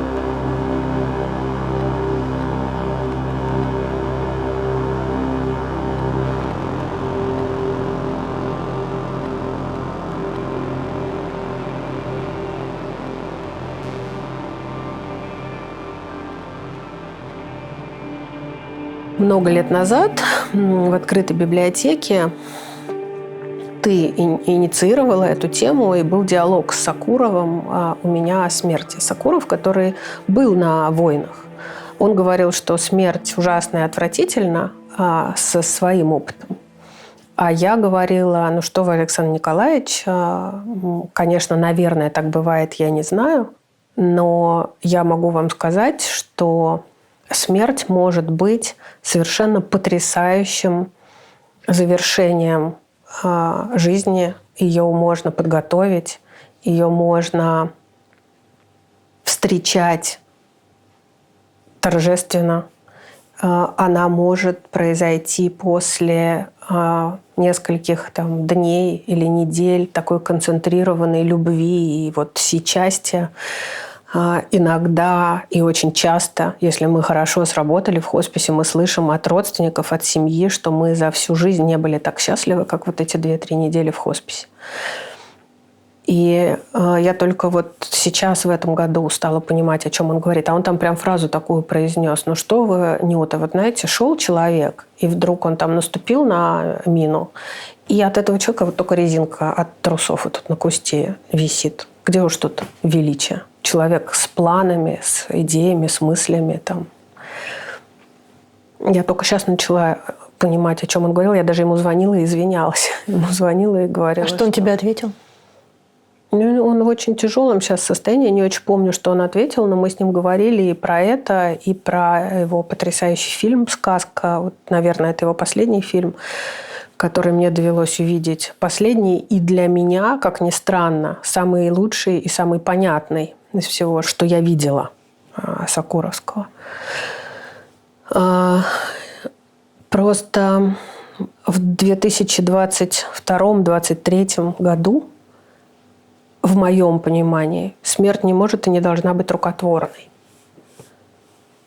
Много лет назад в открытой библиотеке ты инициировала эту тему, и был диалог с Сакуровым у меня о смерти. Сакуров, который был на войнах, он говорил, что смерть ужасна и отвратительна со своим опытом. А я говорила, что вы, Александр Николаевич, конечно, наверное, так бывает, я не знаю, но я могу вам сказать, что смерть может быть совершенно потрясающим завершением жизни. Ее можно подготовить, ее можно встречать торжественно. Она может произойти после нескольких дней или недель такой концентрированной любви и всечастия. Иногда и очень часто, если мы хорошо сработали в хосписе, мы слышим от родственников, от семьи, что мы за всю жизнь не были так счастливы, как эти 2-3 недели в хосписе. И я только сейчас, в этом году, стала понимать, о чем он говорит. А он там прям фразу такую произнес. Что вы, Нюта, знаете, шел человек, и вдруг он там наступил на мину, и от этого человека только резинка от трусов на кусте висит. Где уж тут величие? Человек с планами, с идеями, с мыслями. Я только сейчас начала понимать, о чем он говорил. Я даже ему звонила и извинялась. Ему звонила и говорила. А что он тебе ответил? Он в очень тяжелом сейчас состоянии. Я не очень помню, что он ответил, но мы с ним говорили и про это, и про его потрясающий фильм «Сказка». Вот, наверное, это его последний фильм, который мне довелось увидеть. Последний и для меня, как ни странно, самый лучший и самый понятный из всего, что я видела Сокуровского. Просто в 2022-2023 году, в моем понимании, смерть не может и не должна быть рукотворной.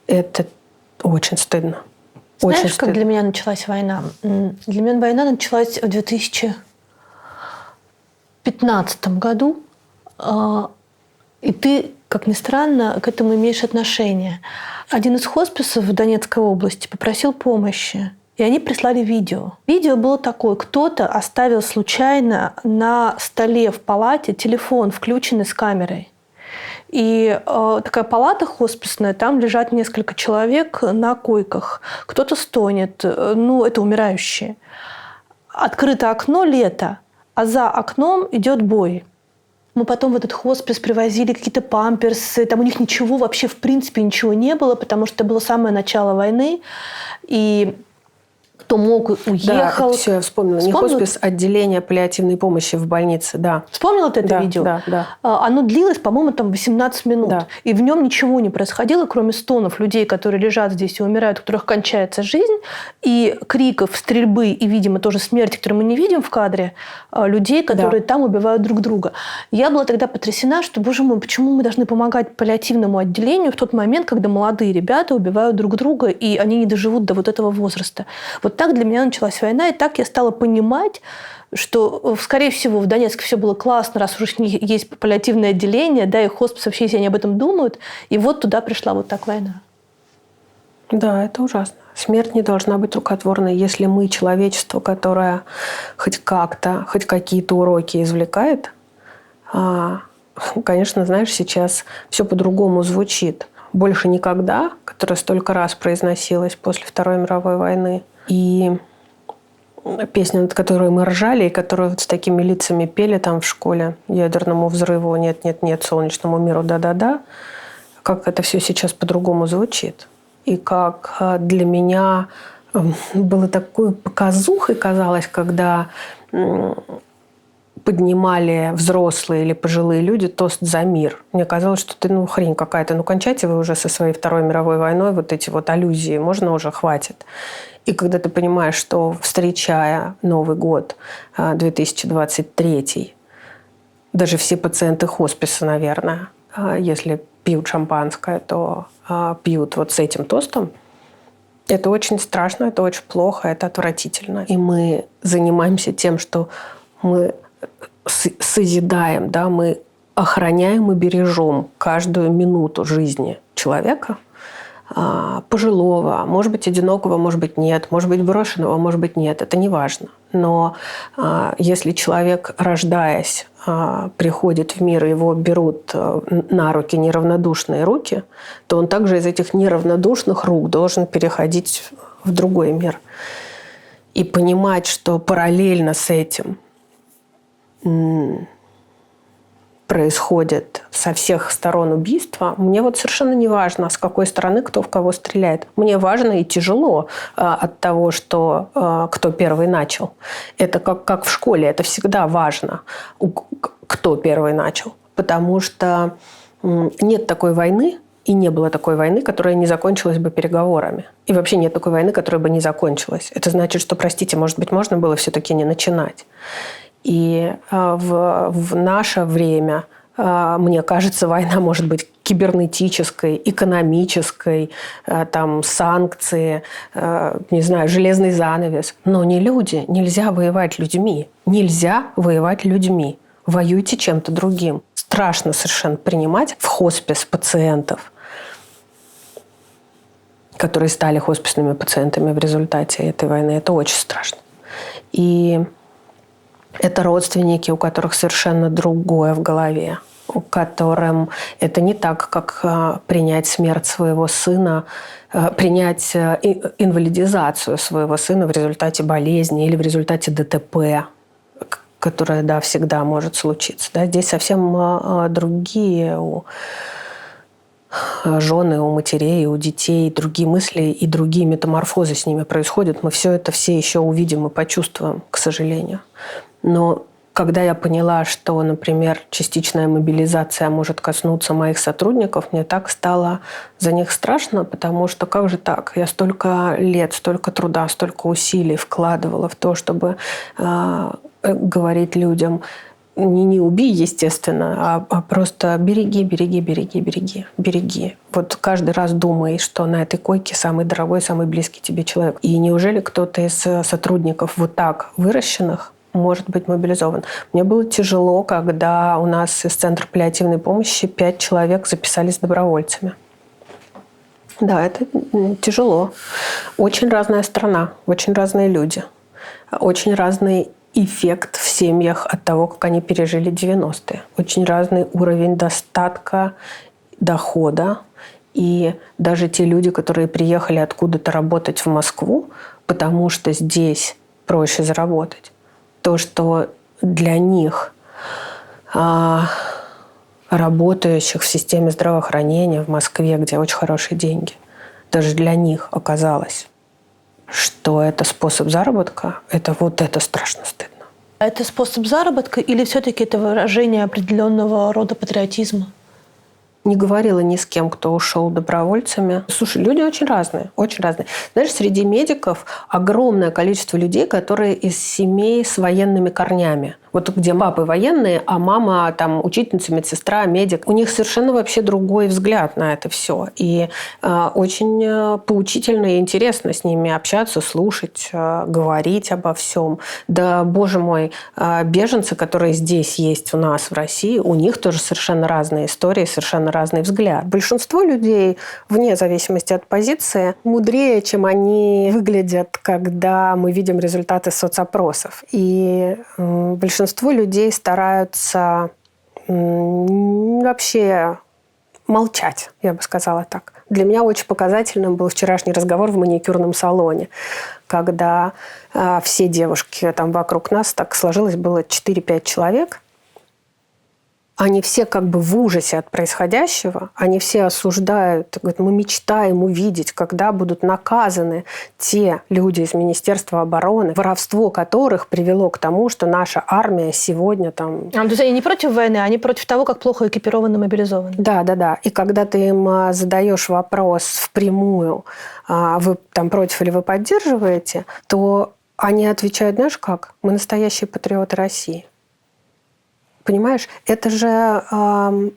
Это очень стыдно. Знаешь, очень как для меня началась война? Для меня война началась в 2015 году. И ты, как ни странно, к этому имеешь отношение. Один из хосписов в Донецкой области попросил помощи. И они прислали видео. Видео было такое. Кто-то оставил случайно на столе в палате телефон, включенный с камерой. И такая палата хосписная, там лежат несколько человек на койках. Кто-то стонет. Ну, это умирающие. Открыто окно, лето, а за окном идет бой. Мы потом в этот хоспис привозили какие-то памперсы. Там у них ничего, вообще в принципе ничего не было, потому что это было самое начало войны. И кто мог, уехал. Да, все, я вспомнила. Не хоспис, отделение паллиативной помощи в больнице, да. Вспомнила ты это видео? Да. Оно длилось, по-моему, там 18 минут. Да. И в нем ничего не происходило, кроме стонов людей, которые лежат здесь и умирают, у которых кончается жизнь, и криков, стрельбы и, видимо, тоже смерти, которые мы не видим в кадре, людей, которые там убивают друг друга. Я была тогда потрясена, что, боже мой, почему мы должны помогать паллиативному отделению в тот момент, когда молодые ребята убивают друг друга, и они не доживут до вот этого возраста. Вот так для меня началась война, и так я стала понимать, что, скорее всего, в Донецке все было классно, раз уж у них есть паллиативное отделение, да, и хоспис вообще, если они об этом думают, и вот туда пришла вот так война. Да, это ужасно. Смерть не должна быть рукотворной. Если мы, человечество, которое хоть как-то, хоть какие-то уроки извлекает, конечно, знаешь, сейчас все по-другому звучит. «Больше никогда», которая столько раз произносилась после Второй мировой войны, и песня, над которой мы ржали, и которую вот с такими лицами пели там в школе: «Ядерному взрыву нет, нет, нет, солнечному миру, да-да-да», как это все сейчас по-другому звучит. И как для меня было такой показухой, казалось, когда поднимали взрослые или пожилые люди тост за мир. Мне казалось, что ты, хрень какая-то, кончайте вы уже со своей Второй мировой войной, вот эти вот аллюзии, можно уже, хватит. И когда ты понимаешь, что, встречая Новый год 2023, даже все пациенты хосписа, наверное, если пьют шампанское, то пьют вот с этим тостом, это очень страшно, это очень плохо, это отвратительно. И мы занимаемся тем, что мы созидаем, да, мы охраняем и бережем каждую минуту жизни человека, пожилого, может быть, одинокого, может быть, нет, может быть, брошенного, может быть, нет, это не важно. Но если человек, рождаясь, приходит в мир, его берут на руки неравнодушные руки, то он также из этих неравнодушных рук должен переходить в другой мир. И понимать, что параллельно с этим происходит со всех сторон убийства, мне вот совершенно не важно, с какой стороны кто в кого стреляет. Мне важно и тяжело от того, что кто первый начал. Это как в школе, это всегда важно, кто первый начал. Потому что нет такой войны, и не было такой войны, которая не закончилась бы переговорами. И вообще нет такой войны, которая бы не закончилась. Это значит, что, простите, может быть, можно было все-таки не начинать. И в наше время, мне кажется, война может быть кибернетической, экономической, там, санкции, не знаю, железный занавес. Но не люди. Нельзя воевать людьми. Нельзя воевать людьми. Воюйте чем-то другим. Страшно совершенно принимать в хоспис пациентов, которые стали хосписными пациентами в результате этой войны. Это очень страшно. И это родственники, у которых совершенно другое в голове. которым это не так, как принять смерть своего сына, принять инвалидизацию своего сына в результате болезни или в результате ДТП, которое, да, всегда может случиться. Да? Здесь совсем другие у жены, у матерей, у детей, другие мысли и другие метаморфозы с ними происходят. Мы все это все еще увидим и почувствуем, к сожалению. Но когда я поняла, что, например, частичная мобилизация может коснуться моих сотрудников, мне так стало за них страшно, потому что как же так? Я столько лет, столько труда, столько усилий вкладывала в то, чтобы говорить людям: не убей, естественно, а просто береги, береги, береги, береги, береги. Вот каждый раз думай, что на этой койке самый дорогой, самый близкий тебе человек. И неужели кто-то из сотрудников вот так выращенных может быть мобилизован? Мне было тяжело, когда у нас из Центра паллиативной помощи 5 человек записались добровольцами. Да, это тяжело. Очень разная страна, очень разные люди, очень разный эффект в семьях от того, как они пережили 90-е. Очень разный уровень достатка, дохода. И даже те люди, которые приехали откуда-то работать в Москву, потому что здесь проще заработать, то, что для них, работающих в системе здравоохранения в Москве, где очень хорошие деньги, даже для них оказалось, что это способ заработка, это страшно стыдно. Это способ заработка или все-таки это выражение определенного рода патриотизма? Не говорила ни с кем, кто ушел добровольцами. Слушай, люди очень разные, очень разные. Знаешь, среди медиков огромное количество людей, которые из семей с военными корнями. Вот где папы военные, а мама там учительница, медсестра, медик. У них совершенно вообще другой взгляд на это все. И очень поучительно и интересно с ними общаться, слушать, говорить обо всем. Да, боже мой, беженцы, которые здесь есть у нас в России, у них тоже совершенно разные истории, совершенно разный взгляд. Большинство людей, вне зависимости от позиции, мудрее, чем они выглядят, когда мы видим результаты соцопросов. И большинство людей стараются вообще молчать, я бы сказала так. Для меня очень показательным был вчерашний разговор в маникюрном салоне, когда все девушки там вокруг нас, так сложилось, было 4-5 человек. Они все как бы в ужасе от происходящего, они все осуждают, говорят: мы мечтаем увидеть, когда будут наказаны те люди из Министерства обороны, воровство которых привело к тому, что наша армия сегодня там... То есть они не против войны, они против того, как плохо экипированы, мобилизованы. Да. И когда ты им задаешь вопрос впрямую, вы там против или вы поддерживаете, то они отвечают: знаешь как, мы настоящие патриоты России. Понимаешь, это же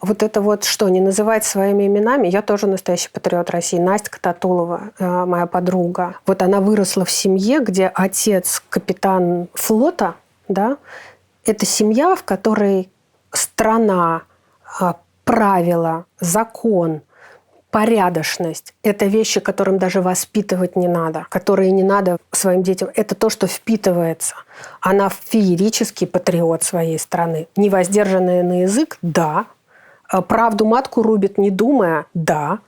вот это вот что, не называть своими именами. Я тоже настоящий патриот России. Настя Татулова, моя подруга. Вот она выросла в семье, где отец капитан флота, да. Это семья, в которой страна, правила, закон, порядочность – это вещи, которым даже воспитывать не надо, которые не надо своим детям. Это то, что впитывается. Она феерический патриот своей страны. Невоздержанная на язык – да. Правду матку рубит, не думая – да.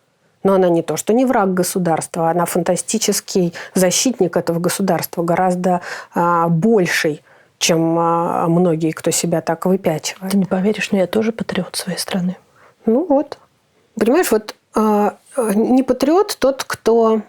Но она не то, что не враг государства, она фантастический защитник этого государства, гораздо больший, чем многие, кто себя так выпячивает. Ты не поверишь, но я тоже патриот своей страны. Ну вот. Понимаешь, вот не патриот тот, кто,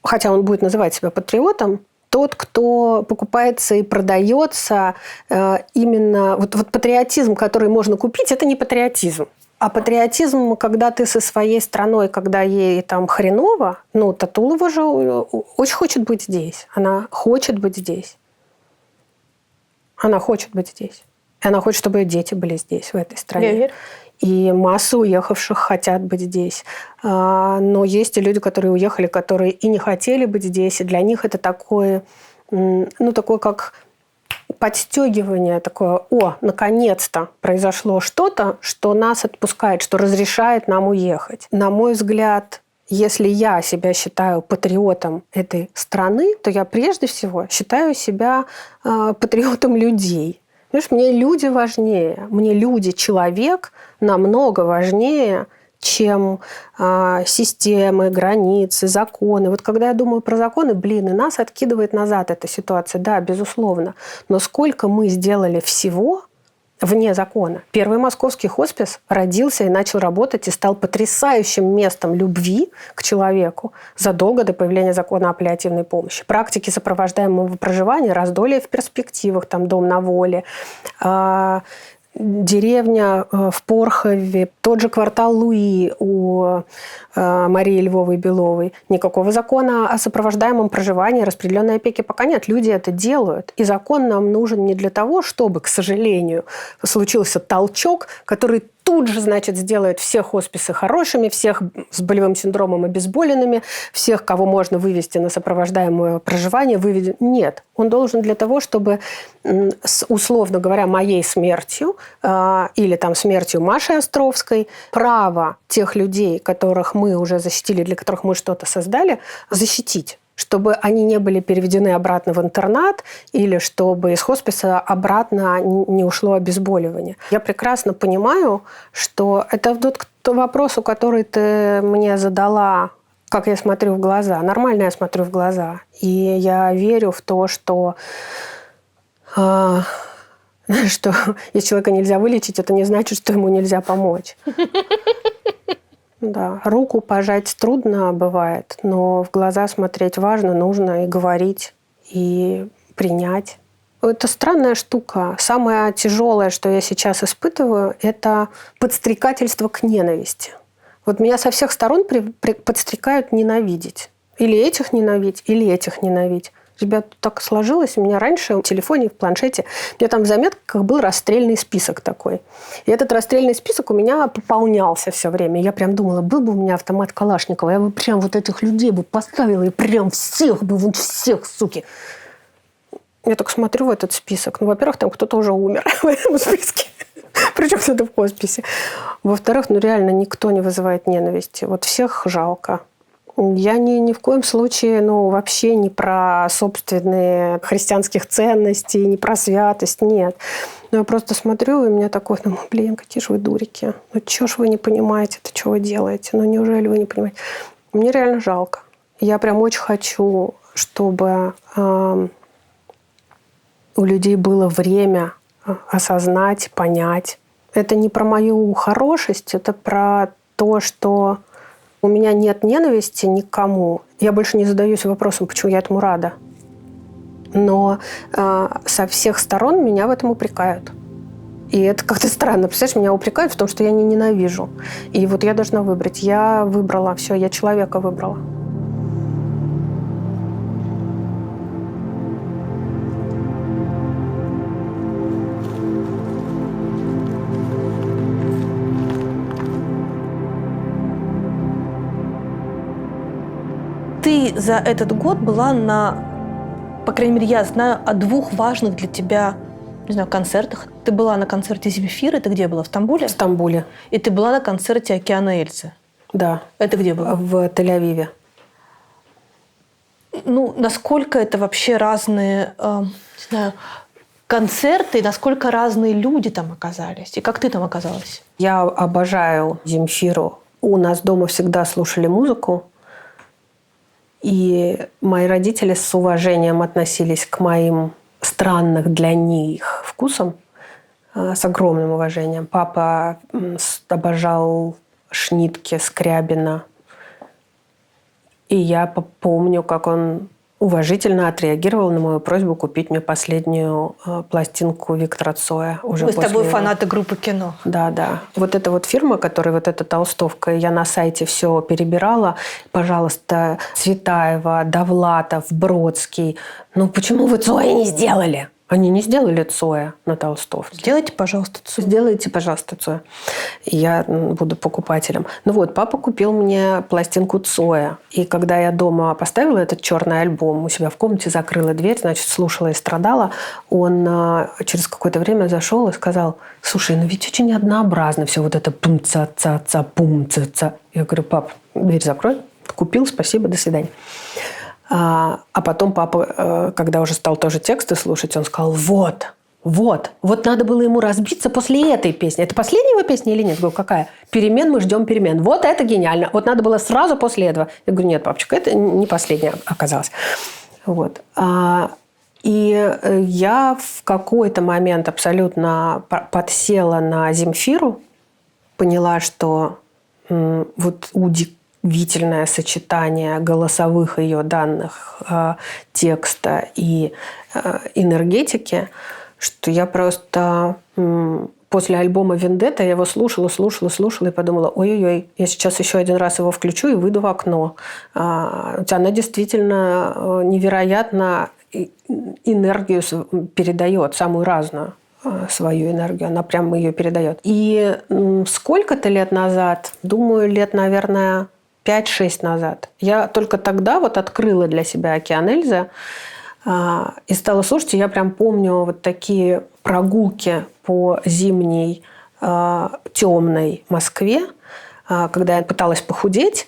хотя он будет называть себя патриотом, тот, кто покупается и продается именно... Вот патриотизм, который можно купить, это не патриотизм. А патриотизм, когда ты со своей страной, когда ей там хреново, Татулова же очень хочет быть здесь. Она хочет быть здесь. Она хочет быть здесь. И она хочет, чтобы ее дети были здесь, в этой стране. Я верю. И масса уехавших хотят быть здесь. Но есть и люди, которые уехали, которые и не хотели быть здесь. И для них это такое, такое как подстегивание, такое: о, наконец-то произошло что-то, что нас отпускает, что разрешает нам уехать. На мой взгляд, если я себя считаю патриотом этой страны, то я прежде всего считаю себя патриотом людей. Понимаешь, мне люди важнее. Мне люди, человек намного важнее, чем системы, границы, законы. Вот когда я думаю про законы, и нас откидывает назад эта ситуация. Да, безусловно. Но сколько мы сделали всего вне закона. Первый московский хоспис родился и начал работать и стал потрясающим местом любви к человеку задолго до появления закона о паллиативной помощи. Практики сопровождаемого проживания, раздолье в перспективах, там дом на воле, деревня в Порхове, тот же квартал Луи у Марии Львовой-Беловой. Никакого закона о сопровождаемом проживании, распределенной опеке пока нет. Люди это делают. И закон нам нужен не для того, чтобы, к сожалению, случился толчок, который тут же, значит, сделает все хосписы хорошими, всех с болевым синдромом обезболенными, всех, кого можно вывести на сопровождаемое проживание, выведен. Нет. Он должен для того, чтобы, условно говоря, моей смертью или там смертью Маши Островской право тех людей, которых мы уже защитили, для которых мы что-то создали, защитить. Чтобы они не были переведены обратно в интернат или чтобы из хосписа обратно не ушло обезболивание. Я прекрасно понимаю, что это тот вопрос, который ты мне задала, как я смотрю в глаза. Нормально я смотрю в глаза. И я верю в то, что если человека нельзя вылечить, это не значит, что ему нельзя помочь. Да, руку пожать трудно бывает, но в глаза смотреть важно, нужно и говорить, и принять. Это странная штука. Самое тяжелое, что я сейчас испытываю, это подстрекательство к ненависти. Вот меня со всех сторон подстрекают ненавидеть. Или этих ненавидеть, или этих ненавидеть. Ребят, так сложилось. У меня раньше в телефоне, в планшете, у меня там в заметках был расстрельный список такой. И этот расстрельный список у меня пополнялся все время. Я прям думала, был бы у меня автомат Калашникова, я бы прям вот этих людей бы поставила и прям всех бы, вот всех, суки. Я только смотрю в этот список. Ну, во-первых, там кто-то уже умер в этом списке. Причем кто-то в хосписе. Во-вторых, реально никто не вызывает ненависти. Вот всех жалко. Я ни в коем случае, вообще не про собственные христианских ценностей, не про святость, нет. Но я просто смотрю, и у меня такое, какие же вы дурики. Чего ж вы не понимаете, это что вы делаете? Неужели вы не понимаете? Мне реально жалко. Я прям очень хочу, чтобы у людей было время осознать, понять. Это не про мою хорошесть, это про то, что у меня нет ненависти ни к кому. Я больше не задаюсь вопросом, почему я этому рада. Но со всех сторон меня в этом упрекают. И это как-то странно. Представляешь, меня упрекают в том, что я не ненавижу. И вот я должна выбрать. Я выбрала. Все, я человека выбрала. Ты за этот год была по крайней мере, я знаю о 2 важных для тебя, не знаю, концертах. Ты была на концерте Земфиры, ты где была, в Стамбуле? В Стамбуле. И ты была на концерте Океана Эльзы. Да. Это где было? В Тель-Авиве. Насколько это вообще разные, не знаю, концерты, и насколько разные люди там оказались? И как ты там оказалась? Я обожаю Земфиру. У нас дома всегда слушали музыку. И мои родители с уважением относились к моим странных для них вкусам, с огромным уважением. Папа обожал Шнитке, Скрябина. И я помню, как он уважительно отреагировал на мою просьбу купить мне последнюю пластинку Виктора Цоя. Мы с тобой фанаты группы «Кино». Да. Вот эта вот фирма, которая вот эта толстовка, я на сайте все перебирала. Пожалуйста, Цветаева, Довлатов, Бродский. Почему вы Цоя не сделали? Они не сделали Цоя на толстовке. Сделайте, пожалуйста, Цоя. Сделайте, пожалуйста, Цоя. Я буду покупателем. Папа купил мне пластинку Цоя. И когда я дома поставила этот черный альбом, у себя в комнате закрыла дверь, слушала и страдала, он через какое-то время зашел и сказал: слушай, ведь очень однообразно все вот это пум-ца-ца-ца, пум-ца-ца. Я говорю: пап, дверь закрой. Купил, спасибо, до свидания. А потом папа, когда уже стал тоже тексты слушать, он сказал: вот Вот надо было ему разбиться после этой песни. Это последняя его песня или нет? Я говорю, какая? «Перемен, мы ждем перемен». Вот это гениально. Вот надо было сразу после этого. Я говорю, нет, папочка, это не последняя оказалась. Вот. И я в какой-то момент абсолютно подсела на Земфиру, поняла, что вот удивительное сочетание голосовых ее данных, текста и энергетики, что я просто после альбома «Вендетта» я его слушала и подумала, ой-ой-ой, я сейчас еще один раз его включу и выйду в окно. Она действительно невероятно энергию передает, самую разную свою энергию. Она прямо ее передает. И сколько-то лет назад, думаю, лет, наверное, 5-6 назад, я только тогда вот открыла для себя «Океан Эльзы» и стала слушать. И я прям помню вот такие прогулки по зимней темной Москве, когда я пыталась похудеть.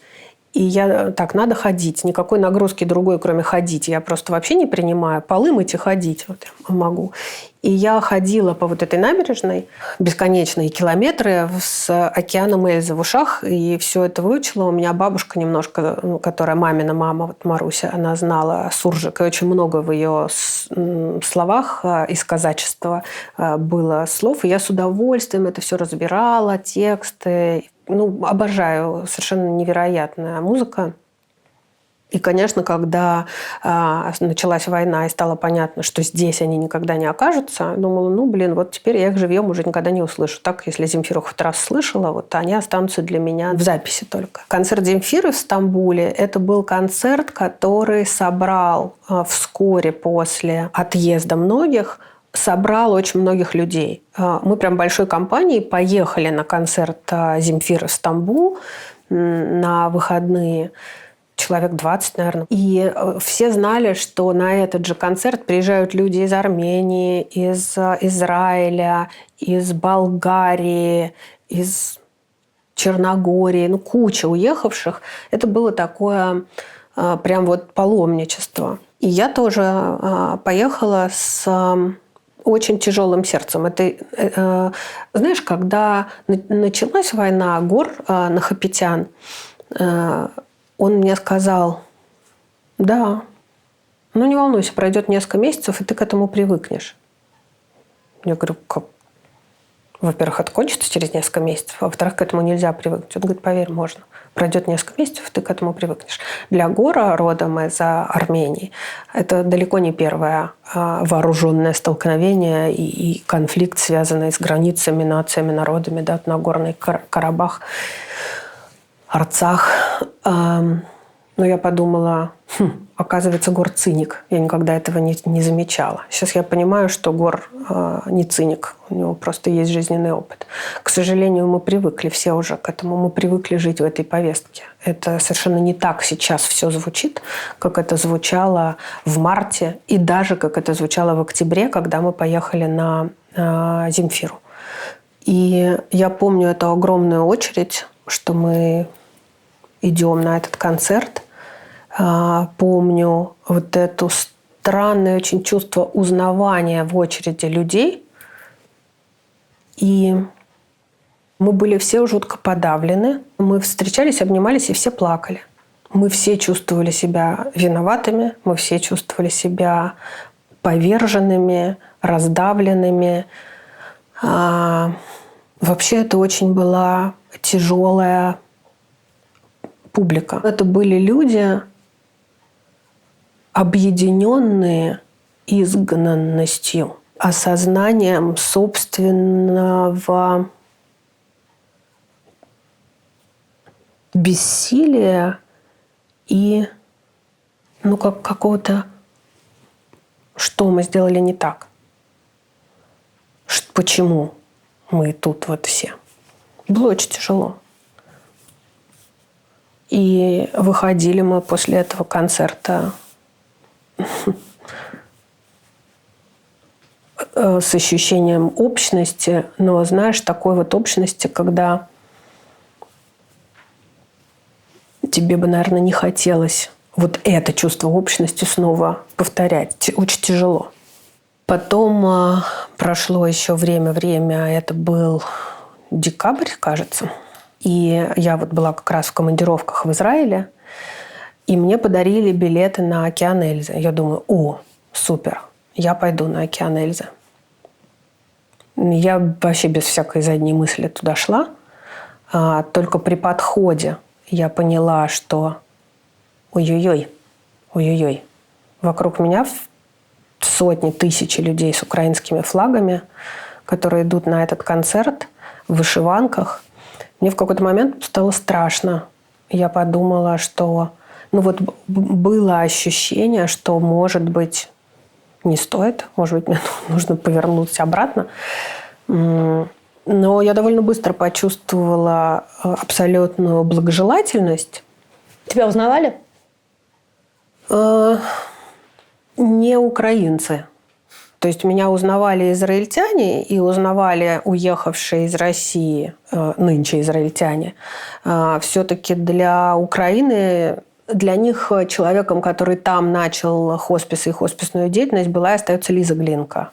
И я так, надо ходить. Никакой нагрузки другой, кроме ходить. Я просто вообще не принимаю. Полы мыть и ходить вот я могу. И я ходила по вот этой набережной бесконечные километры с океаном Эльзы в ушах. И все это выучила. У меня бабушка немножко, которая мамина мама, вот Маруся, она знала суржик. И очень много в ее словах из казачества было слов. И я с удовольствием это все разбирала, тексты. Обожаю, совершенно невероятная музыка. И, конечно, когда началась война и стало понятно, что здесь они никогда не окажутся, думала, вот теперь я их живьем уже никогда не услышу. Так, если Земфиру хоть раз слышала, вот они останутся для меня в записи только. Концерт Земфиры в Стамбуле – это был концерт, который собрал вскоре после отъезда многих, собрал очень многих людей. Мы прям большой компанией поехали на концерт Земфиры в Стамбул на выходные. Человек 20, наверное. И все знали, что на этот же концерт приезжают люди из Армении, из Израиля, из Болгарии, из Черногории. Куча уехавших. Это было такое прям вот паломничество. И я тоже поехала с очень тяжелым сердцем. Это, знаешь, когда началась война гор Нахапетян, он мне сказал, да, не волнуйся, пройдет несколько месяцев, и ты к этому привыкнешь. Я говорю, как? Во-первых, это кончится через несколько месяцев, а во-вторых, к этому нельзя привыкнуть. Он говорит, поверь, можно. Пройдет несколько месяцев, ты к этому привыкнешь. Для Гора, родом из Армении, это далеко не первое вооруженное столкновение и конфликт, связанный с границами, нациями, народами, да, Нагорный Карабах, Арцах. Но я подумала, оказывается, Гор циник. Я никогда этого не замечала. Сейчас я понимаю, что Гор не циник. У него просто есть жизненный опыт. К сожалению, мы привыкли все уже к этому. Мы привыкли жить в этой повестке. Это совершенно не так сейчас все звучит, как это звучало в марте и даже как это звучало в октябре, когда мы поехали на Земфиру. И я помню эту огромную очередь, что мы идем на этот концерт. Помню вот это странное очень чувство узнавания в очереди людей. И мы были все жутко подавлены. Мы встречались, обнимались и все плакали. Мы все чувствовали себя виноватыми, мы все чувствовали себя поверженными, раздавленными. Вообще это очень была тяжелая публика. Это были люди, объединенные изгнанностью, осознанием собственного бессилия и как какого-то, что мы сделали не так. Почему мы тут вот все. Было очень тяжело. И выходили мы после этого концерта с ощущением общности, но, знаешь, такой вот общности, когда тебе бы, наверное, не хотелось вот это чувство общности снова повторять. Очень тяжело. Потом прошло еще время, это был декабрь, кажется. И я вот была как раз в командировках в Израиле, и мне подарили билеты на океан Эльзы. Я думаю, супер, я пойду на океан Эльзы. Я вообще без всякой задней мысли туда шла. Только при подходе я поняла, что ой-ой-ой, вокруг меня сотни, тысячи людей с украинскими флагами, которые идут на этот концерт в вышиванках. Мне в какой-то момент стало страшно. Я подумала, что... было ощущение, что, может быть, не стоит. Может быть, мне нужно повернуться обратно. Но я довольно быстро почувствовала абсолютную благожелательность. Тебя узнавали? Не украинцы. То есть меня узнавали израильтяне и узнавали уехавшие из России, нынче израильтяне. Все-таки для Украины, для них человеком, который там начал хоспис и хосписную деятельность, была и остается Лиза Глинка.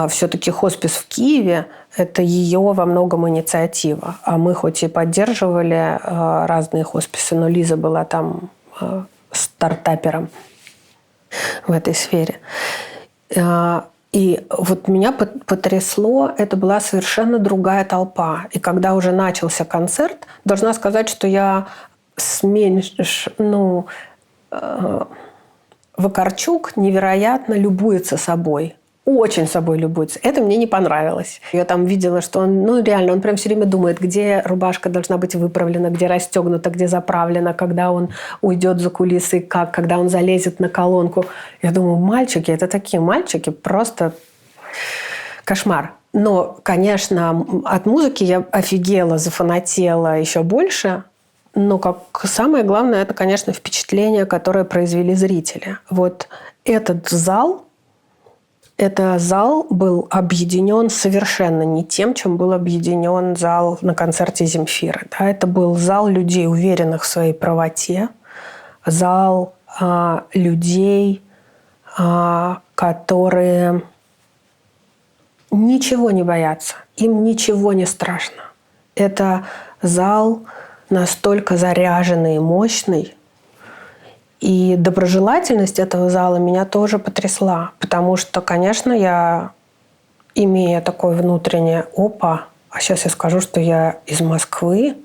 Все-таки хоспис в Киеве – это ее во многом инициатива. А мы хоть и поддерживали разные хосписы, но Лиза была там стартапером в этой сфере. И вот меня потрясло, это была совершенно другая толпа. И когда уже начался концерт, должна сказать, что я Вакарчук невероятно любуется собой. Очень собой любуется. Это мне не понравилось. Я там видела, что он, реально, он прям все время думает, где рубашка должна быть выправлена, где расстегнута, где заправлена, когда он уйдет за кулисы, когда он залезет на колонку. Я думаю, мальчики, это такие мальчики, просто кошмар. Но, конечно, от музыки я офигела, зафанатела еще больше. Но как самое главное, это, конечно, впечатление, которое произвели зрители. Вот этот зал был объединен совершенно не тем, чем был объединен зал на концерте Земфиры. Да? Это был зал людей, уверенных в своей правоте, зал людей, которые ничего не боятся, им ничего не страшно. Это зал настолько заряженный и мощный. И доброжелательность этого зала меня тоже потрясла. Потому что, конечно, я, имея такое внутреннее «опа», а сейчас я скажу, что я из Москвы,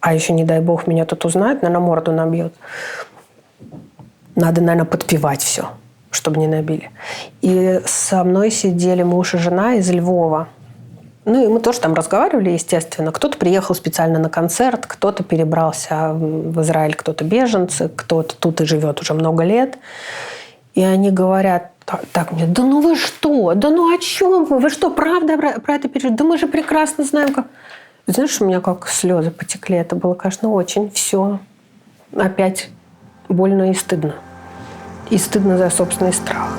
а еще, не дай бог, меня тут узнают, наверное, морду набьют. Надо, наверное, подпевать все, чтобы не набили. И со мной сидели муж и жена из Львова. И мы тоже там разговаривали, естественно. Кто-то приехал специально на концерт, кто-то перебрался в Израиль, кто-то беженцы, кто-то тут и живет уже много лет. И они говорят так мне: да вы что? Да о чем вы? Вы что, правда про это переживаете? Да мы же прекрасно знаем, как... Знаешь, у меня как слезы потекли. Это было, конечно, очень все опять больно и стыдно. И стыдно за собственный страх.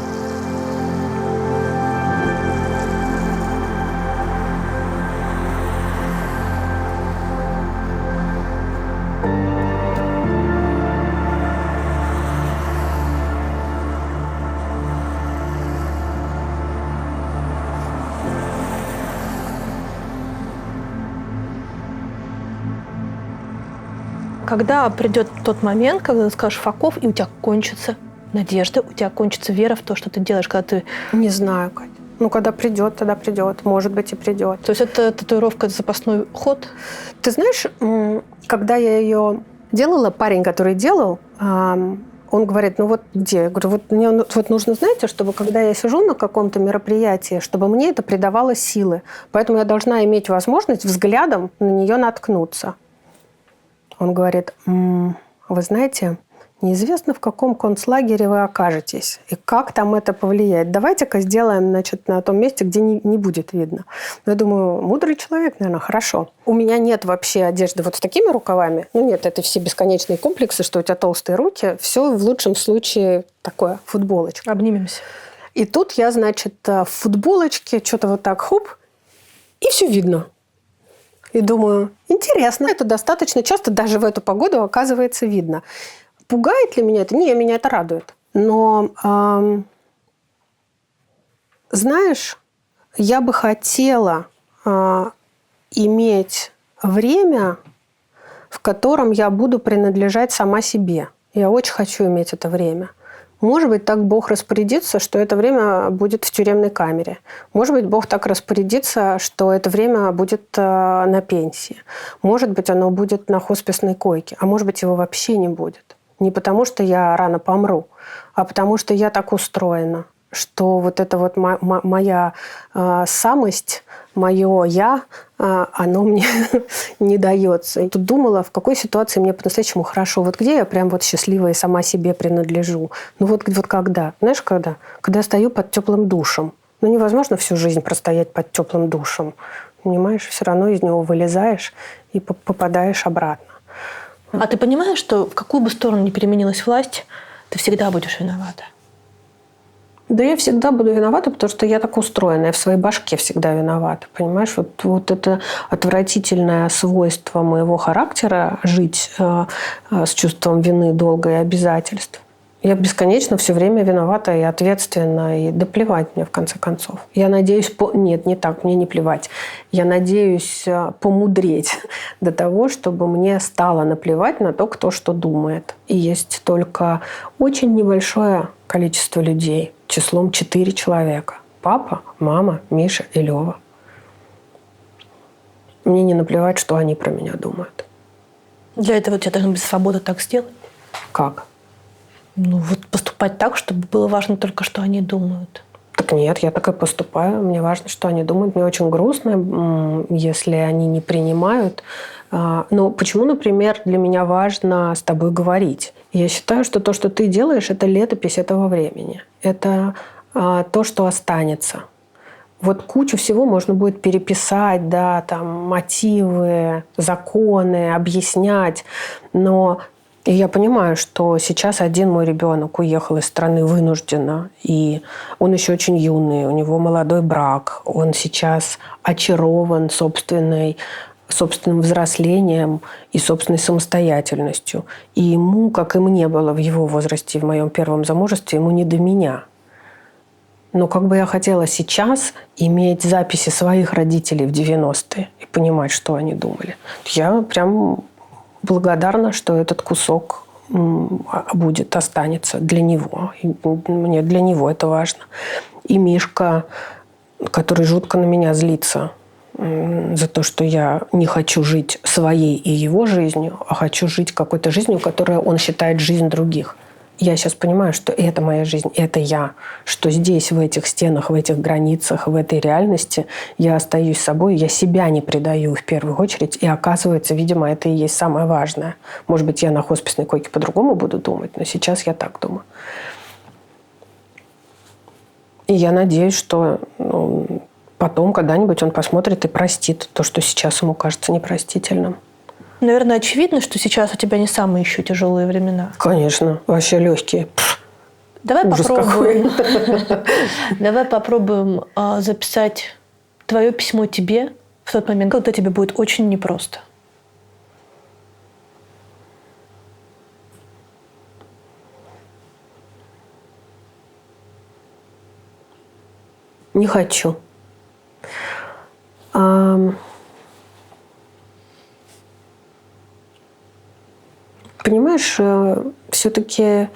Когда придет тот момент, когда ты скажешь «факов», и у тебя кончится надежда, у тебя кончится вера в то, что ты делаешь, когда ты... Не знаю, Катя. Когда придет, тогда придет. Может быть, и придет. То есть это татуировка, это запасной ход? Ты знаешь, когда я ее делала, парень, который делал, он говорит: где? Я говорю, мне нужно, знаете, чтобы когда я сижу на каком-то мероприятии, чтобы мне это придавало силы. Поэтому я должна иметь возможность взглядом на нее наткнуться. Он говорит: вы знаете, неизвестно, в каком концлагере вы окажетесь и как там это повлияет. Давайте-ка сделаем, на том месте, где не будет видно. Но я думаю, мудрый человек, наверное, хорошо. У меня нет вообще одежды с такими рукавами. Нет, это все бесконечные комплексы, что у тебя толстые руки. Все в лучшем случае такое, футболочка. Обнимемся. И тут я, в футболочке что-то так хоп, и все видно. И думаю, интересно. Это достаточно часто даже в эту погоду оказывается видно. Пугает ли меня это? Не, меня это радует. Но Знаешь, я бы хотела иметь время, в котором я буду принадлежать сама себе. Я очень хочу иметь это время. Может быть, так Бог распорядится, что это время будет в тюремной камере. Может быть, Бог так распорядится, что это время будет на пенсии. Может быть, оно будет на хосписной койке. А может быть, его вообще не будет. Не потому, что я рано помру, а потому, что я так устроена, что вот эта вот моя самость, мое «я», оно мне не дается. И тут думала, в какой ситуации мне по-настоящему хорошо. Вот где я прям вот счастливая и сама себе принадлежу. Ну вот когда? Знаешь, когда? Когда я стою под теплым душем. Ну невозможно всю жизнь простоять под теплым душем. Понимаешь, все равно из него вылезаешь и попадаешь обратно. А ты понимаешь, что в какую бы сторону ни переменилась власть, ты всегда будешь виновата? Да я всегда буду виновата, потому что я так устроена. Я в своей башке всегда виновата. Понимаешь, вот это отвратительное свойство моего характера жить с чувством вины, долга и обязательств. Я бесконечно все время виновата и ответственна, и да плевать мне в конце концов. Я надеюсь... Нет, не так, мне не плевать. Я надеюсь помудреть до того, чтобы мне стало наплевать на то, кто что думает. И есть только очень небольшое количество людей, числом 4 человека. Папа, мама, Миша и Лёва. Мне не наплевать, что они про меня думают. Для этого у тебя должна быть свобода так сделать. Как? Ну вот поступать так, чтобы было важно только, что они думают. Так нет, я так и поступаю. Мне важно, что они думают. Мне очень грустно, если они не принимают. Но почему, например, для меня важно с тобой говорить? Я считаю, что то, что ты делаешь, это летопись этого времени. Это то, что останется. Вот кучу всего можно будет переписать, да, там, мотивы, законы, объяснять. Но и я понимаю, что сейчас один мой ребенок уехал из страны вынужденно, и он еще очень юный, у него молодой брак, он сейчас очарован собственным взрослением и собственной самостоятельностью. И ему, как и мне было в его возрасте, в моем первом замужестве, ему не до меня. Но как бы я хотела сейчас иметь записи своих родителей в 90-е и понимать, что они думали. Я прям благодарна, что этот кусок останется для него. И мне для него это важно. И Мишка, который жутко на меня злится за то, что я не хочу жить своей и его жизнью, а хочу жить какой-то жизнью, которая он считает жизнь других. Я сейчас понимаю, что это моя жизнь, это я. Что здесь, в этих стенах, в этих границах, в этой реальности я остаюсь собой, я себя не предаю в первую очередь. И оказывается, видимо, это и есть самое важное. Может быть, я на хосписной койке по-другому буду думать, но сейчас я так думаю. И я надеюсь, что потом когда-нибудь он посмотрит и простит то, что сейчас ему кажется непростительным. Наверное, очевидно, что сейчас у тебя не самые еще тяжелые времена. Конечно, вообще легкие. Давай ужас попробуем. Давай попробуем записать твое письмо тебе в тот момент, когда тебе будет очень непросто. Не хочу. Понимаешь, все-таки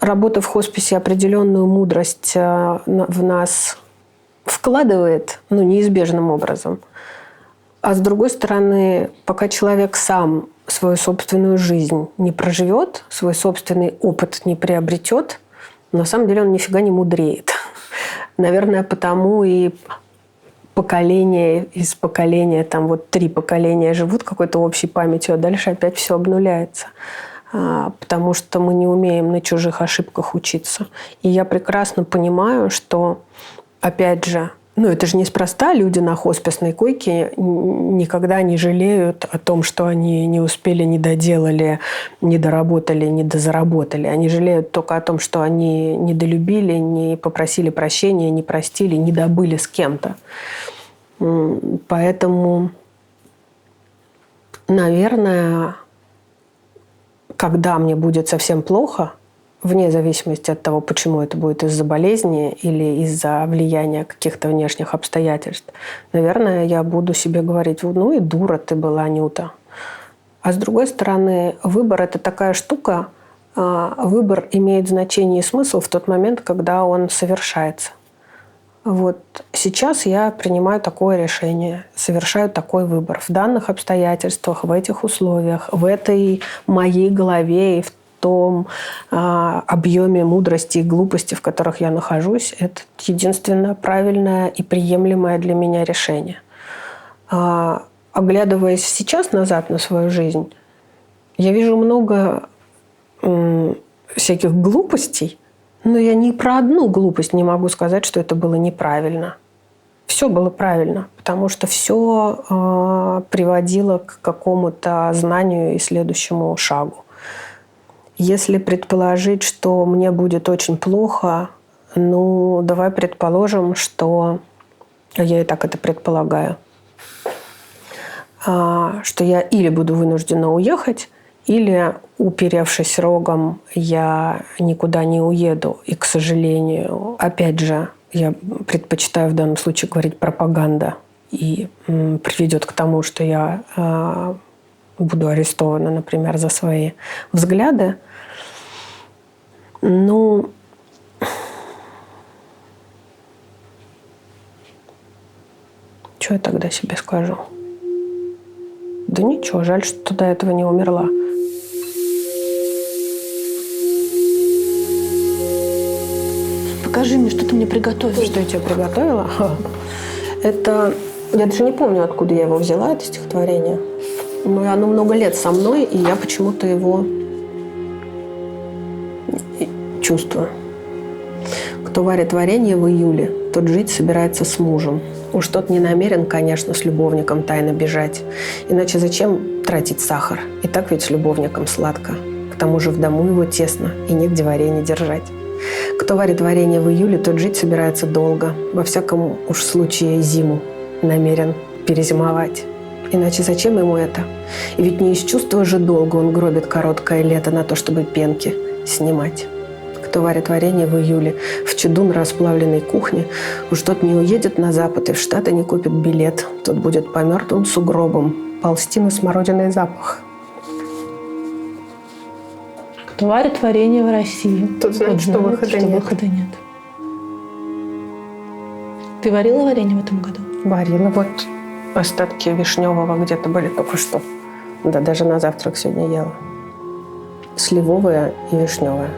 работа в хосписе определенную мудрость в нас вкладывает, неизбежным образом. А с другой стороны, пока человек сам свою собственную жизнь не проживет, свой собственный опыт не приобретет, на самом деле он нифига не мудреет. Наверное, потому и поколение из поколения, 3 поколения живут какой-то общей памятью, а дальше опять все обнуляется. Потому что мы не умеем на чужих ошибках учиться. И я прекрасно понимаю, что, опять же, это же неспроста люди на хосписной койке никогда не жалеют о том, что они не успели, не доделали, не доработали, не дозаработали. Они жалеют только о том, что они не долюбили, не попросили прощения, не простили, не добыли с кем-то. Поэтому, наверное, когда мне будет совсем плохо, вне зависимости от того, почему это будет из-за болезни или из-за влияния каких-то внешних обстоятельств, наверное, я буду себе говорить: ну и дура ты была, Нюта. А с другой стороны, выбор – это такая штука, выбор имеет значение и смысл в тот момент, когда он совершается. Вот сейчас я принимаю такое решение, совершаю такой выбор. В данных обстоятельствах, в этих условиях, в этой моей голове и в том объеме мудрости и глупости, в которых я нахожусь, это единственное правильное и приемлемое для меня решение. Оглядываясь сейчас назад на свою жизнь, я вижу много всяких глупостей, но я ни про одну глупость не могу сказать, что это было неправильно. Все было правильно, потому что все приводило к какому-то знанию и следующему шагу. Если предположить, что мне будет очень плохо, ну, давай предположим, что я и так это предполагаю, что я или буду вынуждена уехать, или, уперевшись рогом, я никуда не уеду. И, к сожалению, опять же, я предпочитаю в данном случае говорить пропаганда. И приведет к тому, что я буду арестована, например, за свои взгляды. Ну, что я тогда себе скажу? Да ничего, жаль, что до этого не умерла. Покажи мне, что ты мне приготовишь. Что я тебе приготовила? Это... Я даже не помню, откуда я его взяла, это стихотворение. Но оно много лет со мной, и я почему-то его чувствую. Кто варит варенье в июле, тот жить собирается с мужем. Уж тот не намерен, конечно, с любовником тайно бежать. Иначе зачем тратить сахар? И так ведь с любовником сладко. К тому же в дому его тесно, и негде варенье держать. Кто варит варенье в июле, тот жить собирается долго. Во всяком уж случае зиму намерен перезимовать. Иначе зачем ему это? И ведь не из чувства же долго он гробит короткое лето на то, чтобы пенки снимать. Кто варит варенье в июле в чудун расплавленной кухне, уж тот не уедет на запад и в Штаты не купит билет. Тот будет по мертвым сугробам ползти на смородиный запах. Кто варит варенье в России, Тот знает, что выхода нет. Ты варила варенье в этом году? Варила. Вот остатки вишневого где-то были только что. Да, даже на завтрак сегодня ела. Сливовое и вишневое.